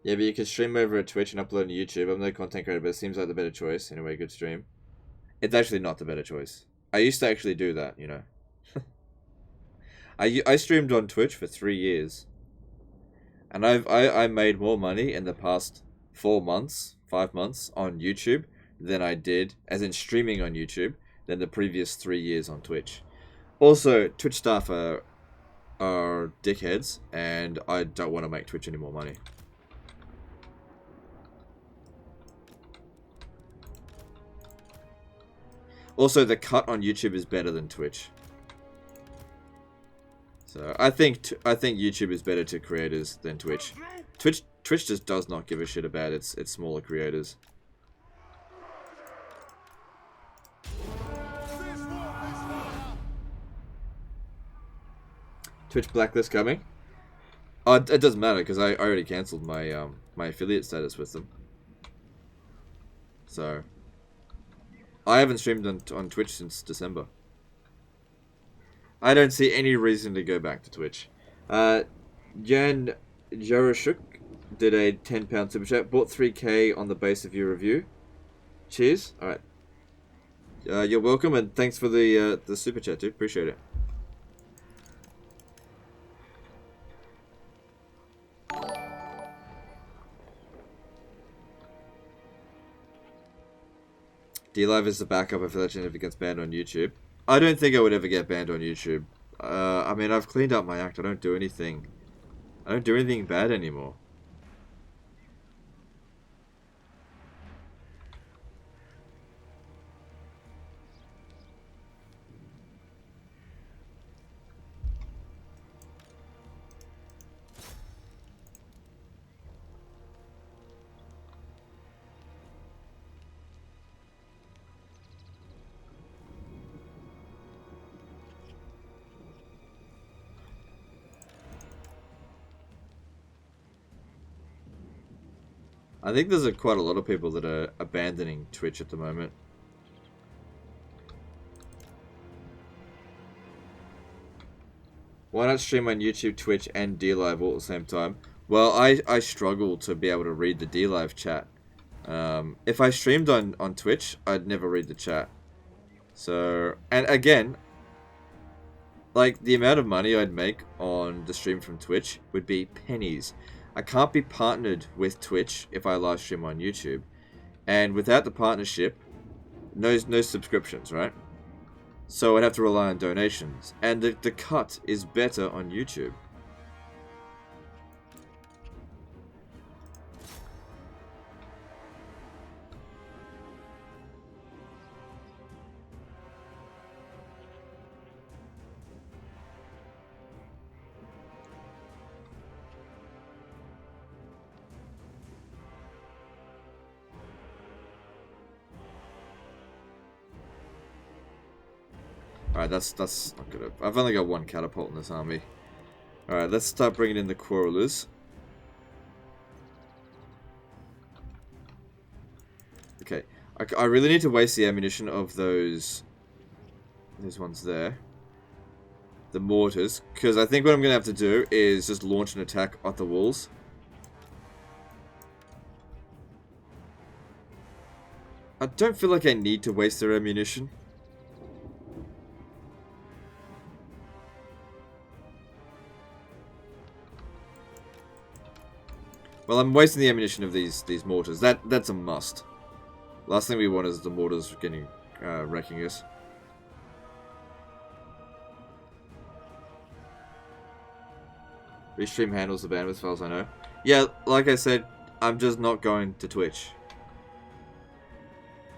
Yeah, but you can stream over at Twitch and upload to YouTube. I'm no content creator, but it seems like the better choice. Anyway, good stream. It's actually not the better choice. I used to actually do that, you know. I streamed on Twitch for 3 years. And I made more money in the past 5 months on YouTube than I did, as in streaming on YouTube, than the previous 3 years on Twitch. Also, Twitch staff are dickheads, and I don't want to make Twitch any more money. Also, the cut on YouTube is better than Twitch. So I think YouTube is better to creators than Twitch. Twitch just does not give a shit about its smaller creators. Twitch blacklist coming? Oh, it doesn't matter because I already cancelled my my affiliate status with them. So I haven't streamed on Twitch since December. I don't see any reason to go back to Twitch. Jan Jarashuk did a £10 super chat. Bought 3k on the base of your review. Cheers. Alright. You're welcome, and thanks for the super chat, dude. Appreciate it. D-Live is the backup if Legend ever gets banned on YouTube. I don't think I would ever get banned on YouTube. I mean, I've cleaned up my act. I don't do anything. I don't do anything bad anymore. I think there's quite a lot of people that are abandoning Twitch at the moment. Why not stream on YouTube, Twitch, and D-Live all at the same time? Well, I struggle to be able to read the D-Live chat. If I streamed on Twitch, I'd never read the chat. So, and again, like, the amount of money I'd make on the stream from Twitch would be pennies. I can't be partnered with Twitch if I live stream on YouTube. And without the partnership, no subscriptions, right? So I'd have to rely on donations. And the cut is better on YouTube. Alright, that's not good. I've only got one catapult in this army. Alright, let's start bringing in the quarrelers. Okay, I really need to waste the ammunition of those ones there. The mortars, because I think what I'm going to have to do is just launch an attack at the walls. I don't feel like I need to waste their ammunition. Well, I'm wasting the ammunition of these mortars. That's a must. Last thing we want is the mortars getting wrecking us. Restream handles the bandwidth, as far as I know. Yeah, like I said, I'm just not going to Twitch.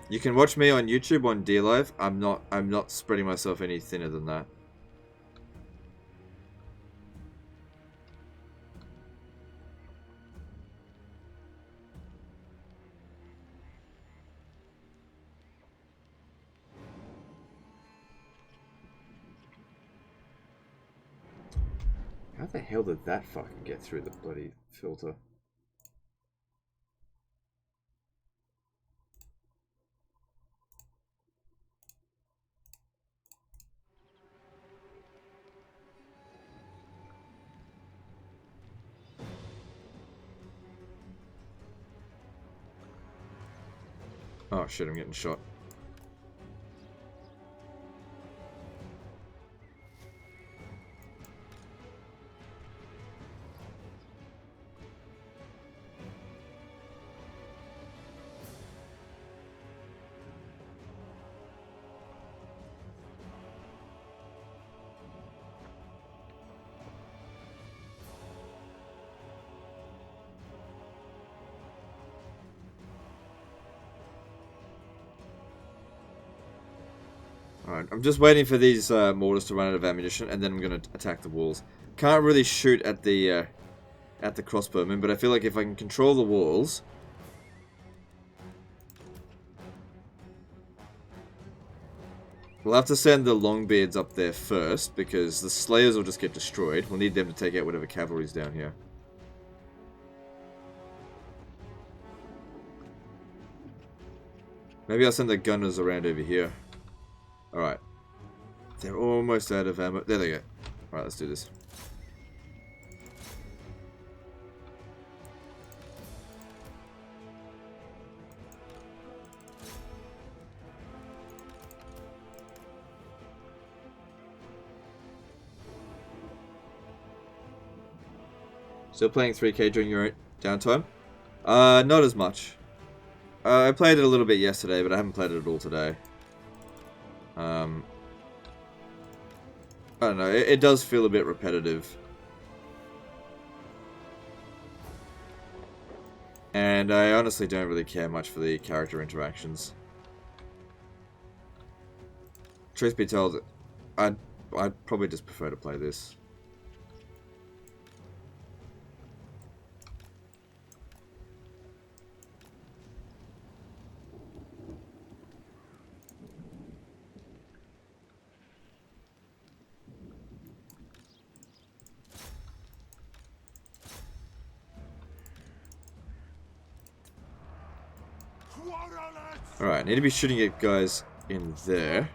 You can watch me on YouTube on D-Live. I'm not spreading myself any thinner than that. How the hell did that fucking get through the bloody filter? Oh shit, I'm getting shot. Alright, I'm just waiting for these mortars to run out of ammunition, and then I'm going to attack the walls. Can't really shoot at the crossbowmen, but I feel like if I can control the walls... We'll have to send the Longbeards up there first, because the Slayers will just get destroyed. We'll need them to take out whatever cavalry's down here. Maybe I'll send the Gunners around over here. Alright. They're almost out of ammo. There they go. Alright, let's do this. Still playing 3K during your downtime? Not as much. I played it a little bit yesterday, but I haven't played it at all today. I don't know, it does feel a bit repetitive. And I honestly don't really care much for the character interactions. Truth be told, I'd probably just prefer to play this. Alright, need to be shooting at guys in there.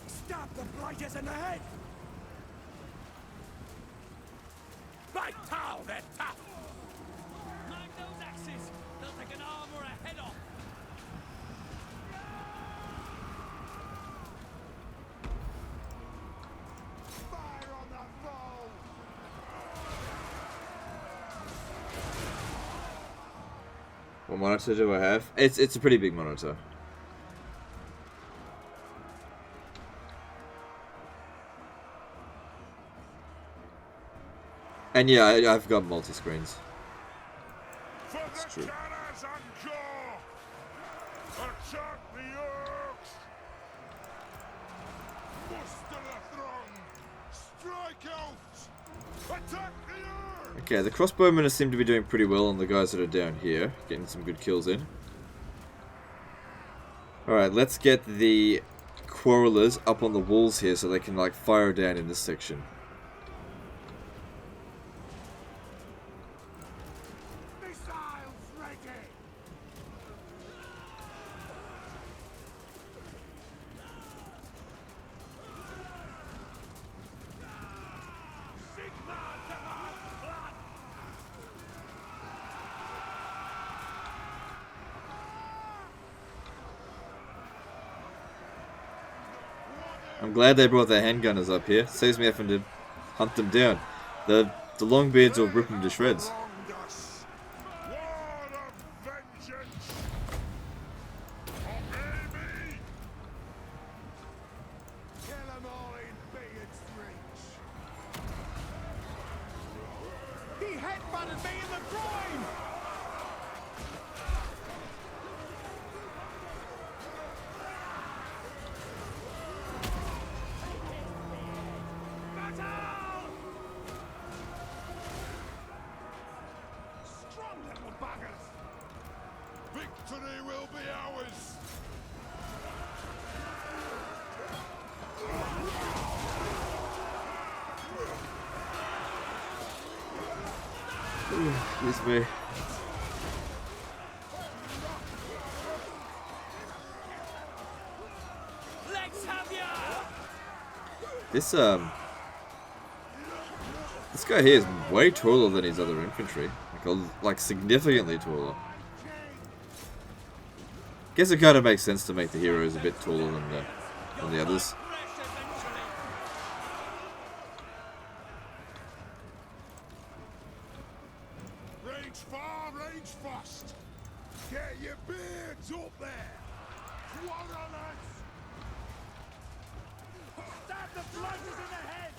Stab the Grudges in the head! Right now, they're tough! Mind those axes! They'll take an arm or a head off! Fire on that foe! What monitor do I have? It's a pretty big monitor. And yeah, I've got multi-screens. For That's the true. cannons and jaw! Attack the orcs! Muster the throng! Strike out! Attack the orcs! Okay, the crossbowmen seem to be doing pretty well on the guys that are down here. Getting some good kills in. Alright, let's get the quarrelers up on the walls here so they can like fire down in this section. Missiles ready! I'm glad they brought their handgunners up here. Saves me having to hunt them down. The longbeards will rip them to shreds. Wronged us. War of vengeance! Obey me! Kill 'em all in Beard's reach! He headbutted me in the groin! Strong little buggers! Victory will be ours! Excuse me. Let's have ya! This guy here is way taller than his other infantry. Like significantly taller. Guess it kind of makes sense to make the heroes a bit taller than the others. Fresh eventually! Range far, range fast! Get your beards up there! Quarrelers! Stab the Grudges in the head!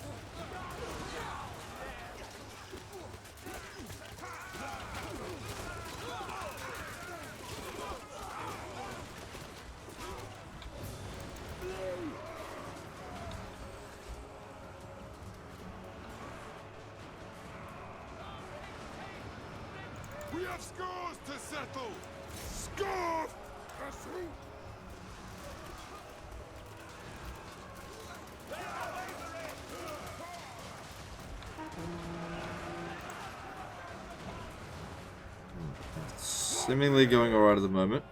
have scores to settle. Score! Seemingly going alright at the moment.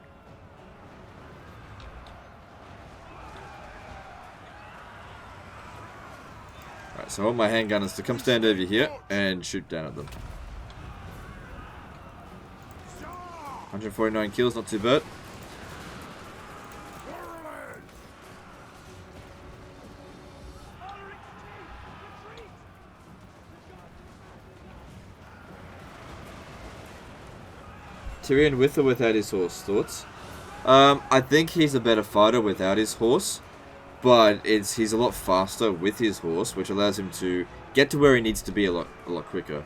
Alright, so I want my handgunners to come stand over here and shoot down at them. 149 kills, not too bad. Tyrion with or without his horse, thoughts? I think he's a better fighter without his horse, but he's a lot faster with his horse, which allows him to get to where he needs to be a lot quicker.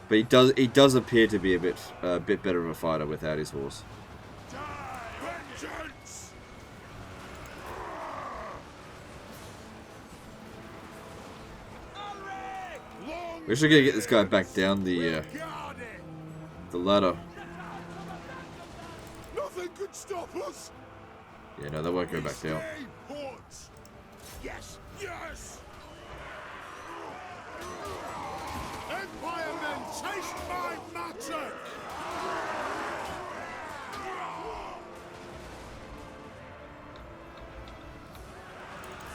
But he does appear to be a bit better of a fighter without his horse. Vengeance! We're actually gonna get this guy back down the ladder. Nothing could stop us. Yeah, no, that won't go back down. Stay put. Yes, yes. Empire men, taste my magic.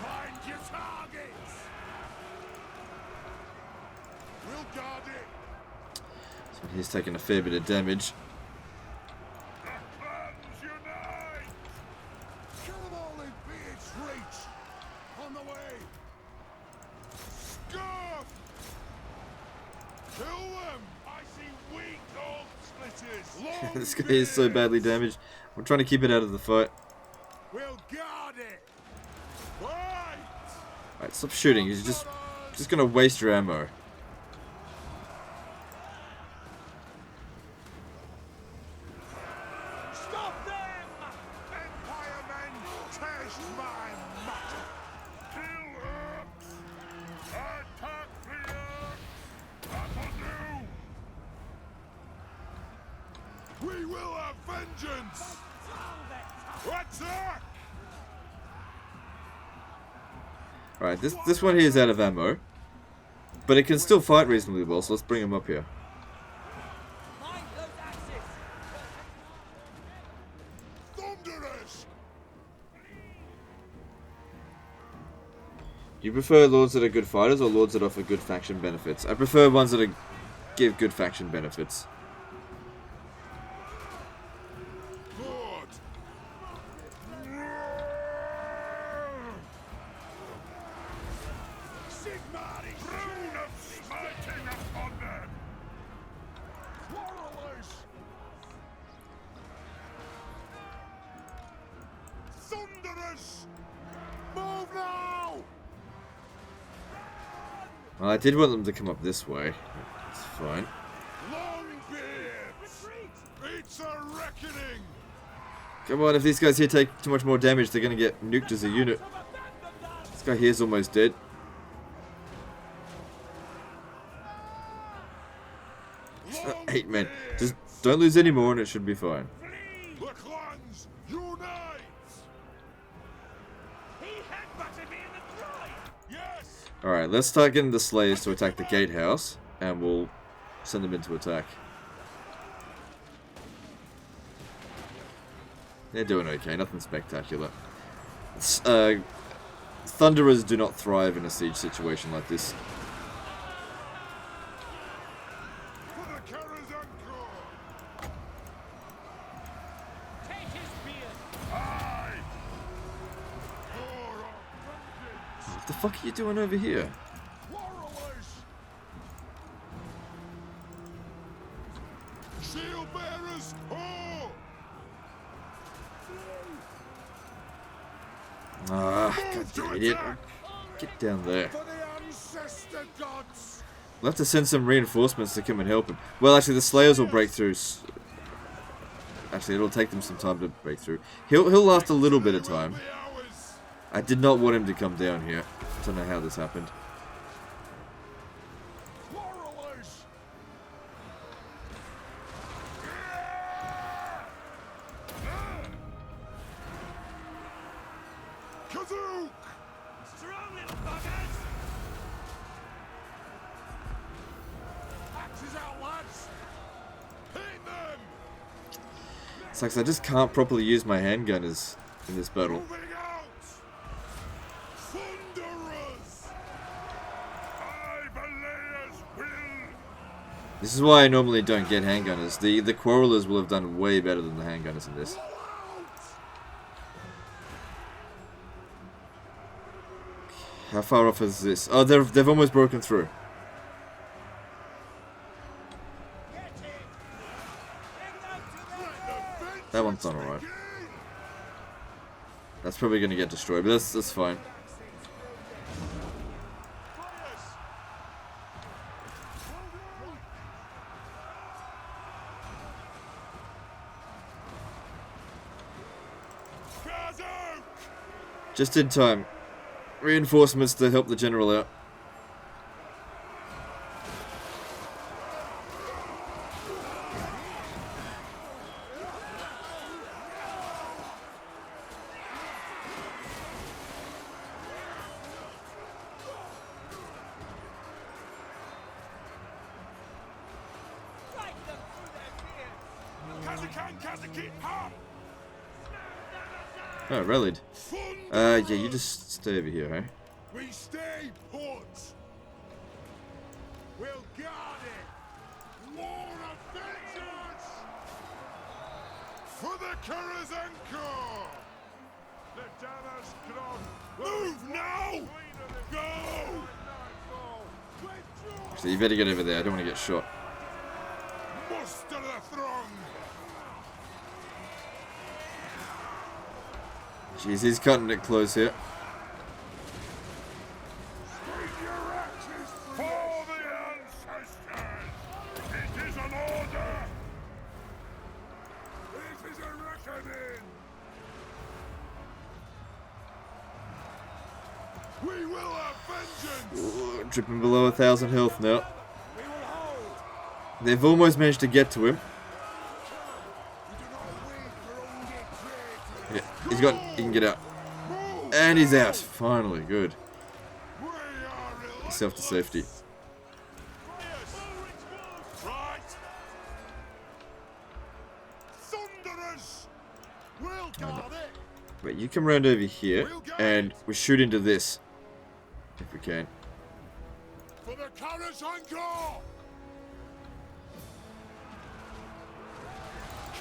Find your targets. We'll guard it. So he's taking a fair bit of damage. The clans unite. Kill them all in Beard's reach. On the way. Scarf. Kill them. I see weak orc splitters. Long This guy is so badly damaged. I'm trying to keep it out of the fight. We'll guard it. Right. Alright, stop shooting. He's just gonna waste your ammo. Stop them! Empire men, taste my magic. Kill her. Attack the earth. That'll do. We will have vengeance. Attack! Alright, this one here is out of ammo. But it can still fight reasonably well, so let's bring him up here. Mind those axes! Thunderous! Do you prefer lords that are good fighters or lords that offer good faction benefits? I prefer ones that give good faction benefits. Lord! Sigmar is rune of smiting upon them! Quarrelers! Thunderous! Move now! Well, I did want them to come up this way. It's fine. Longbeards! It's a reckoning! Come on, if these guys here take too much more damage, they're gonna get nuked as a unit. This guy here's almost dead. Long 8 men. Just don't lose any more and it should be fine. The clans unite! He headbutted me in the groin! Yes! Alright, let's start getting the Slayers to attack the gatehouse, and we'll send them into attack. They're doing okay, nothing spectacular. Thunderers do not thrive in a siege situation like this. For the Karazanko! Take his beard! Aye! For our vengeance! What the fuck are you doing over here? Quarrelers! Shield bearers! Oh! Ah, god damn idiot. Get down there. For the ancestor gods! We'll have to send some reinforcements to come and help him. Well, actually, the Slayers will break through. Actually, it'll take them some time to break through. He'll last a little bit of time. Be ours! I did not want him to come down here. Don't know how this happened. Quarrelers! Kazook! Strong little buggers! Axes out, lads! Hit them! Sucks, I just can't properly use my handgunners in this battle. Moving out! Thunderers! I belayers will! This is why I normally don't get handgunners. The quarrelers will have done way better than the handgunners in this. Blow out! How far off is this? Oh, they've almost broken through. That one's not alright. That's probably going to get destroyed, but that's fine. Just in time. Reinforcements to help the general out. Oh, rallied. Yeah, you just stay over here, eh? We stay put. We'll guard it. More of vengeance for the Karazenko. The Dana's Grog. Move now! Go! So you better get over there. I don't want to get shot. Muster the throng. Jeez, he's cutting it close here. For the ancestors! It is an order! It is a reckoning! We will have vengeance! Ooh, dripping below 1,000 health now. We will hold! They've almost managed to get to him. We do not wait for undead traitors! Yeah, he's got. He can get out. And he's out. Finally, good. We are Self to safety. right! Thunderers! We'll guard it! Wait, you come around over here, and we shoot into this. If we can. For the Karazenko!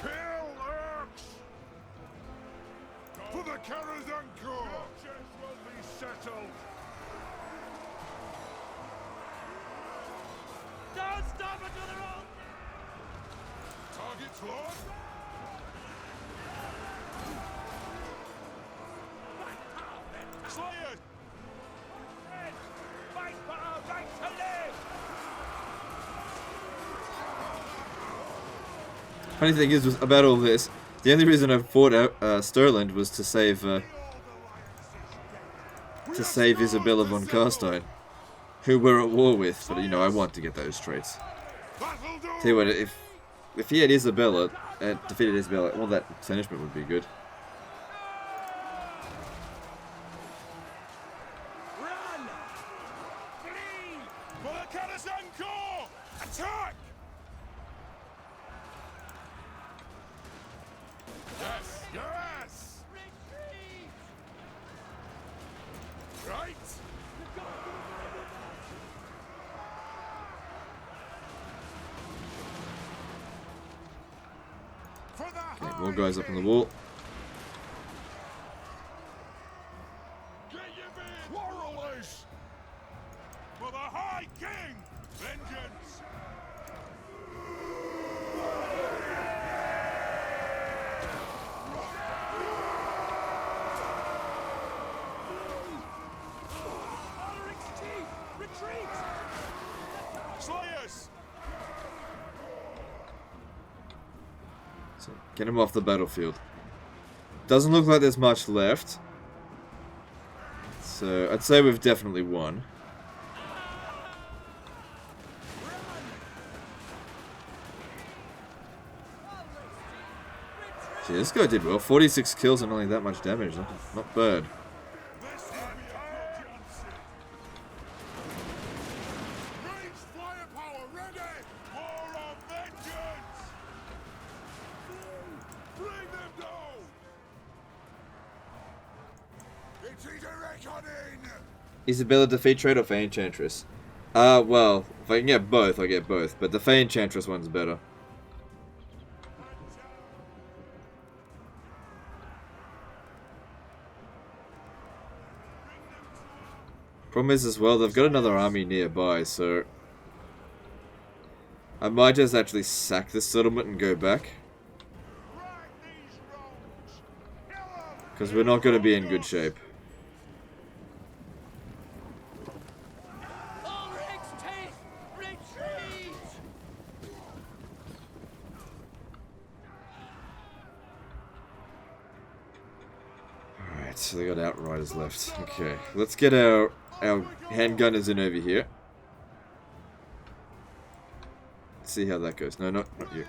Kill Urks! For the Karazenko! Vengeance will be settled! Don't stop until they're all Targets lost! Slayers! dead! Fight for our right to live! Funny thing is, about all this, the only reason I fought Stirland was to save Isabella von Carstein, who we're at war with. But you know, I want to get those traits. Tell you what, if he had Isabella, defeated Isabella, well, that punishment would be good. Run! Flee! For the Karazenko! Attack! Yes! Yes! Retreat! Right! For the Okay, more guys up on the wall. Get your men! Quarrelers! For the High King! Vengeance! Alaric's chief! Retreat! Slayers! So, get him off the battlefield. Doesn't look like there's much left. So, I'd say we've definitely won. See, this guy did well. 46 kills and only that much damage. Not bad. Isabella defeat trade or Fey Enchantress? Well, if I can get both, I get both. But the Fey Enchantress one's better. Problem is as well, they've got another army nearby, so I might just actually sack this settlement and go back. Because we're not going to be in good shape. Ulrich's teeth! Retreat! Alright, so they got outriders left. Okay, let's get our handgunners in over here. See how that goes. No, not you.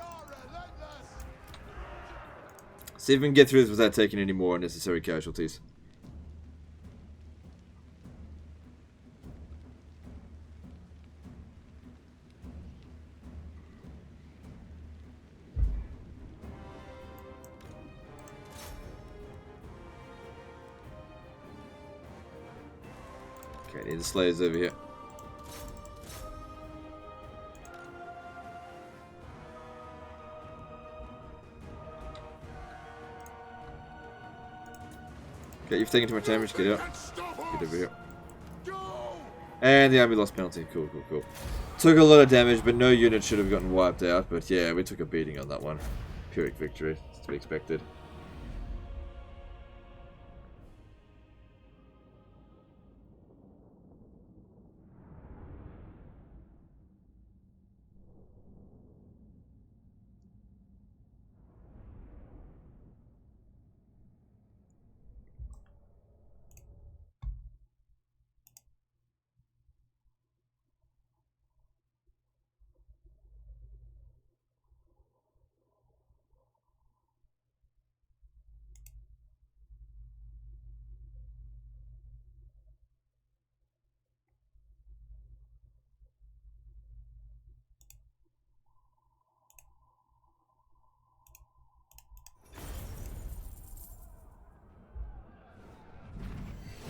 See if we can get through this without taking any more unnecessary casualties. Okay, need the slayers over here. Okay, you've taken too much damage, get out. Get over here. And the army lost penalty. Cool, cool, cool. Took a lot of damage, but no unit should have gotten wiped out. But yeah, we took a beating on that one. Pyrrhic victory. It's to be expected.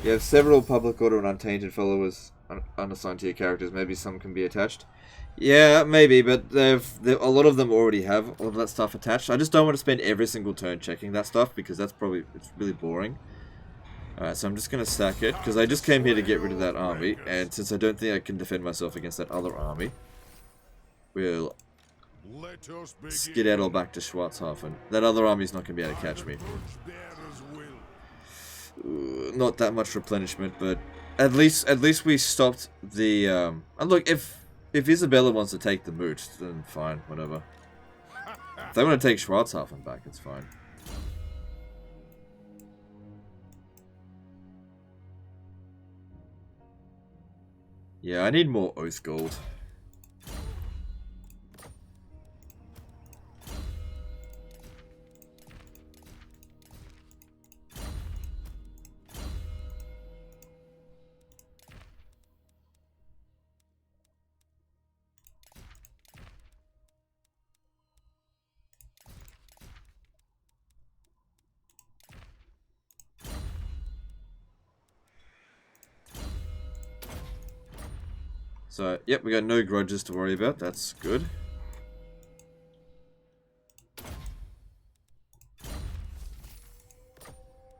You have several public order and untainted followers unassigned to your characters. Maybe some can be attached. Yeah, maybe, but a lot of them already have all of that stuff attached. I just don't want to spend every single turn checking that stuff because it's really boring. Alright, so I'm just going to sack it because I just came here to get rid of that army, and since I don't think I can defend myself against that other army, we'll skedaddle back to Schwarzhafen. That other army's not going to be able to catch me. Not that much replenishment, but at least we stopped the and look, if Isabella wants to take the moot, then fine, whatever. If they want to take Schwarzhafen back, it's fine. Yeah, I need more Oath Gold. So, yep, we got no grudges to worry about. That's good.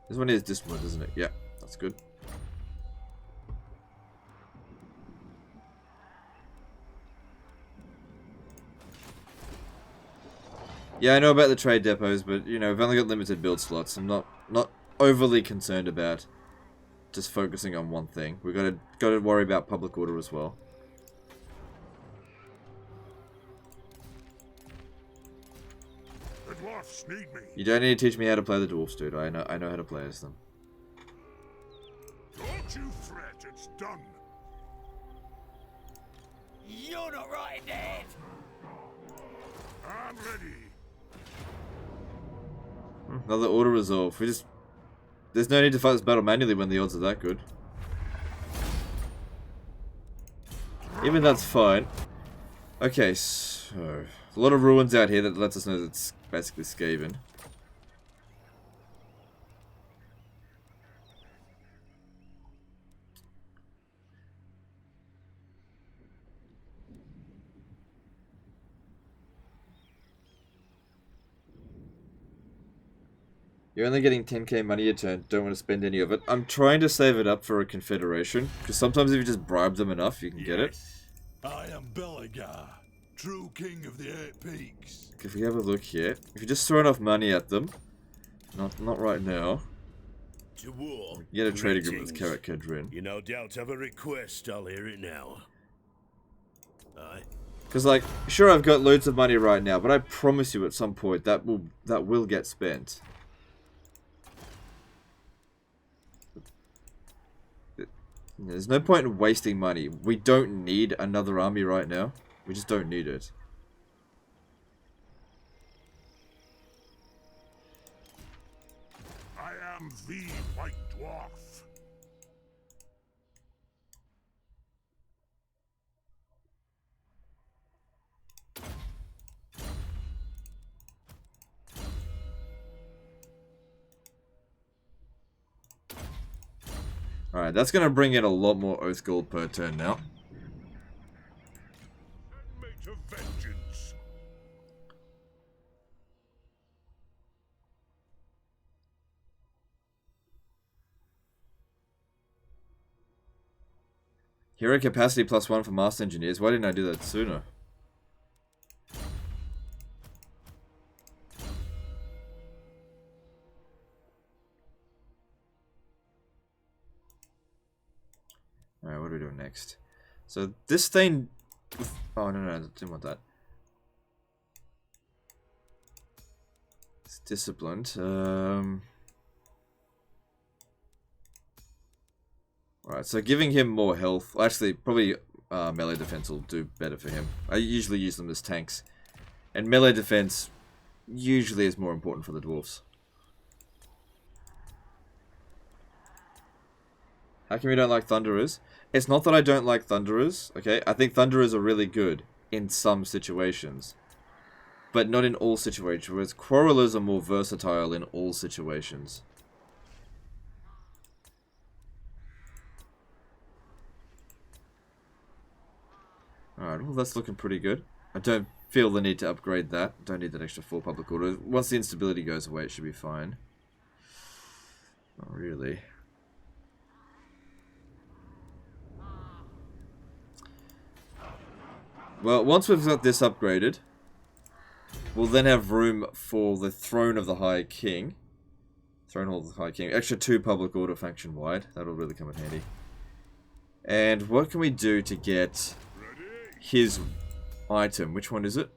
This one is disciplined, isn't it? Yeah, that's good. Yeah, I know about the trade depots, but, you know, we've only got limited build slots. I'm not overly concerned about just focusing on one thing. We've got to worry about public order as well. Need me. You don't need to teach me how to play the dwarfs, dude. I know how to play as them. Don't you fret, it's done. You're not right, Dad! I'm ready. Another order resolve. There's no need to fight this battle manually when the odds are that good. Even that's fine. Okay, so a lot of ruins out here that lets us know that it's basically Skaven. You're only getting 10k money a turn. Don't want to spend any of it. I'm trying to save it up for a confederation. Because sometimes if you just bribe them enough, you can get it. I am Belagar, true king of the Eight Peaks. If we have a look here. If you just throw enough money at them. Not right now. To war. Get a trade agreement with Karak Kedrin. You no doubt have a request. I'll hear it now. Aye. Because, like, sure, I've got loads of money right now, but I promise you at some point that will get spent. There's no point in wasting money. We don't need another army right now. We just don't need it. I am the White Dwarf. Alright, that's going to bring in a lot more Oath Gold per turn now. Mate of vengeance. Hero capacity +1 for Master Engineers. Why didn't I do that sooner? Alright, what are we doing next? So this thing... Oh, no, I didn't want that. It's disciplined. Alright, so giving him more health... Actually, probably melee defense will do better for him. I usually use them as tanks. And melee defense usually is more important for the dwarves. How come we don't like Thunderers? It's not that I don't like Thunderers, okay? I think Thunderers are really good in some situations. But not in all situations, whereas Quarrelers are more versatile in all situations. Alright, well that's looking pretty good. I don't feel the need to upgrade that. Don't need that extra 4 public order. Once the instability goes away, it should be fine. Not really. Well, once we've got this upgraded, we'll then have room for the Throne of the High King. Throne Hall of the High King. Extra 2 public order faction wide. That'll really come in handy. And what can we do to get his item? Which one is it?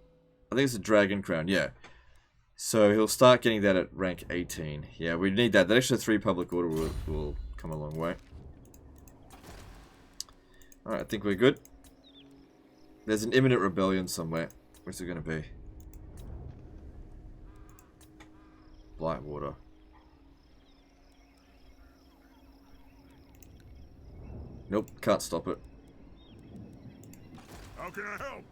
I think it's a Dragon Crown, yeah. So he'll start getting that at rank 18. Yeah, we need that. That extra 3 public order will come a long way. Alright, I think we're good. There's an imminent rebellion somewhere. Where's it going to be? Blightwater. Nope, can't stop it. How can I help?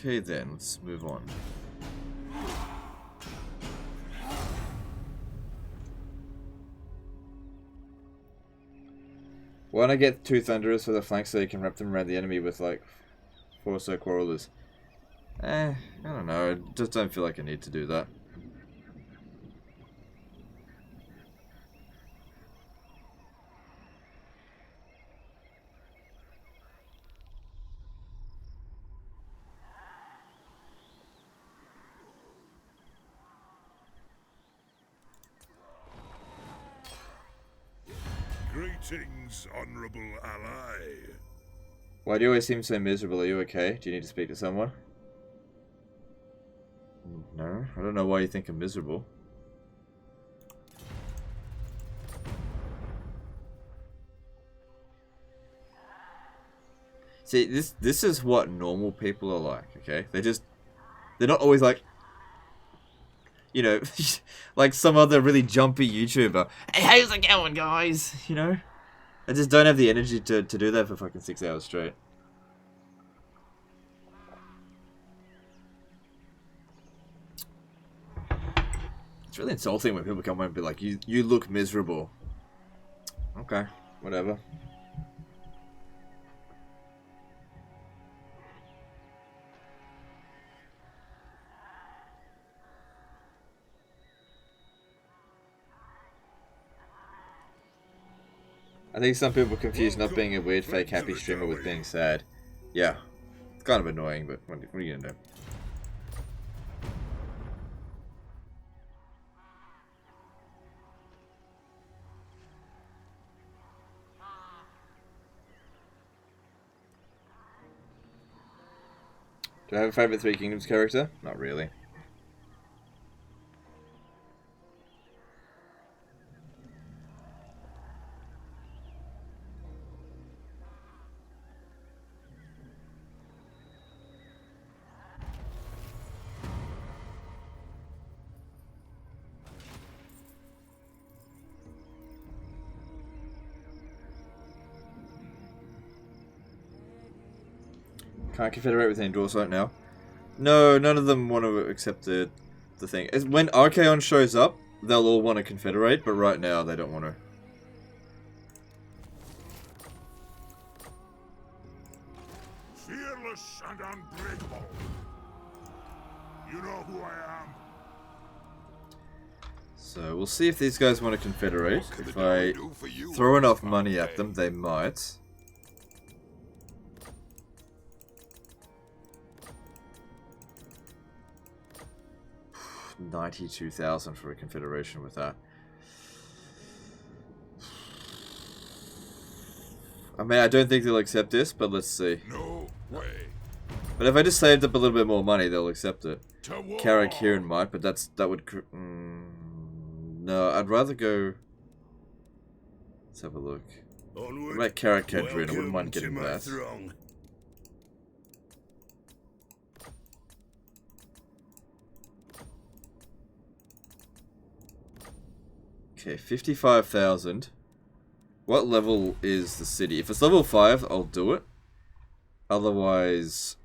Okay then, let's move on. Why don't I get 2 Thunderers for the flank so you can wrap them around the enemy with like 4 or so Quarrelers? I don't know, I just don't feel like I need to do that. Greetings, honorable ally. Why do you always seem so miserable? Are you okay? Do you need to speak to someone? No, I don't know why you think I'm miserable. See, this is what normal people are like, okay? They're not always like, you know, like some other really jumpy YouTuber. Hey, how's it going, guys? You know? I just don't have the energy to do that for fucking 6 hours straight. It's really insulting when people come home and be like, you look miserable. Okay, whatever. I think some people confuse not being a weird fake happy streamer with being sad. Yeah, it's kind of annoying, but what are you gonna do? Do I have a favourite Three Kingdoms character? Not really. Can't confederate with any Dwarves right now. No, none of them want to accept the thing. When Archaon shows up, they'll all want to confederate, but right now they don't want to. Fearless and unbreakable. You know who I am. So we'll see if these guys want to confederate. If I throw enough money at them, they might. $92,000 for a confederation with that. I mean, I don't think they'll accept this, but let's see. No way. But if I just saved up a little bit more money, they'll accept it. To war. Karak Kieran might, but that would... no, I'd rather go... Let's have a look. Onward. What about Karak Kedrin? I wouldn't Welcome mind to getting my that. throng. Okay, 55,000. What level is the city? If it's level 5, I'll do it. Otherwise,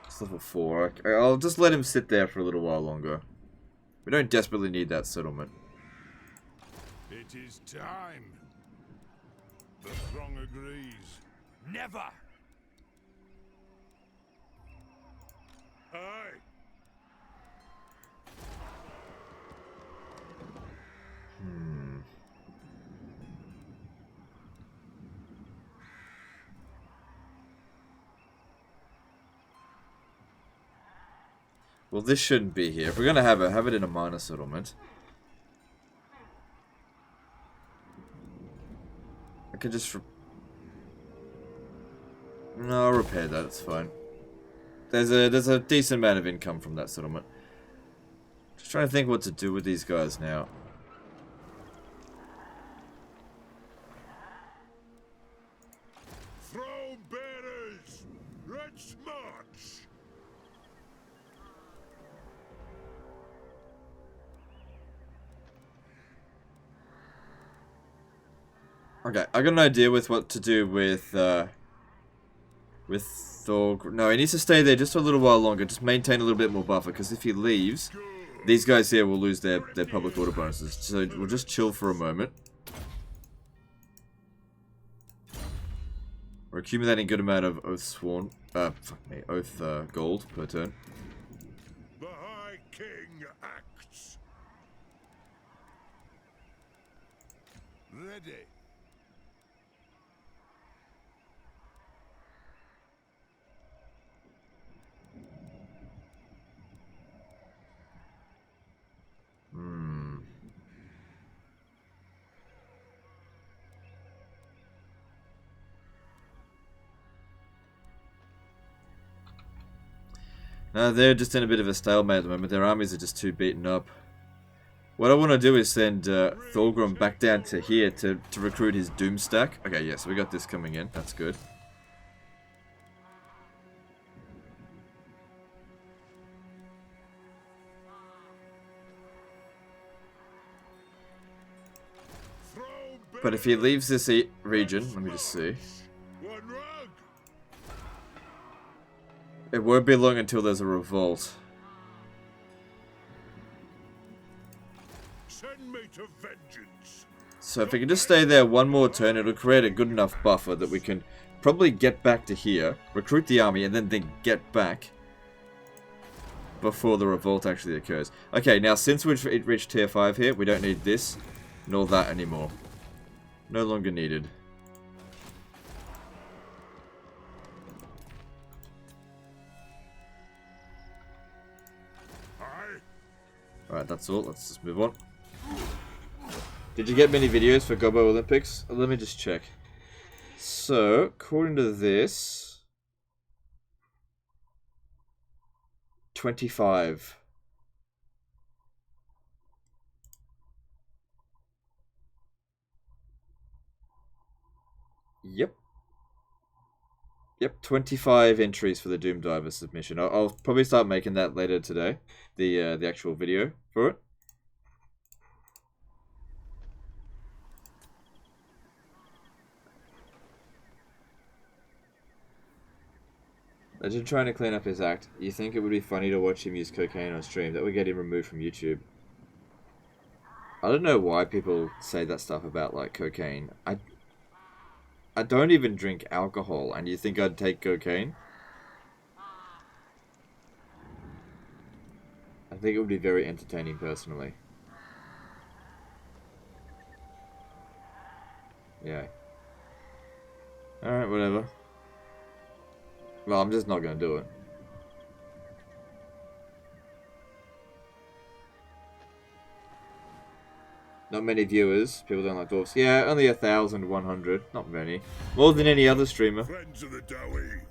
it's level 4. I'll just let him sit there for a little while longer. We don't desperately need that settlement. It is time. The throng agrees. Never! Aye. Well, this shouldn't be here. If we're gonna have it in a minor settlement. I could just... No, I'll repair that. It's fine. There's a decent amount of income from that settlement. Just trying to think what to do with these guys now. Throne bearers, let's march. Okay, I got an idea with what to do with Thor. No, he needs to stay there just a little while longer. Just maintain a little bit more buffer, because if he leaves, these guys here will lose their public order bonuses. So we'll just chill for a moment. We're accumulating a good amount of Oath Sworn, Oath gold per turn. The High King acts. Ready. No, they're just in a bit of a stalemate at the moment. Their armies are just too beaten up. What I want to do is send Thorgrim back down to here to recruit his Doom stack. Okay, yeah, so we got this coming in. That's good. Throne But if he leaves this region, let me just see. One rug. It won't be long until there's a revolt. Send me to vengeance. So if we can just stay there one more turn, it'll create a good enough buffer that we can probably get back to here, recruit the army, and then get back before the revolt actually occurs. Okay, now since we've reached tier 5 here, we don't need this nor that anymore. No longer needed. Alright, that's all. Let's just move on. Did you get many videos for Gobbo Olympics? Let me just check. So, according to this... 25. Yep. Yep, 25 entries for the Doom Diver submission. I'll probably start making that later today. The actual video for it. Legend trying to clean up his act. You think it would be funny to watch him use cocaine on stream? That would get him removed from YouTube. I don't know why people say that stuff about, like, cocaine. I don't even drink alcohol, and you think I'd take cocaine? I think it would be very entertaining, personally. Yeah. Alright, whatever. Well, I'm just not going to do it. Not many viewers. People don't like dwarfs. Yeah, only 1,100. Not many. More than any other streamer. Friends of the Dowie.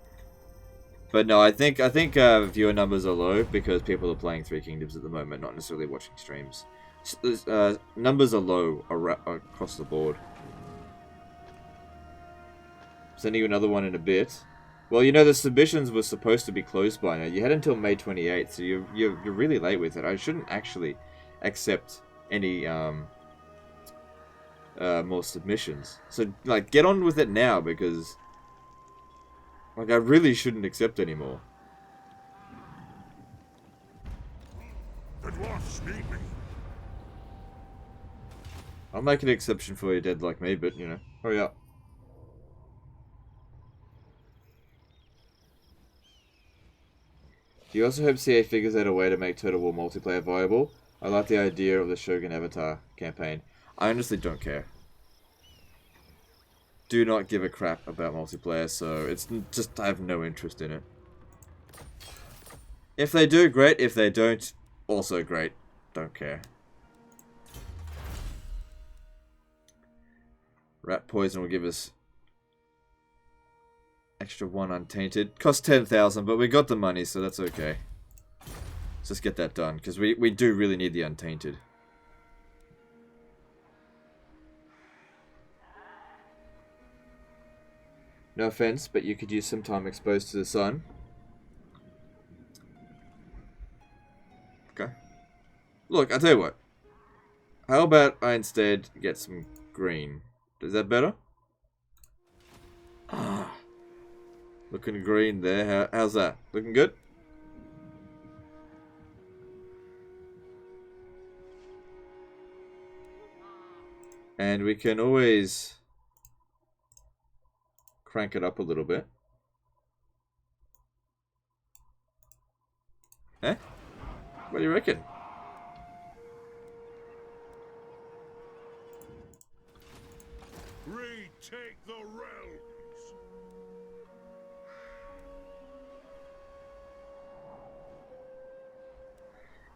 But no, I think viewer numbers are low because people are playing Three Kingdoms at the moment, not necessarily watching streams. Numbers are low across the board. Sending you another one in a bit. Well, you know, the submissions were supposed to be closed by now. You had until May 28th, so you're really late with it. I shouldn't actually accept any more submissions. So, like, get on with it now, because, like, I really shouldn't accept any more. The dwarfs need me. I'll make an exception for you dead like me, but, you know, hurry up. Do you also hope CA figures out a way to make Total War multiplayer viable? I like the idea of the Shogun Avatar campaign. I honestly don't care. Do not give a crap about multiplayer, so it's just, I have no interest in it. If they do, great. If they don't, also great. Don't care. Rat poison will give us extra 1 untainted. Cost 10,000, but we got the money, so that's okay. Let's just get that done, because we do really need the untainted. No offense, but you could use some time exposed to the sun. Okay. Look, I'll tell you what. How about I instead get some green? Is that better? Ah. Looking green there. How's that? Looking good? And we can always crank it up a little bit. Eh? What do you reckon? Retake the realms.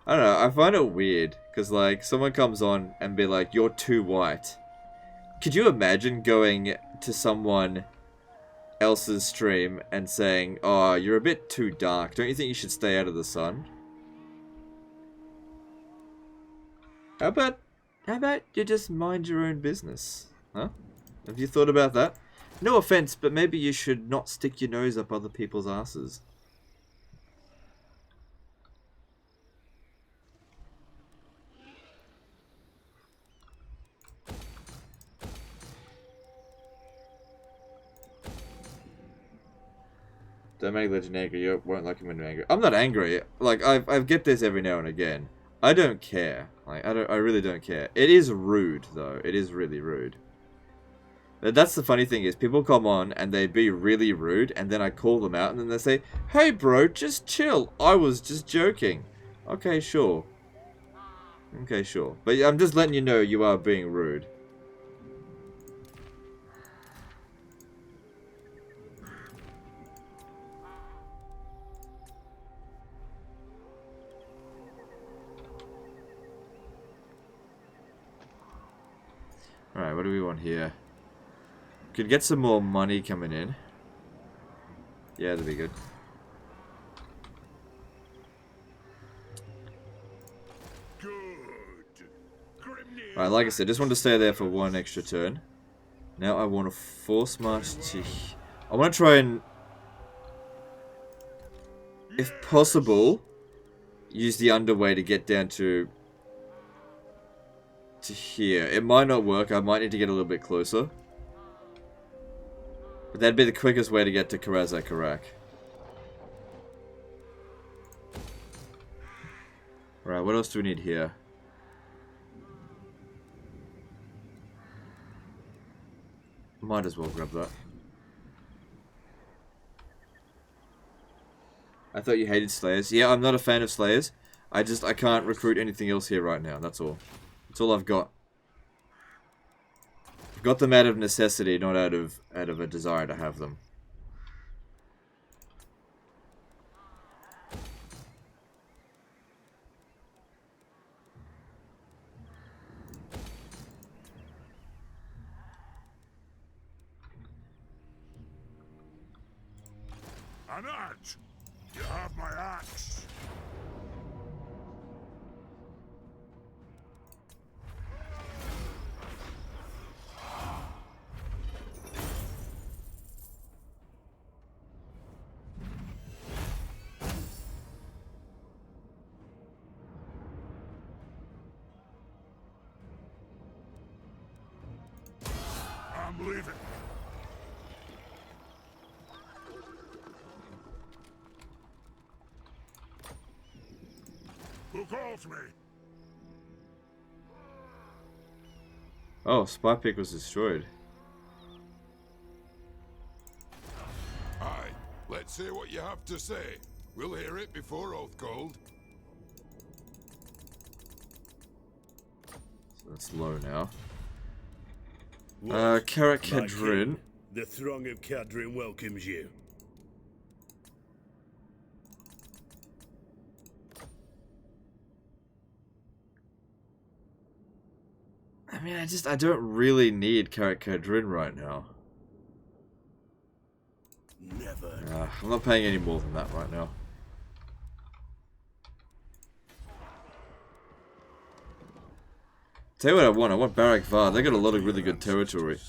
I don't know, I find it weird, because, like, someone comes on and be like, you're too white. Could you imagine going to someone else's stream and saying, oh, you're a bit too dark, don't you think you should stay out of the sun? How about you just mind your own business? Huh? Have you thought about that? No offense, but maybe you should not stick your nose up other people's asses. Don't make Legend angry. You won't like him when you're angry. I'm not angry. Like I get this every now and again. I don't care. Like I really don't care. It is rude though. It is really rude. But that's the funny thing is people come on and they be really rude and then I call them out and then they say, "Hey bro, just chill. I was just joking." Okay, sure. Okay, sure. But I'm just letting you know you are being rude. Alright, what do we want here? Could get some more money coming in. Yeah, that'd be good. Alright, like I said, just want to stay there for one extra turn. Now I want to force march to... I want to try and... if possible, use the underway to get down to here. It might not work. I might need to get a little bit closer. But that'd be the quickest way to get to Karak. Alright, what else do we need here? Might as well grab that. I thought you hated Slayers. Yeah, I'm not a fan of Slayers. I can't recruit anything else here right now, that's all. That's all I've got. I've got them out of necessity, not out of a desire to have them. An axe! You have my axe! I'm leaving. Who calls me? Oh, Spy Pick was destroyed. Aye, let's hear what you have to say. We'll hear it before Oath Cold. So that's low now. Karak Kedrin. The throng of Kadrin welcomes you. I mean, I don't really need Karak Kedrin right now. Never. I'm not paying any more than that right now. Tell you what I want Barak Var. They got a lot of really good territory.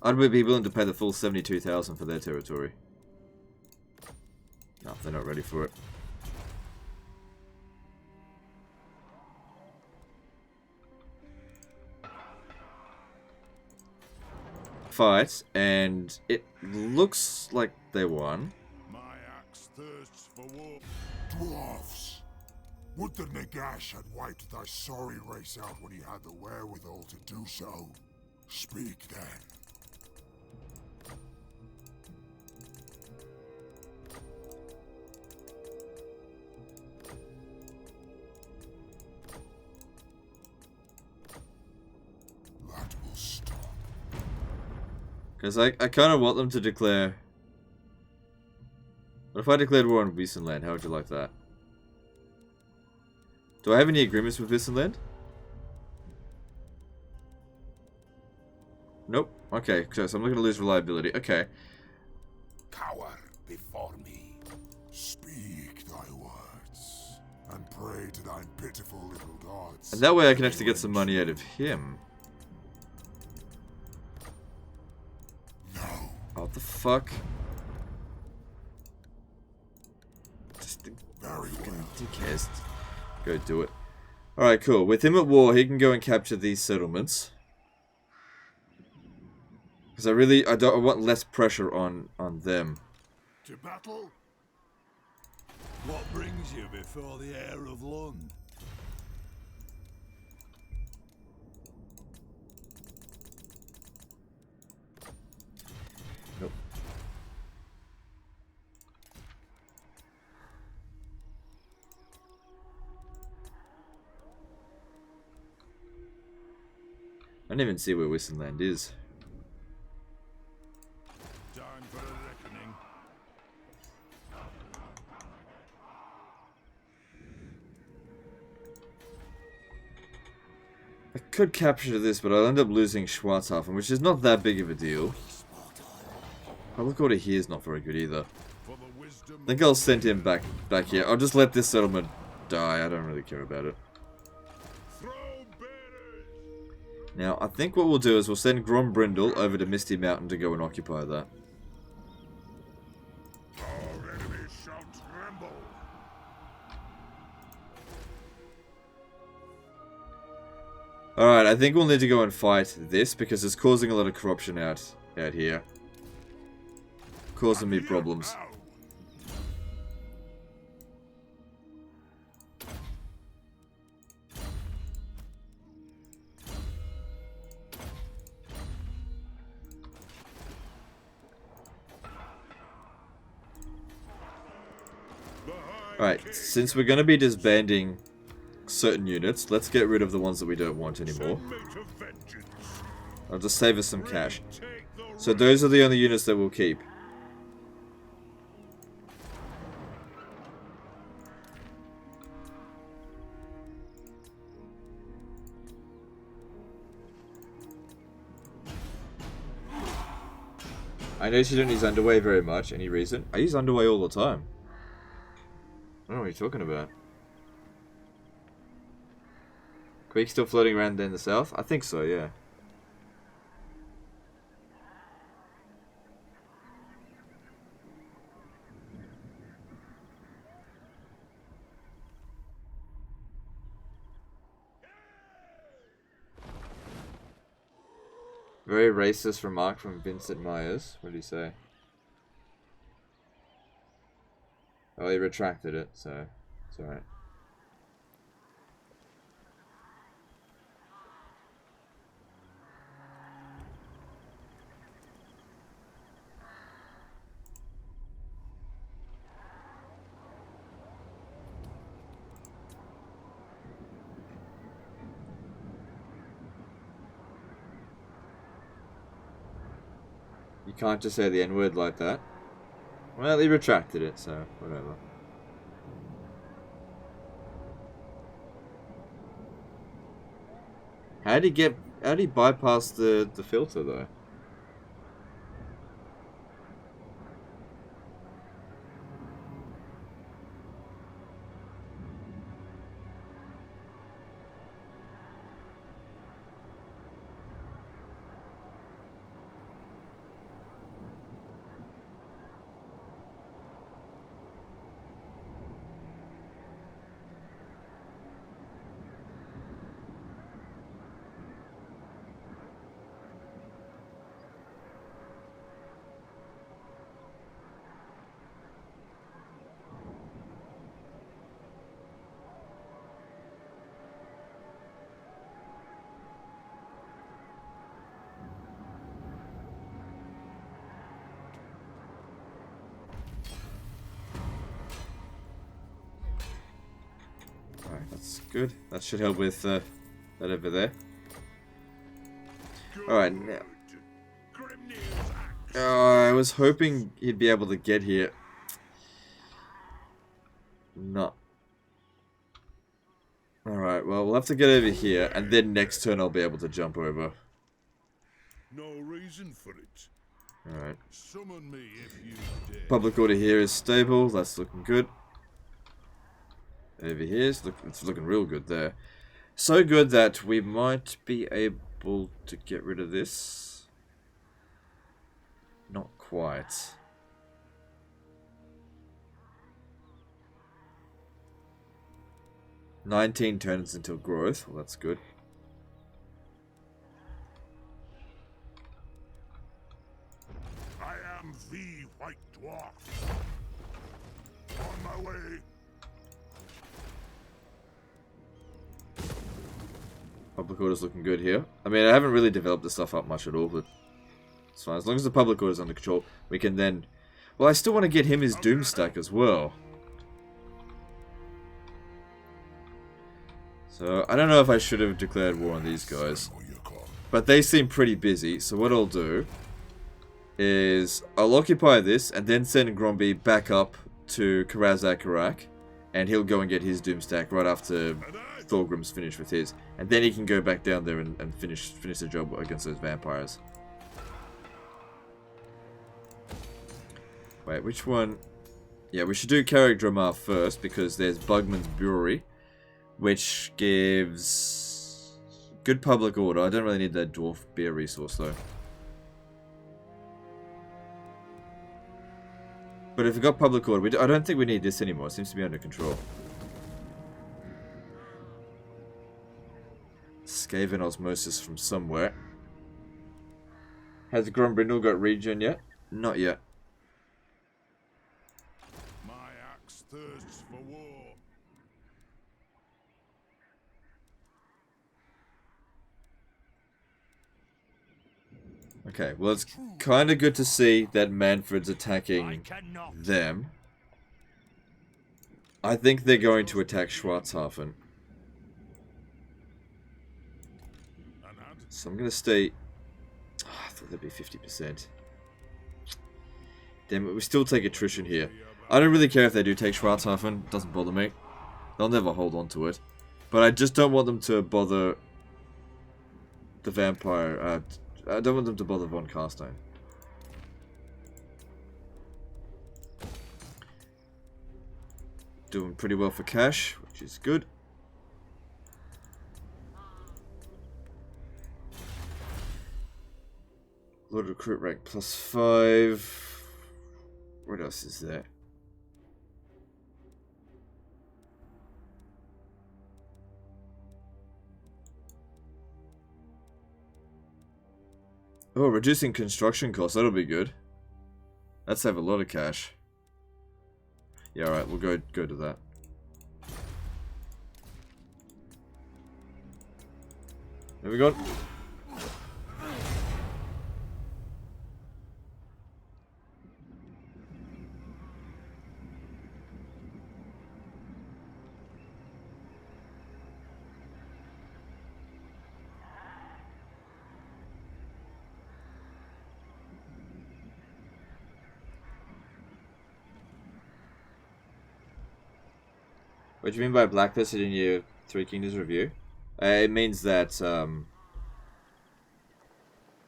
I'd be willing to pay the full 72,000 for their territory. No, they're not ready for it. Fight, and it looks like they won. My axe thirsts for war. Dwarfs! Would that Nagash had wiped thy sorry race out when he had the wherewithal to do so. Speak then. That will stop. Because I kind of want them to declare... What if I declared war on Wissenland? How would you like that? Do I have any agreements with Wissenland? Nope. Okay, so I'm not going to lose reliability. Okay. Cower before me. Speak thy words, and pray to thine pitiful little gods. And that way I can actually get some money out of him. No. What the fuck? Just Very well. who cares? Go do it. Alright, cool. With him at war, he can go and capture these settlements. Because I want less pressure on them. To battle? What brings you before the heir of Lund? Nope. I don't even see where Wissenland is. Time for a reckoning. I could capture this, but I'll end up losing Schwarzhafen, which is not that big of a deal. Public order here is not very good either. For the wisdom I think I'll send him back here. I'll just let this settlement die. I don't really care about it. throw bearers. Now, I think what we'll do is we'll send Grombrindal over to Misty Mountain to go and occupy that. Our enemies shall tremble. Alright, I think we'll need to go and fight this because it's causing a lot of corruption out here. Causing me problems. Now. Alright, since we're going to be disbanding certain units, let's get rid of the ones that we don't want anymore. I'll just save us some cash. So those are the only units that we'll keep. I notice you don't use underway very much. Any reason? I use underway all the time. I don't know what you're talking about. Quake still floating around there in the south? I think so, yeah. Very racist remark from Vincent Myers. What did he say? Oh, he retracted it, so it's alright. You can't just say the N-word like that. Well, he retracted it, so whatever. How'd he bypass the filter though? Alright, that's good. That should help with that over there. Alright, now. I was hoping he'd be able to get here. No. Alright, well, we'll have to get over here, and then next turn I'll be able to jump over. No reason for it. Alright. Summon me if you dare. Public order here is stable. That's looking good. Over here, it's looking real good there. So good that we might be able to get rid of this. Not quite. "19 turns until growth." Well, that's good. dwarf. On my way. Public order's looking good here. I mean, I haven't really developed this stuff up much at all, but it's fine. As long as the public order's under control, we can then... Well, I still want to get him his Doom stack as well. So, I don't know if I should have declared war on these guys. But they seem pretty busy, so what I'll do is I'll occupy this and then send Gromby back up to Karazakarak, and he'll go and get his Doom stack right after Thorgrim's finished with his. And then he can go back down there and finish the job against those vampires. Wait, which one? Yeah, we should do Carrick Dramar first, because there's Bugman's Brewery, which gives good public order. I don't really need that dwarf beer resource though. But if we got public order, I don't think we need this anymore. It seems to be under control. Skaven osmosis from somewhere. Has Grombrindal got regen yet? Not yet. My axe thirsts for war. Okay, well it's kind of good to see that Manfred's attacking them. I think they're going to attack Schwarzhafen. So I'm going to stay... Oh, I thought that'd be 50%. Damn it, we still take attrition here. I don't really care if they do take Schwarzhafen. It doesn't bother me. They'll never hold on to it. But I just don't want them to bother the vampire... I don't want them to bother Von Carstein. Doing pretty well for cash, which is good. Lord recruit rank +5. What else is there? Oh, reducing construction costs, that'll be good. That'll save a lot of cash. Yeah, alright, we'll go to that. There we go. What do you mean by blacklisted in your Three Kingdoms review? It means that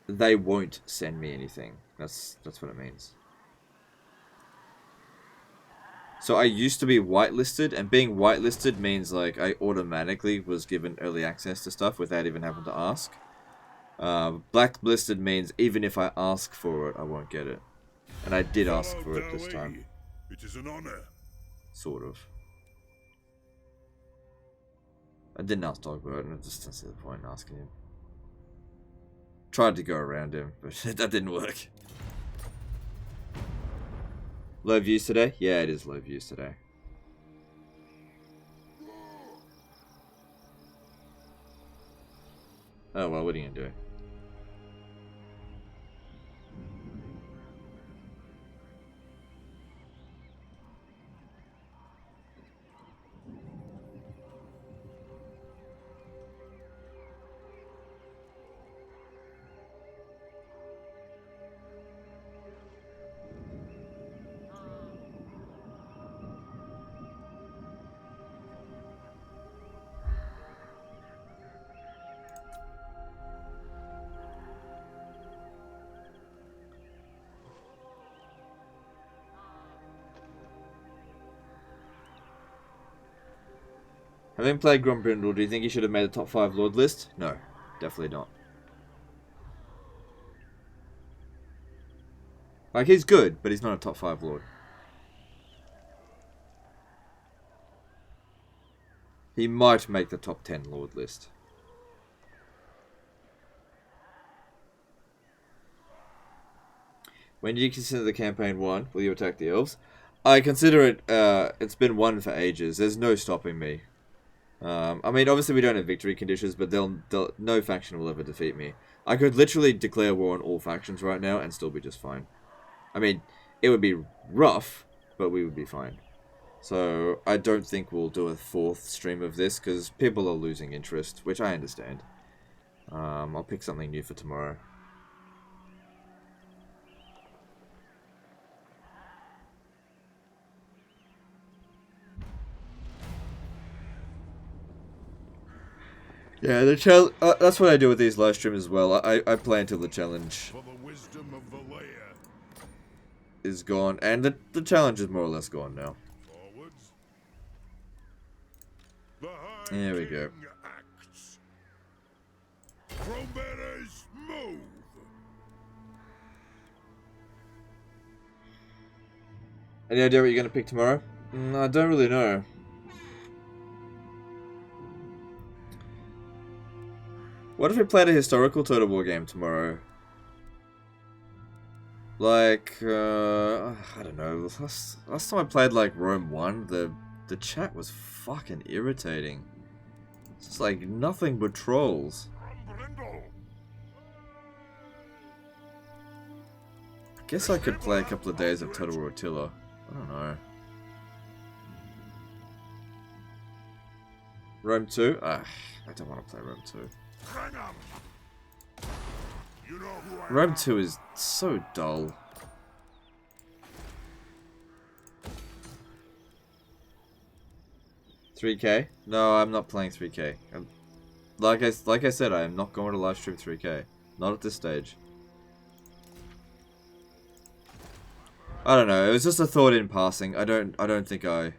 they won't send me anything. That's what it means. So I used to be whitelisted, and being whitelisted means like I automatically was given early access to stuff without even having to ask. Blacklisted means even if I ask for it, I won't get it. And I did ask for it this time. It is an honor. Sort of. I didn't ask Dogbert, and I just didn't see the point in asking him. Tried to go around him, but that didn't work. Low views today? Yeah, it is low views today. Oh well, what are you gonna do? Having played Grombrindal, do you think he should have made the top 5 Lord list? No, definitely not. Like, he's good, but he's not a top 5 Lord. He might make the top 10 Lord list. When you consider the campaign won, will you attack the elves? I consider it, it's been won for ages. There's no stopping me. I mean, obviously we don't have victory conditions, but no faction will ever defeat me. I could literally declare war on all factions right now and still be just fine. I mean, it would be rough, but we would be fine. So, I don't think we'll do a 4th stream of this, because people are losing interest, which I understand. I'll pick something new for tomorrow. Yeah, that's what I do with these live streams as well. I play until the challenge For the wisdom of the layer. is gone, and the challenge is more or less gone now. Forwards. The High There we go. King acts. Grombrindals, move. Any idea what you're going to pick tomorrow? I don't really know. What if we played a historical Total War game tomorrow? Like, I don't know. Last time I played like Rome 1, the chat was fucking irritating. It's just like nothing but trolls. Grombrindal. I guess I could play a couple of days of Total War Attila. I don't know. Rome 2? I don't want to play Rome 2. Hang 'em. You know who I Rome am. 2 is so dull. $3K? No, I'm not playing 3K. Like I said, I am not going to live stream 3K. Not at this stage. I don't know. It was just a thought in passing. I don't think I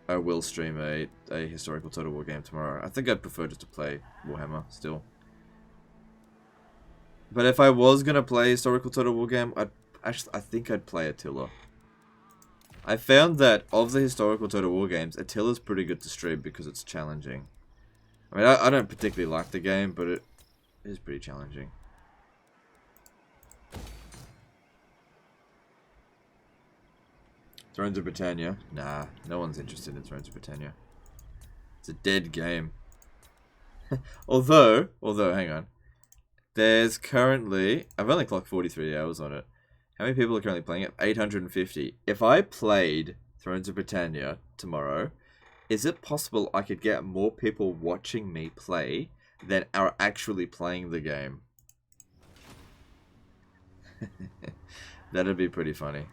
will stream a historical Total War game tomorrow. I think I'd prefer just to play Warhammer still. But if I was gonna play historical Total War game, I think I'd play Attila. I found that of the historical Total War games, Attila's pretty good to stream because it's challenging. I mean, I don't particularly like the game, but it is pretty challenging. Thrones of Britannia? Nah, no one's interested in Thrones of Britannia. It's a dead game. although, hang on. There's currently... I've only clocked 43 hours on it. How many people are currently playing it? 850. If I played Thrones of Britannia tomorrow, is it possible I could get more people watching me play than are actually playing the game? That'd be pretty funny.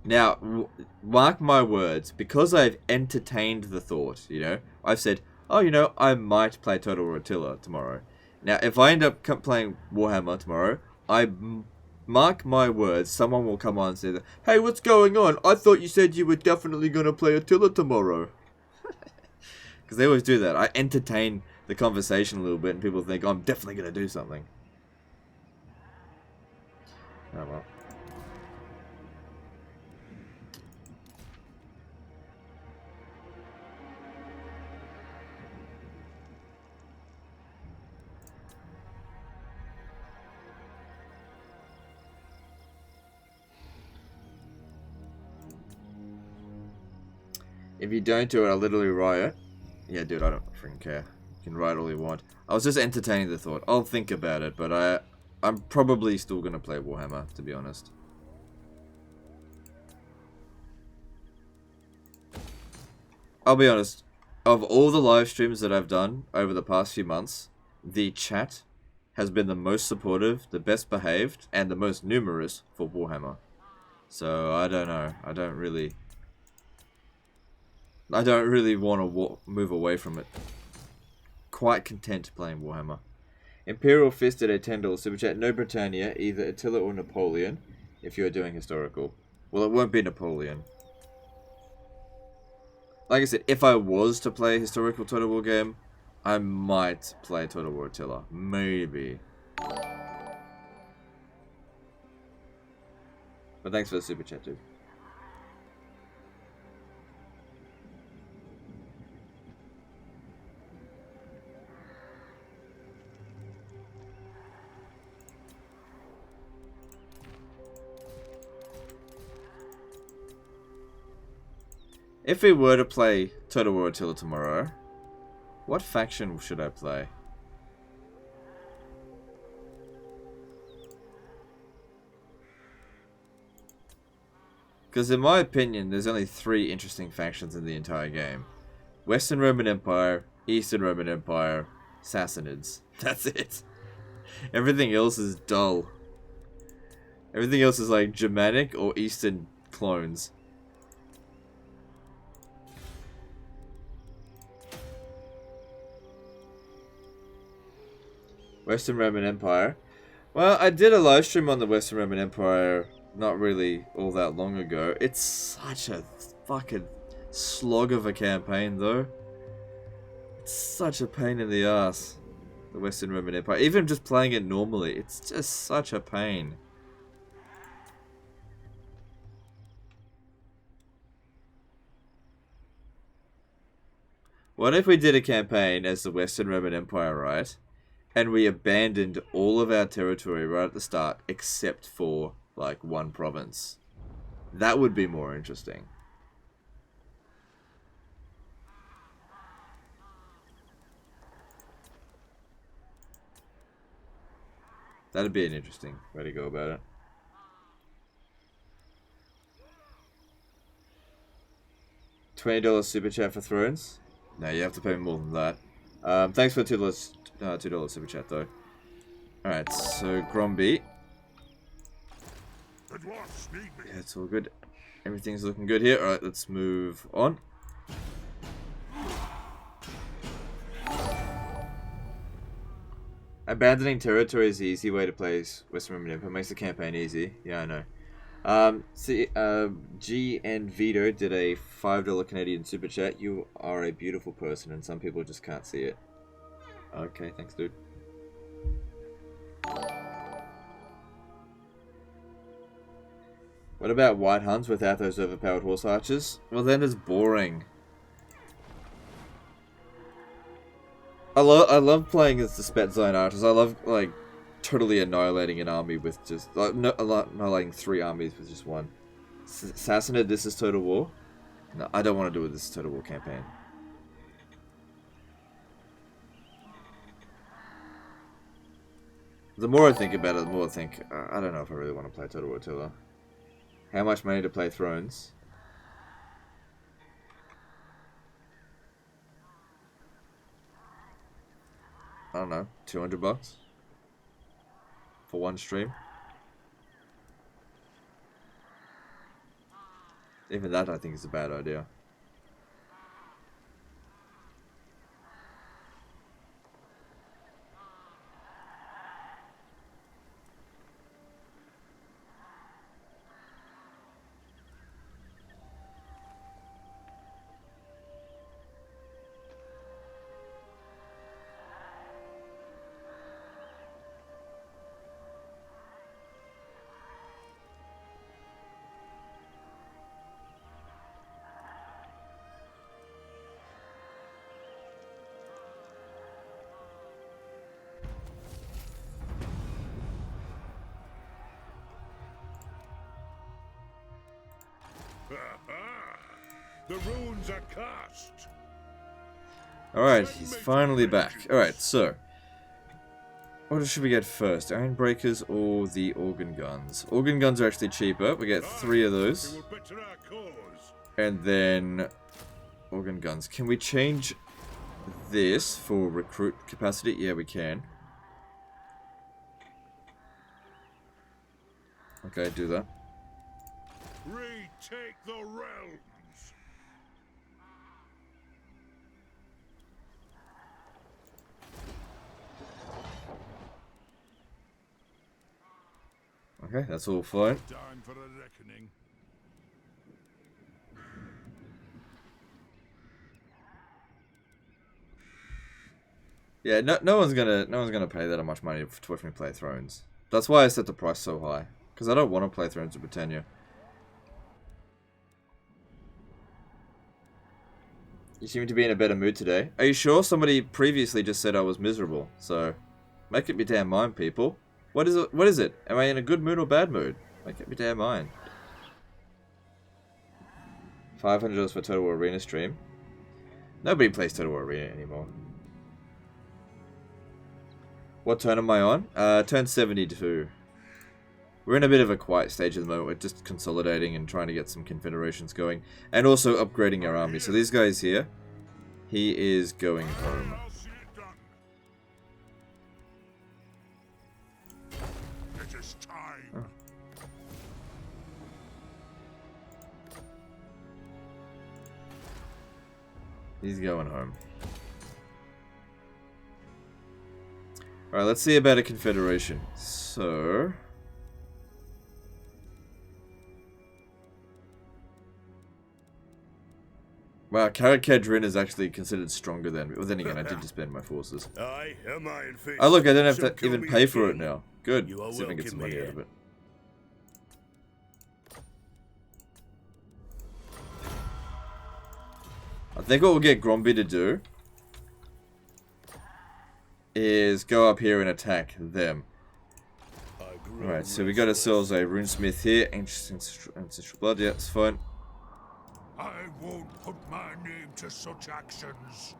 Now, mark my words, because I've entertained the thought, you know, I've said, oh, you know, I might play Total War Attila tomorrow. Now, if I end up playing Warhammer tomorrow, mark my words, someone will come on and say, that, hey, what's going on? I thought you said you were definitely going to play Attila tomorrow. Because they always do that. I entertain the conversation a little bit and people think, oh, I'm definitely going to do something. Oh, well. If you don't do it, I'll literally riot. Yeah, dude, I don't freaking care. You can riot all you want. I was just entertaining the thought. I'll think about it, but I'm probably still going to play Warhammer, to be honest. I'll be honest. Of all the live streams that I've done over the past few months, the chat has been the most supportive, the best behaved, and the most numerous for Warhammer. So, I don't know. I don't really want to move away from it. Quite content playing Warhammer. Imperial Fist at a $10 super chat. No Britannia, either Attila or Napoleon, if you are doing historical. Well, it won't be Napoleon. Like I said, if I was to play a historical Total War game, I might play Total War Attila. Maybe. But thanks for the super chat, dude. If we were to play Total War Attila tomorrow, what faction should I play? Because in my opinion, there's only 3 interesting factions in the entire game. Western Roman Empire, Eastern Roman Empire, Sassanids. That's it. Everything else is dull. Everything else is like Germanic or Eastern clones. Western Roman Empire. Well, I did a live stream on the Western Roman Empire not really all that long ago. It's such a fucking slog of a campaign, though. It's such a pain in the ass, the Western Roman Empire. Even just playing it normally, it's just such a pain. What if we did a campaign as the Western Roman Empire, right? And we abandoned all of our territory right at the start, except for, like, 1 province. That would be more interesting. That'd be an interesting way to go about it. $20 super chat for Thrones? No, you have to pay more than that. Thanks for $2 super chat though. Alright, so Gromby. Yeah, it's all good. Everything's looking good here. Alright, let's move on. Abandoning territory is the easy way to play Western Roman Empire. Makes the campaign easy. Yeah, I know. See, G and Vito did a $5 Canadian super chat. You are a beautiful person, and some people just can't see it. Okay, thanks, dude. What about White Huns without those overpowered horse archers? Well, then it's boring. I love playing as the Spetzine archers. I love, like, totally annihilating an army with just... like, annihilating 3 armies with just 1. Sassanid, this is Total War? No, I don't want to do this Total War campaign. The more I think about it, the more I think... I don't know if I really want to play Total War Attila. How much money to play Thrones? I don't know, $200 for 1 stream. Even that, I think, is a bad idea. The runes are cast. Alright, he's finally back. Alright, so. What should we get first? Iron Breakers or the Organ Guns? Organ Guns are actually cheaper. We get 3 of those. And then... Organ Guns. Can we change this for recruit capacity? Yeah, we can. Okay, do that. Retake the realms. Okay, that's all fine. Time for a reckoning. Yeah, no one's gonna pay that much money to watch me play Thrones. That's why I set the price so high, because I don't want to play Thrones of Britannia. You seem to be in a better mood today. Are you sure? Somebody previously just said I was miserable, so make up your damn mind, people. What is it? What is it? Am I in a good mood or bad mood? Make up your damn mind. $500 for Total War Arena stream. Nobody plays Total War Arena anymore. What turn am I on? Turn 72. We're in a bit of a quiet stage at the moment. We're just consolidating and trying to get some confederations going. And also upgrading our army. So these guys here, he is going home. I'll see it done. It is time. He's going home. Alright, let's see about a confederation. So... Wow, Karakadrin is actually considered stronger than... Well, then again, I did disband my forces. I am Iron Fist. Oh look, I don't have Some to call even me pay the for it king. now. Good. You are See if I can get some welcome money out here. of it. I think what we'll get Gromby to do is go up here and attack them. Alright, so we got ourselves a runesmith here. Ancestral blood, yeah, it's fine. I won't put my name to such actions.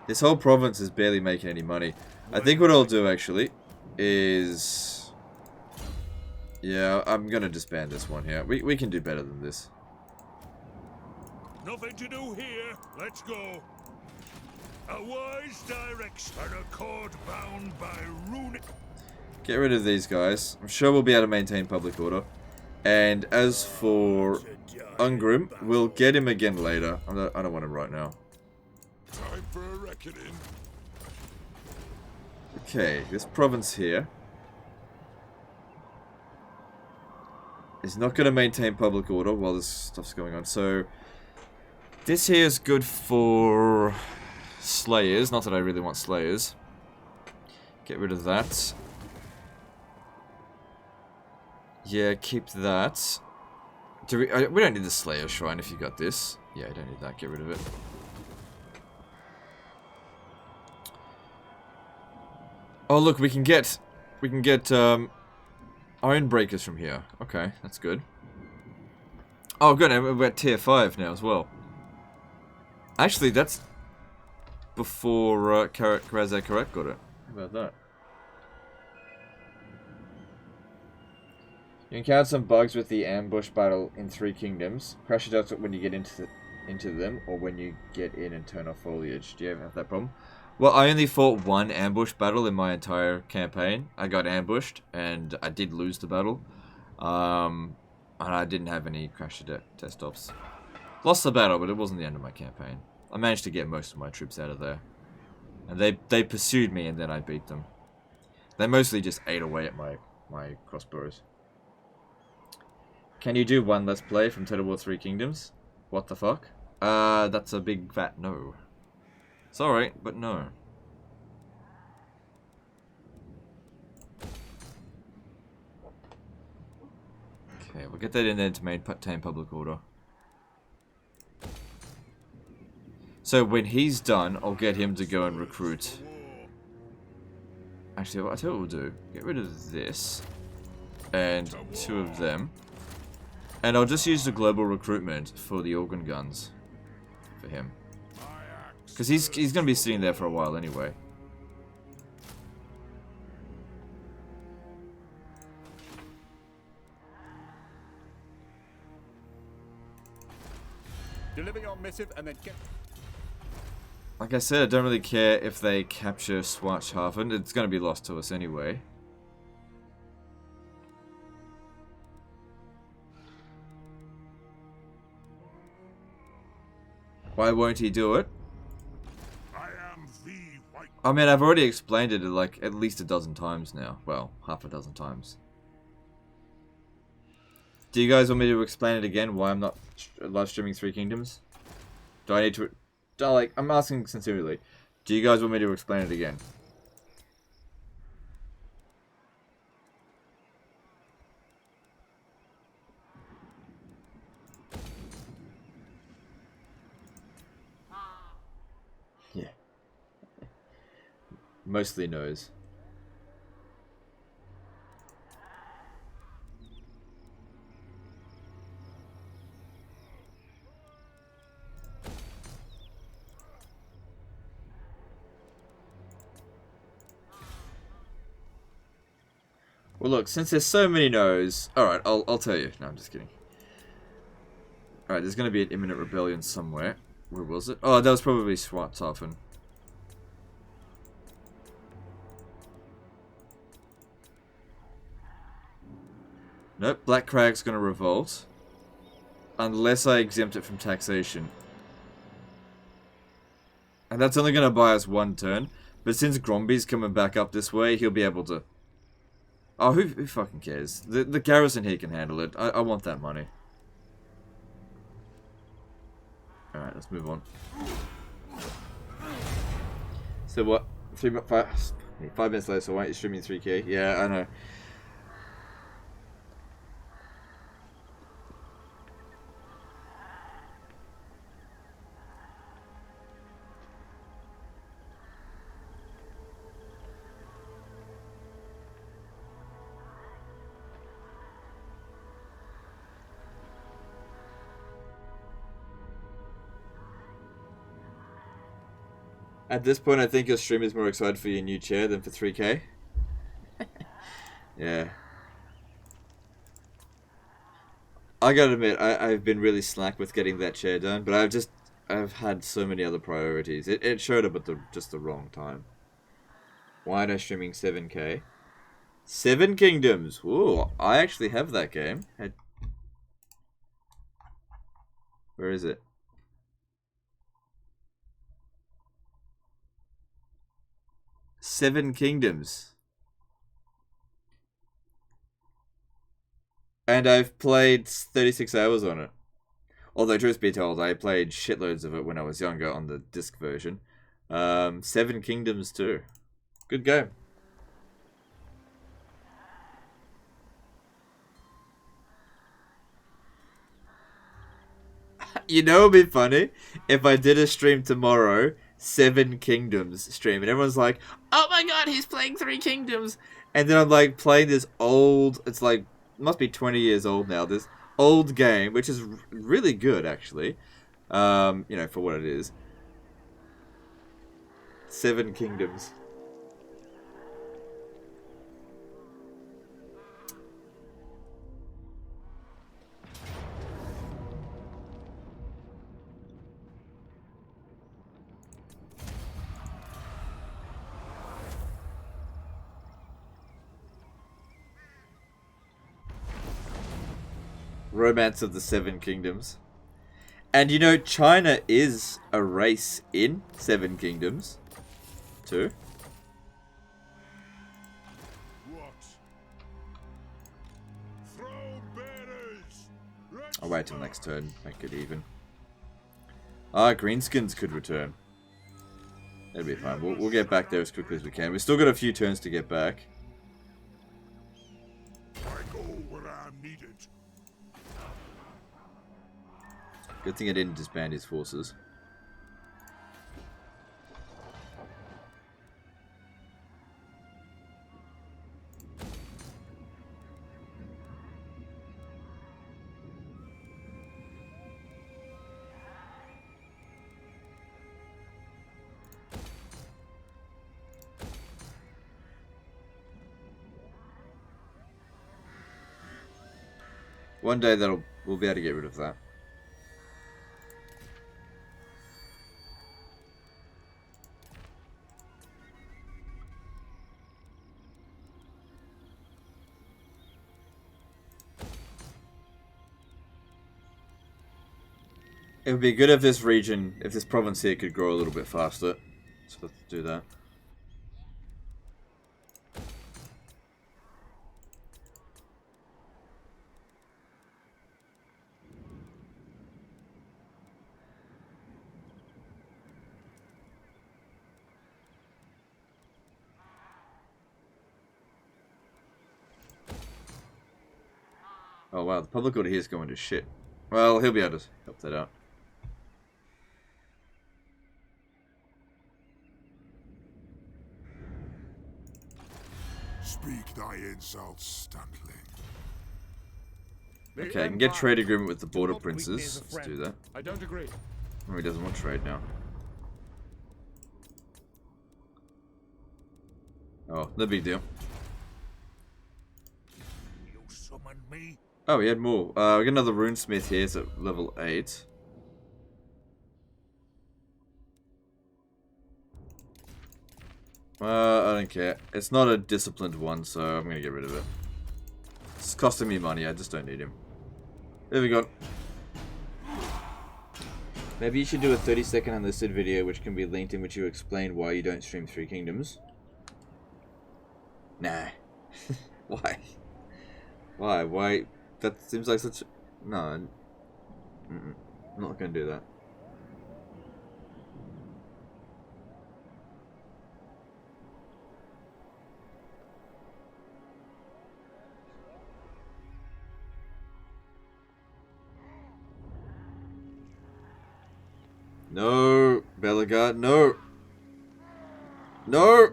This whole province is barely making any money. I think what I'll do actually is... Yeah, I'm gonna disband this one here. We can do better than this. Nothing to do here. Let's go. A wise direction and a cord bound by runic. Get rid of these guys. I'm sure we'll be able to maintain public order. And as for Ungrim, we'll get him again later. I don't want him right now. Time for a reckoning. Okay, this province here is not going to maintain public order while this stuff's going on. So, this here is good for Slayers. Not that I really want Slayers. Get rid of that. Yeah, keep that. We don't need the Slayer Shrine if you got this. Yeah, I don't need that. Get rid of it. Oh look, we can get Iron Breakers from here. Okay, that's good. Oh good, and we're at tier 5 now as well. Actually, that's before Karazak Correct got it. How about that? You encounter some bugs with the ambush battle in Three Kingdoms. Crash it when you get into them, or when you get in and turn off foliage. Do you ever have that problem? Well, I only fought one ambush battle in my entire campaign. I got ambushed, and I did lose the battle. And I didn't have any crash test ops. Lost the battle, but it wasn't the end of my campaign. I managed to get most of my troops out of there. And they pursued me, and then I beat them. They mostly just ate away at my crossbows. Can you do one Let's Play from Total War 3 Kingdoms? What the fuck? That's a big fat no. Sorry, but no. Okay, we'll get that in there to maintain public order. So when he's done, I'll get him to go and recruit. Actually, I'll tell you what we'll do. Get rid of this. And 2 of them. And I'll just use the global recruitment for the organ guns. For him. Because he's going to be sitting there for a while anyway. Deliver your missive and then get... Like I said, I don't really care if they capture Schwarzhafen. It's going to be lost to us anyway. Why won't he do it? I am the white. I mean, I've already explained it like at least a dozen times now. Well, half a dozen times. Do you guys want me to explain it again? Why I'm not live streaming Three Kingdoms? Do I need to? Like, I'm asking sincerely. Do you guys want me to explain it again? Yeah. Mostly no's. Well, look, since there's so many no's, alright, I'll tell you. No, I'm just kidding. Alright, there's gonna be an imminent rebellion somewhere. Where was it? Oh, that was probably Schwarzhafen. Nope, Black Crag's gonna revolt. Unless I exempt it from taxation. And that's only gonna buy us 1 turn. But since Gromby's coming back up this way, he'll be able to... Oh, who fucking cares? The garrison here can handle it. I want that money. Alright, let's move on. So what? 5 minutes later, so why aren't you streaming 3K? Yeah, I know. At this point, I think your stream is more excited for your new chair than for 3K. Yeah. I gotta admit, I've been really slack with getting that chair done, but I've had so many other priorities. It showed up at just the wrong time. Why am I streaming 7K? 7 Kingdoms! Ooh, I actually have that game. Where is it? Seven Kingdoms. And I've played 36 hours on it. Although, truth be told, I played shitloads of it when I was younger on the disc version. 7 Kingdoms too. Good game. You know it'd be funny? If I did a stream tomorrow, 7 Kingdoms stream, and everyone's like, oh my god, he's playing 3 Kingdoms! And then I'm like playing this old, it's like, must be 20 years old now, this old game, which is really good actually. You know, for what it is. 7 Kingdoms. Romance of the 7 Kingdoms. And you know, China is a race in 7 Kingdoms too. What? Throw bearers! I'll wait till next turn, make it even. Ah, Greenskins could return. That'll be fine. We'll get back there as quickly as we can. We've still got a few turns to get back. I go where I'm needed. Good thing I didn't disband his forces. One day we'll be able to get rid of that. It would be good if this region, if this province here could grow a little bit faster. So let's do that. Oh wow, the public order here is going to shit. Well, he'll be able to help that out. Speak thy insults, stuntling. Okay, I can get trade agreement with the border princes. Let's do that. I don't agree. Oh, he doesn't want trade now. Oh, no big deal. me? Oh, we had more. We got another runesmith here. It's at level 8. I don't care. It's not a disciplined one, so I'm gonna get rid of it. It's costing me money. I just don't need him. There we go. Maybe you should do a 30-second unlisted video which can be linked in which you explain why you don't stream Three Kingdoms. Nah. Why? Why? Why? That seems like such... No. I'm not gonna do that. No, Bellegarde, no. No.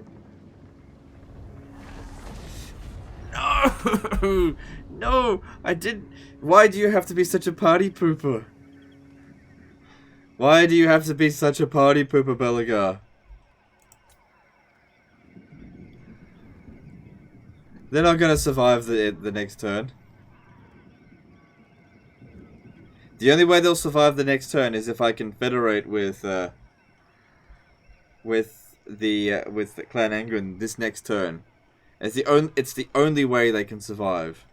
No. No, I didn't. Why do you have to be such a party pooper? Why do you have to be such a party pooper, Bellegarde? They're not gonna survive the next turn. The only way they'll survive the next turn is if I confederate with the Clan Angren this next turn. It's the only way they can survive.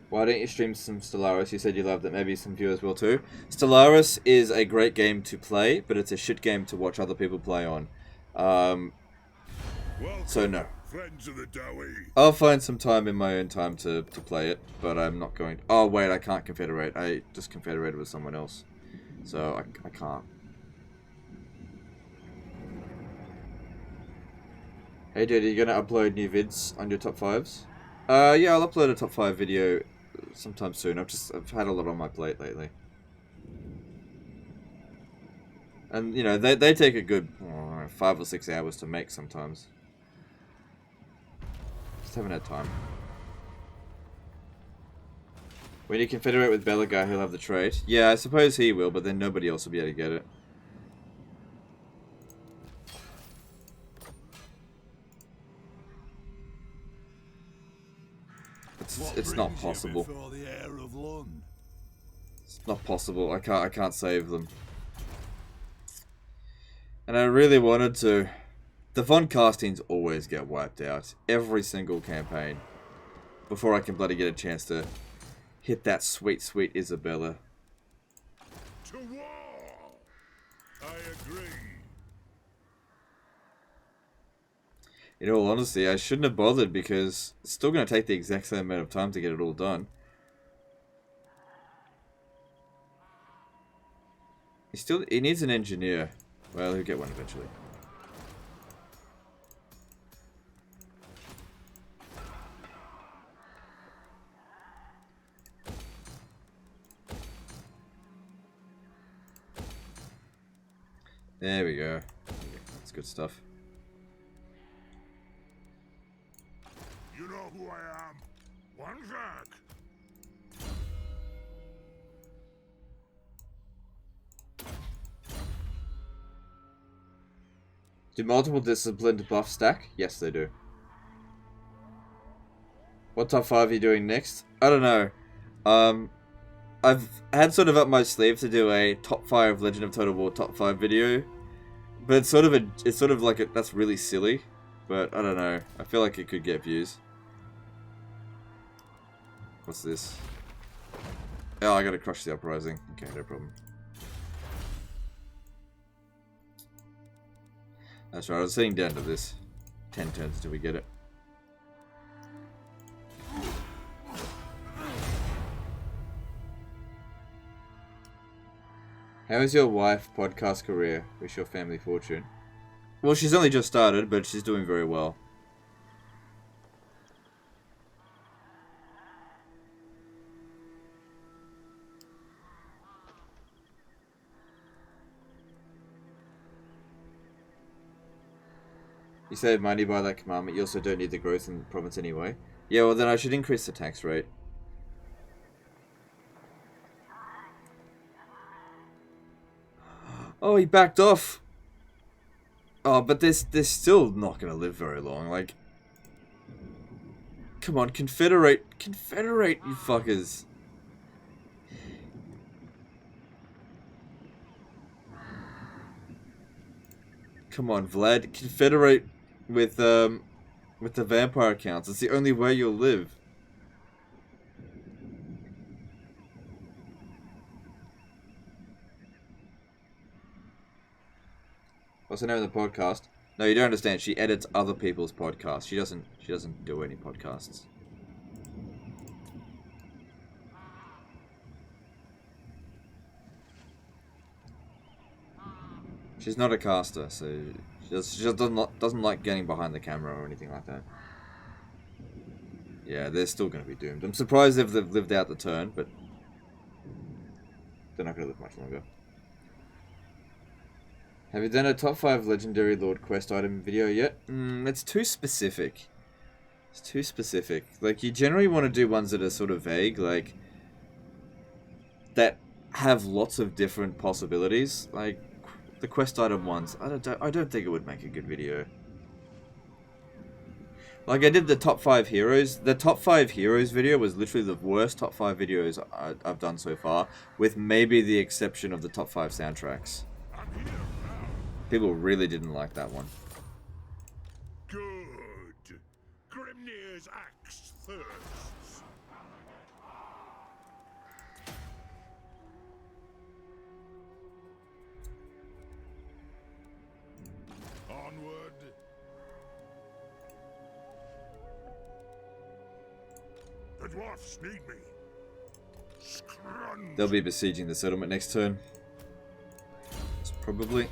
Why don't you stream some Stellaris? You said you loved it. Maybe some viewers will too. Stellaris is a great game to play, but it's a shit game to watch other people play on. So no. Friends of the Dowie. I'll find some time in my own time to play it, but I'm not going to... Oh wait, I can't confederate. I just confederated with someone else. So I can't. Hey dude, are you gonna upload new vids on your top 5s? Yeah, I'll upload a top 5 video sometime soon. I've had a lot on my plate lately. And, you know, they take a good 5 or 6 hours to make sometimes. Just haven't had time. When you confederate with Bellegarde, he'll have the trait. Yeah, I suppose he will, but then nobody else will be able to get it. It's not possible. It's not possible. I can't save them. And I really wanted to. The Von Castings always get wiped out. Every single campaign. Before I can bloody get a chance to hit that sweet, sweet Isabella. To war! I agree. In all honesty, I shouldn't have bothered because it's still going to take the exact same amount of time to get it all done. He needs an engineer. Well, he'll get one eventually. There we go. That's good stuff. You know who I am. One Jack. Do multiple disciplined buff stack? Yes, they do. What top 5 are you doing next? I don't know. I've had sort of up my sleeve to do a top 5 Legend of Total War top 5 video, but it's sort of like that's really silly. But I don't know. I feel like it could get views. What's this? Oh, I gotta crush the uprising. Okay, no problem. That's right, I was sitting down to this. 10 turns till we get it. How is your wife podcast career? Wish your family fortune. Well, she's only just started, but she's doing very well. You save money by that commandment. You also don't need the growth in the province anyway. Yeah, well then I should increase the tax rate. Oh, he backed off. Oh, but they're still not gonna live very long. Like, come on, confederate, you fuckers. Come on, Vlad, confederate with the vampire counts. It's the only way you'll live. What's the name of the podcast? No, you don't understand. She edits other people's podcasts. She doesn't do any podcasts. She's not a caster, so she just doesn't like getting behind the camera or anything like that. Yeah, they're still going to be doomed. I'm surprised if they've lived out the turn, but they're not going to live much longer. Have you done a top 5 Legendary Lord quest item video yet? It's too specific. It's too specific. Like, you generally want to do ones that are sort of vague, like, that have lots of different possibilities. Like, the quest item ones, I don't think it would make a good video. Like, I did the top 5 heroes. The top 5 heroes video was literally the worst top 5 videos I've done so far, with maybe the exception of the top 5 soundtracks. People really didn't like that one. Good. Grimnir's axe thirsts. Onward. The dwarfs need me. Scrunch. They'll be besieging the settlement next turn. Probably.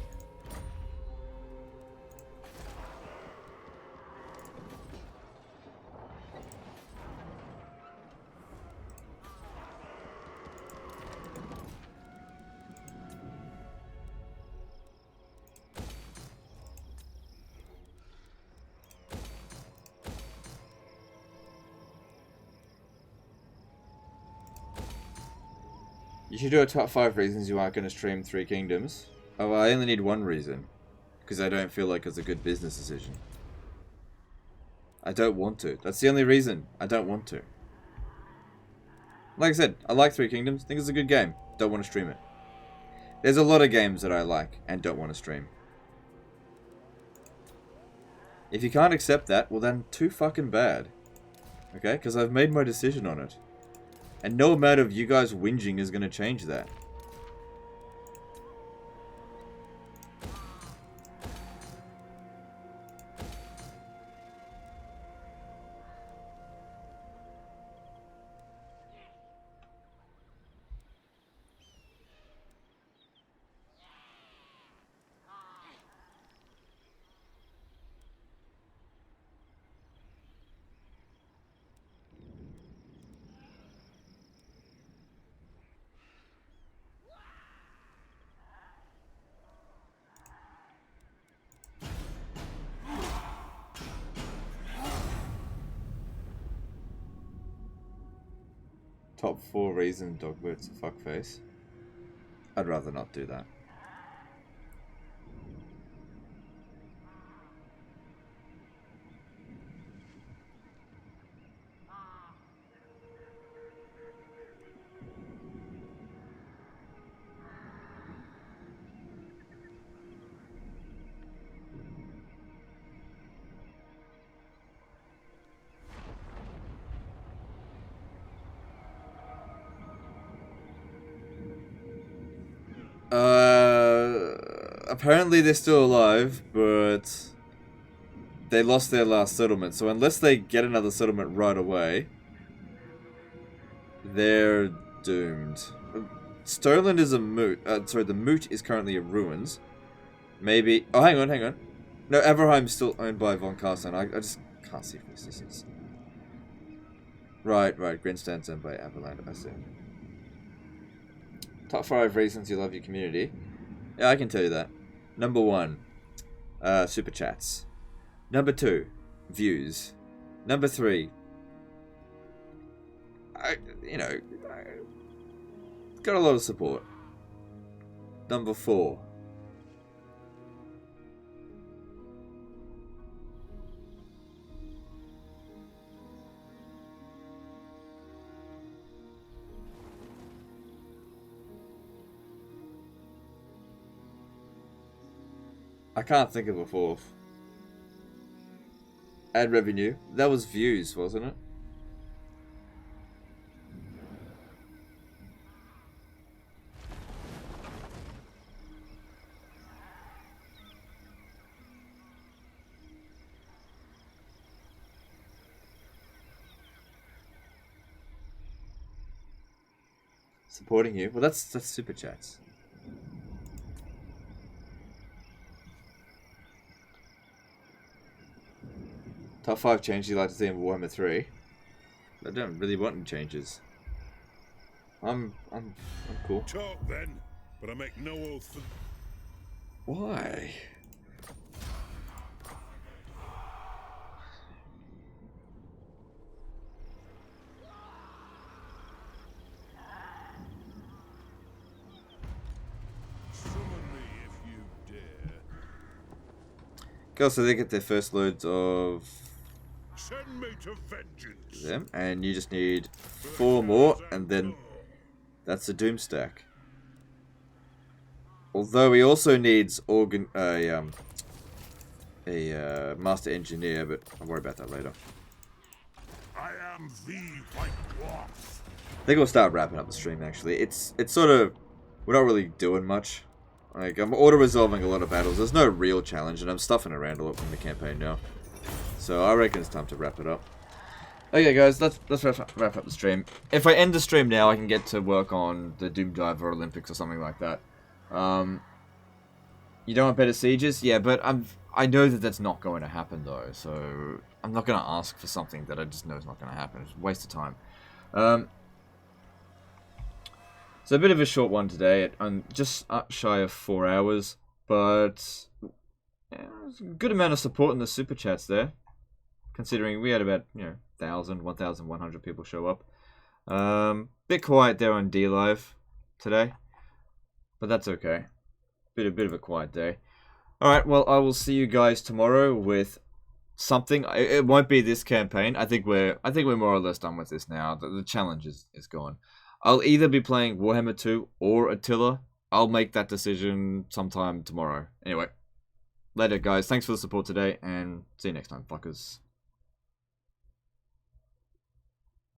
You should do a top 5 reasons you aren't going to stream Three Kingdoms. Oh, well, I only need one reason. Because I don't feel like it's a good business decision. I don't want to. That's the only reason. I don't want to. Like I said, I like Three Kingdoms. Think it's a good game. Don't want to stream it. There's a lot of games that I like and don't want to stream. If you can't accept that, well then, too fucking bad. Okay? Because I've made my decision on it. And no amount of you guys whinging is going to change that. Top 4 reason Dogbert's a fuckface. I'd rather not do that. Apparently they're still alive, but they lost their last settlement. So unless they get another settlement right away, they're doomed. Stoneland is a moot. Sorry, the moot is currently in ruins. Maybe. Oh, hang on. No, Everheim's still owned by von Carsten. I just can't see who this is. Right. Grinstein's owned by Everland. I see. Top 5 reasons you love your community. Yeah, I can tell you that. Number 1, super chats. Number 2, views. Number 3, got a lot of support. Number 4, I can't think of a 4th. Ad revenue. That was views, wasn't it? Supporting you. Well, that's super chats. Top 5 changes you'd like to see in Warhammer 3. I don't really want any changes. I'm cool. Talk then, but I make no oath for... Why? Summon me if you dare. Girls, so they get their first loads of Send me to vengeance. them, and you just need 4 more, and then that's a doom stack. Although he also needs a master engineer, but I'll worry about that later. I am the White Dwarf. I think we'll start wrapping up the stream. Actually, it's sort of, we're not really doing much. Like, I'm auto-resolving a lot of battles. There's no real challenge, and I'm stuffing around a lot in the campaign now. So I reckon it's time to wrap it up. Okay, guys, let's wrap up the stream. If I end the stream now, I can get to work on the Doom Diver Olympics or something like that. You don't want better sieges? Yeah, but I know that that's not going to happen, though. So I'm not going to ask for something that I just know is not going to happen. It's a waste of time. So a bit of a short one today. I'm just shy of 4 hours, but yeah, there's a good amount of support in the super chats there, considering we had about 1,100 people show up. Bit quiet there on D Live today, but that's okay. Bit of a quiet day. All right, well, I will see you guys tomorrow with something. It won't be this campaign. I think we're more or less done with this now. The challenge is gone. I'll either be playing Warhammer 2 or Attila. I'll make that decision sometime tomorrow. Anyway, later, guys. Thanks for the support today, and see you next time, fuckers.